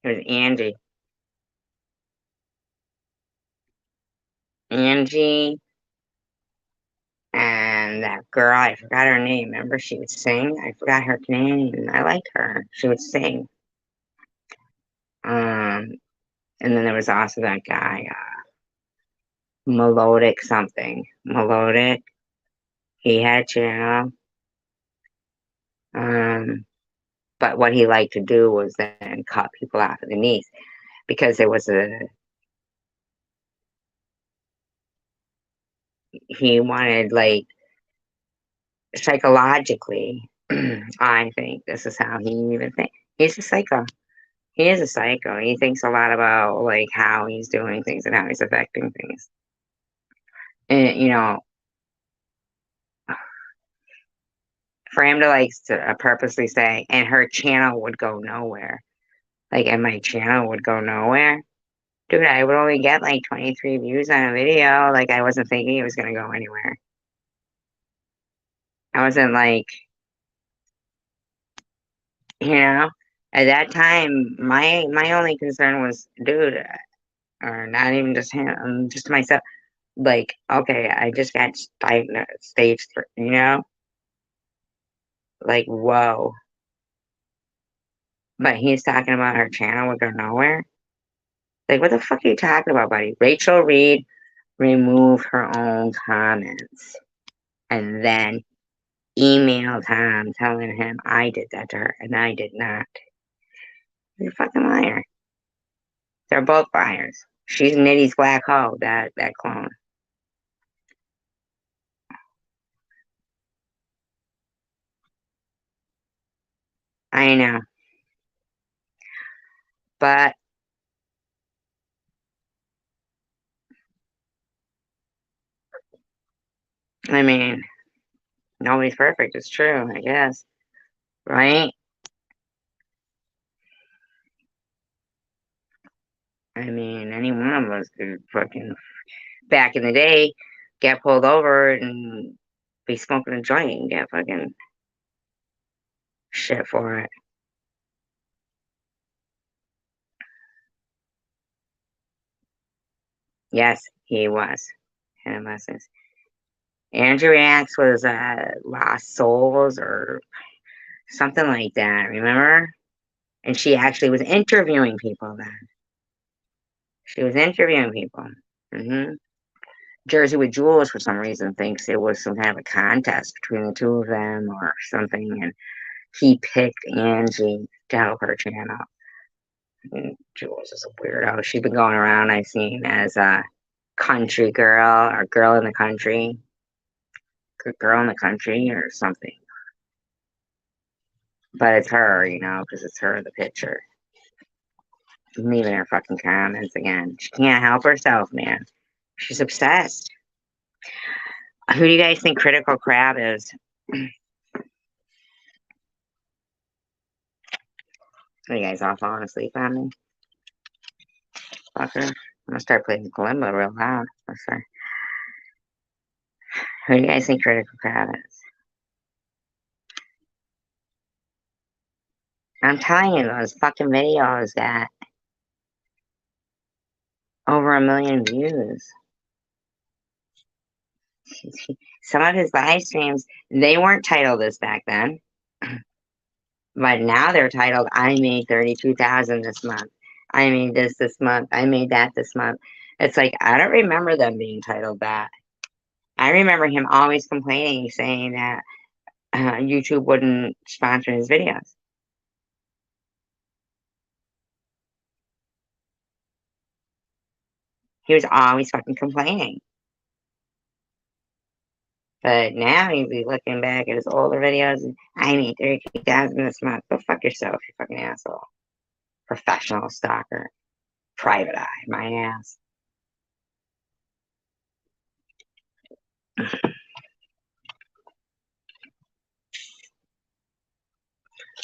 It was Angie. Angie and that girl, I forgot her name. Remember, she would sing. I forgot her name. I liked her. She would sing. Um, and then there was also that guy, Melodic something. Melodic. He had a channel. Um, but what he liked to do was then cut people off at the knees because there was he wanted like psychologically. I think this is how he even thinks. He's a psycho. He is a psycho. He thinks a lot about like how he's doing things and how he's affecting things. And for him to like to purposely say, and her channel would go nowhere. Like, and my channel would go nowhere. Dude, I would only get like 23 views on a video. Like, I wasn't thinking it was gonna go anywhere. I wasn't like, you know, at that time, my only concern was, dude, or not even just him, just myself. Like, okay, I just got diagnosed stage 3, Like, whoa. But he's talking about her channel would go nowhere. Like, what the fuck are you talking about, buddy? Rachel Reed removed her own comments and then emailed Tom telling him I did that to her and I did not. You're a fucking liar. They're both liars. She's Nitty's black hole, that clone. I know. But, I mean, nobody's perfect. It's true, I guess. Right? I mean, any one of us could fucking, back in the day, get pulled over and be smoking a joint and get fucking shit for it. Yes, he was. And lessons. Andrew Axe was Lost Souls or something like that, remember? And she actually was interviewing people then. She was interviewing people. hmm Jersey with Jules, for some reason, thinks it was some kind of a contest between the two of them or something, and he picked Angie to help her channel. And Jules is a weirdo. She's been going around, I've seen, as a country girl or girl in the country, girl in the country or something. But it's her, because it's her in the picture. Leaving her fucking comments again. She can't help herself, man. She's obsessed. Who do you guys think Critical Crab is? Are you guys all falling asleep on me? Fucker. I'm gonna start playing Kalimba real loud. Let's start. Who do you guys think Critical Crab is? I'm telling you, those fucking videos got over 1 million views. Some of his live streams, they weren't titled this back then. But now they're titled, I made 32,000 this month. I made this month. I made that this month. It's like, I don't remember them being titled that. I remember him always complaining, saying that YouTube wouldn't sponsor his videos. He was always fucking complaining. But now he'd be looking back at his older videos and I made 32,000 this month. Go fuck yourself, you fucking asshole. Professional stalker. Private eye, my ass.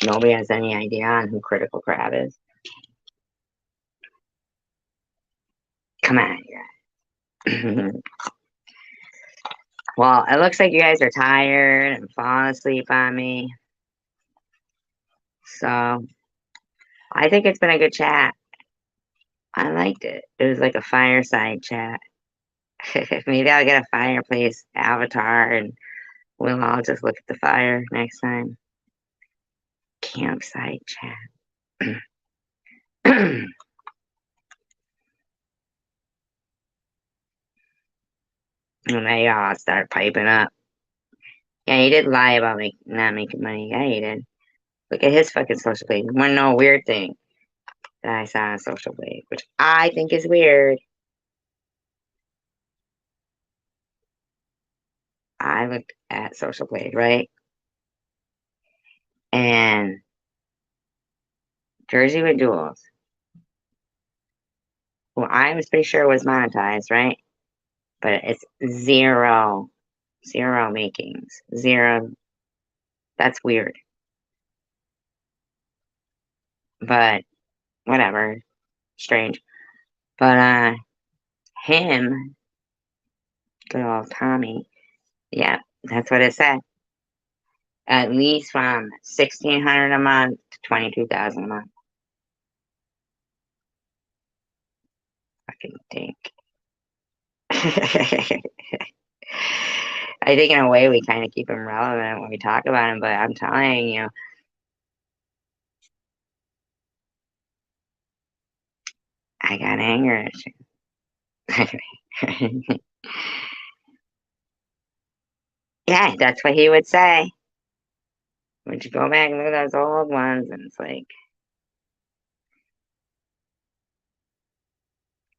Nobody has any idea on who Critical Crab is. Come on, you. Well, it looks like you guys are tired and falling asleep on me. So I think it's been a good chat. I liked it. It was like a fireside chat. Maybe I'll get a fireplace avatar and we'll all just look at the fire next time. Campsite chat. And they all start piping up. Yeah, he did lie about not making money. Yeah, he did. Look at his fucking social blade. You wanna know a weird thing that I saw on social blade, which I think is weird. I looked at social blade, right? And Jersey with Duels, who I was pretty sure was monetized, right? But it's zero makings. Zero. That's weird. But whatever. Strange. But him, good old Tommy, yeah, that's what it said. At least from 1,600 a month to 22,000 a month. Fucking dink. I think in a way we kind of keep him relevant when we talk about him, but I'm telling you, I got anger issues. Yeah, that's what he would say. Would you go back and look at those old ones? And it's like,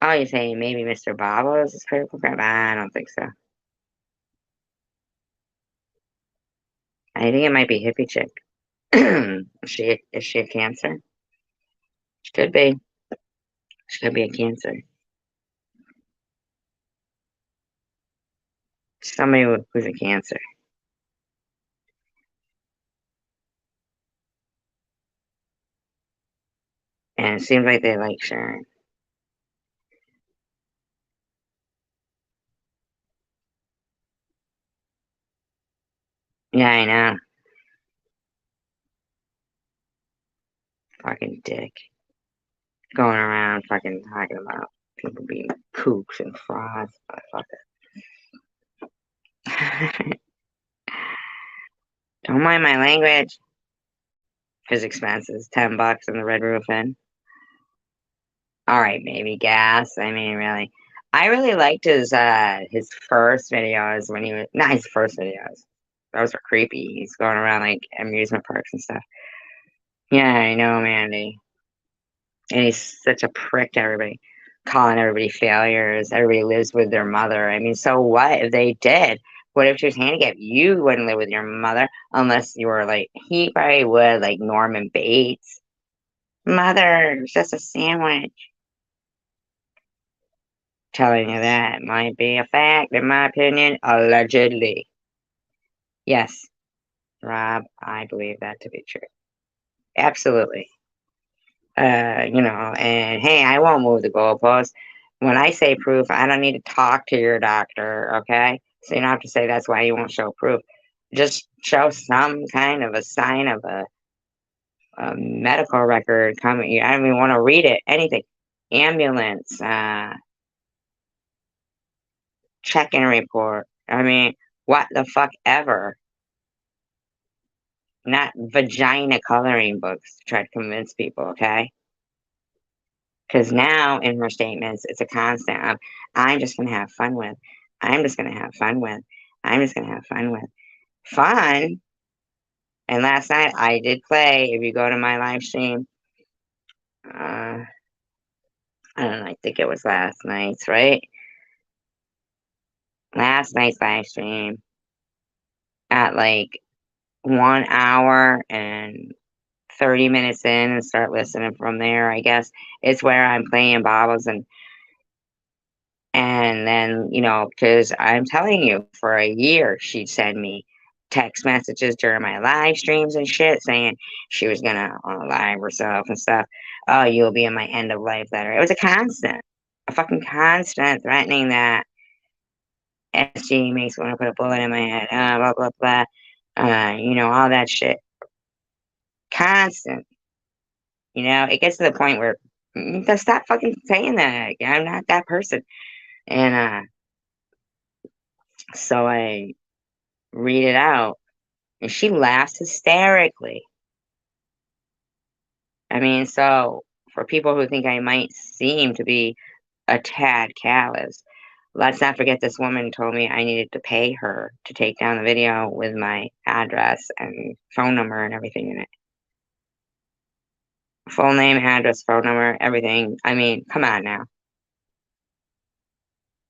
oh, you say maybe Mr. Bobos is critical crap? I don't think so. I think it might be hippie chick. Is she a cancer? She could be. She could be a cancer. Somebody who's a cancer. And it seems like they like sharing. Yeah, I know. Fucking dick. Going around fucking talking about people being kooks and frauds. Motherfucker. Don't mind my language. His expenses, $10 in the Red Roof Inn. All right, maybe gas. I mean, really, I really liked his first videos when he was not his first videos. Those were creepy. He's going around like amusement parks and stuff. Yeah, I know, Mandy. And he's such a prick to everybody, calling everybody failures. Everybody lives with their mother. I mean, so what if they did? What if she was handicapped? You wouldn't live with your mother unless you were like he probably would, like Norman Bates. Mother, it's just a sandwich. Telling you that might be a fact, in my opinion, allegedly. Yes, Rob, I believe that to be true. Absolutely. And hey, I won't move the goalpost. When I say proof, I don't need to talk to your doctor, okay? So you don't have to say that's why you won't show proof. Just show some kind of a sign of a medical record coming. I don't even want to read it, anything. Ambulance, check-in report. I mean, what the fuck ever. Not vagina coloring books to try to convince people, okay? Because now in her statements, it's a constant of, I'm just going to have fun with. I'm just going to have fun with. I'm just going to have fun with. Fun. And last night I did play, if you go to my live stream, I don't know, I think it was last night's, right? Last night's live stream at like 1 hour and 30 minutes in and start listening from there, I guess. It's where I'm playing bobbles and then, because I'm telling you, for a year, she'd send me text messages during my live streams and shit saying she was going to live herself and stuff. Oh, you'll be in my end of life letter. It was a fucking constant threatening that SG makes me want to put a bullet in my head, blah, blah, blah. All that shit. Constant. It gets to the point where just stop fucking saying that. I'm not that person. And so I read it out, and she laughs hysterically. I mean, so for people who think I might seem to be a tad callous, let's not forget this woman told me I needed to pay her to take down the video with my address and phone number and everything in it. Full name, address, phone number, everything. I mean, come on now.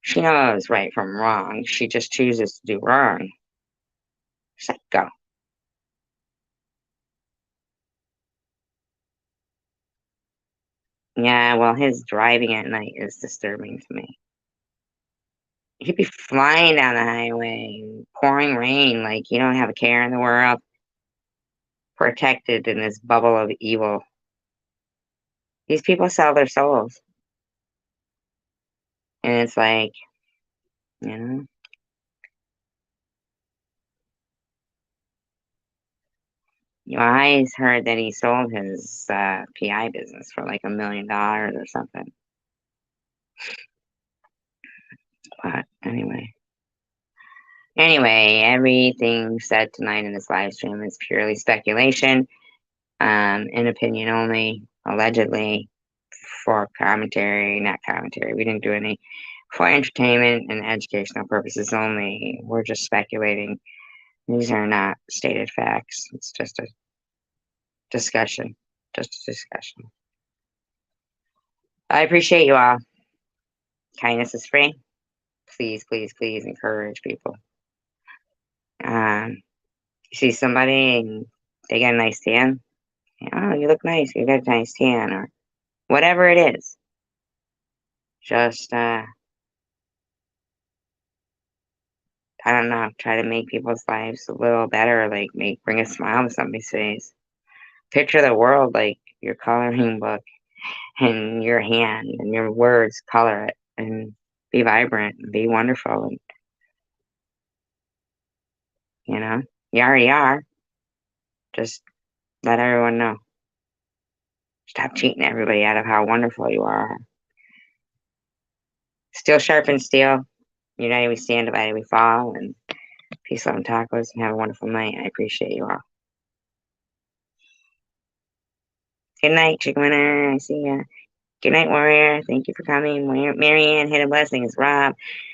She knows right from wrong. She just chooses to do wrong. She's like, go. Yeah, well, his driving at night is disturbing to me. He'd be flying down the highway, pouring rain, like you don't have a care in the world, protected in this bubble of evil. These people sell their souls. And it's like, you know, I heard that he sold his PI business for like $1 million or something. But anyway, Anyway, everything said tonight in this live stream is purely speculation, and opinion only, allegedly, for commentary, not commentary. We didn't do any for entertainment and educational purposes only. We're just speculating. These are not stated facts. It's just a discussion. Just a discussion. I appreciate you all. Kindness is free. Please, please, please encourage people. You see somebody and they got a nice tan. Oh, you look nice. You got a nice tan, or whatever it is. Just, I don't know, try to make people's lives a little better. Like, bring a smile to somebody's face. Picture the world like your coloring book and your hand and your words color it and be vibrant and be wonderful. And, you already are. Just let everyone know. Stop cheating everybody out of how wonderful you are. Steel sharpens steel. United we stand, divided we fall. And peace, love, and tacos. And have a wonderful night. I appreciate you all. Good night, chick winner. I see ya. Good night, warrior. Thank you for coming. Marianne, hidden blessings. Rob.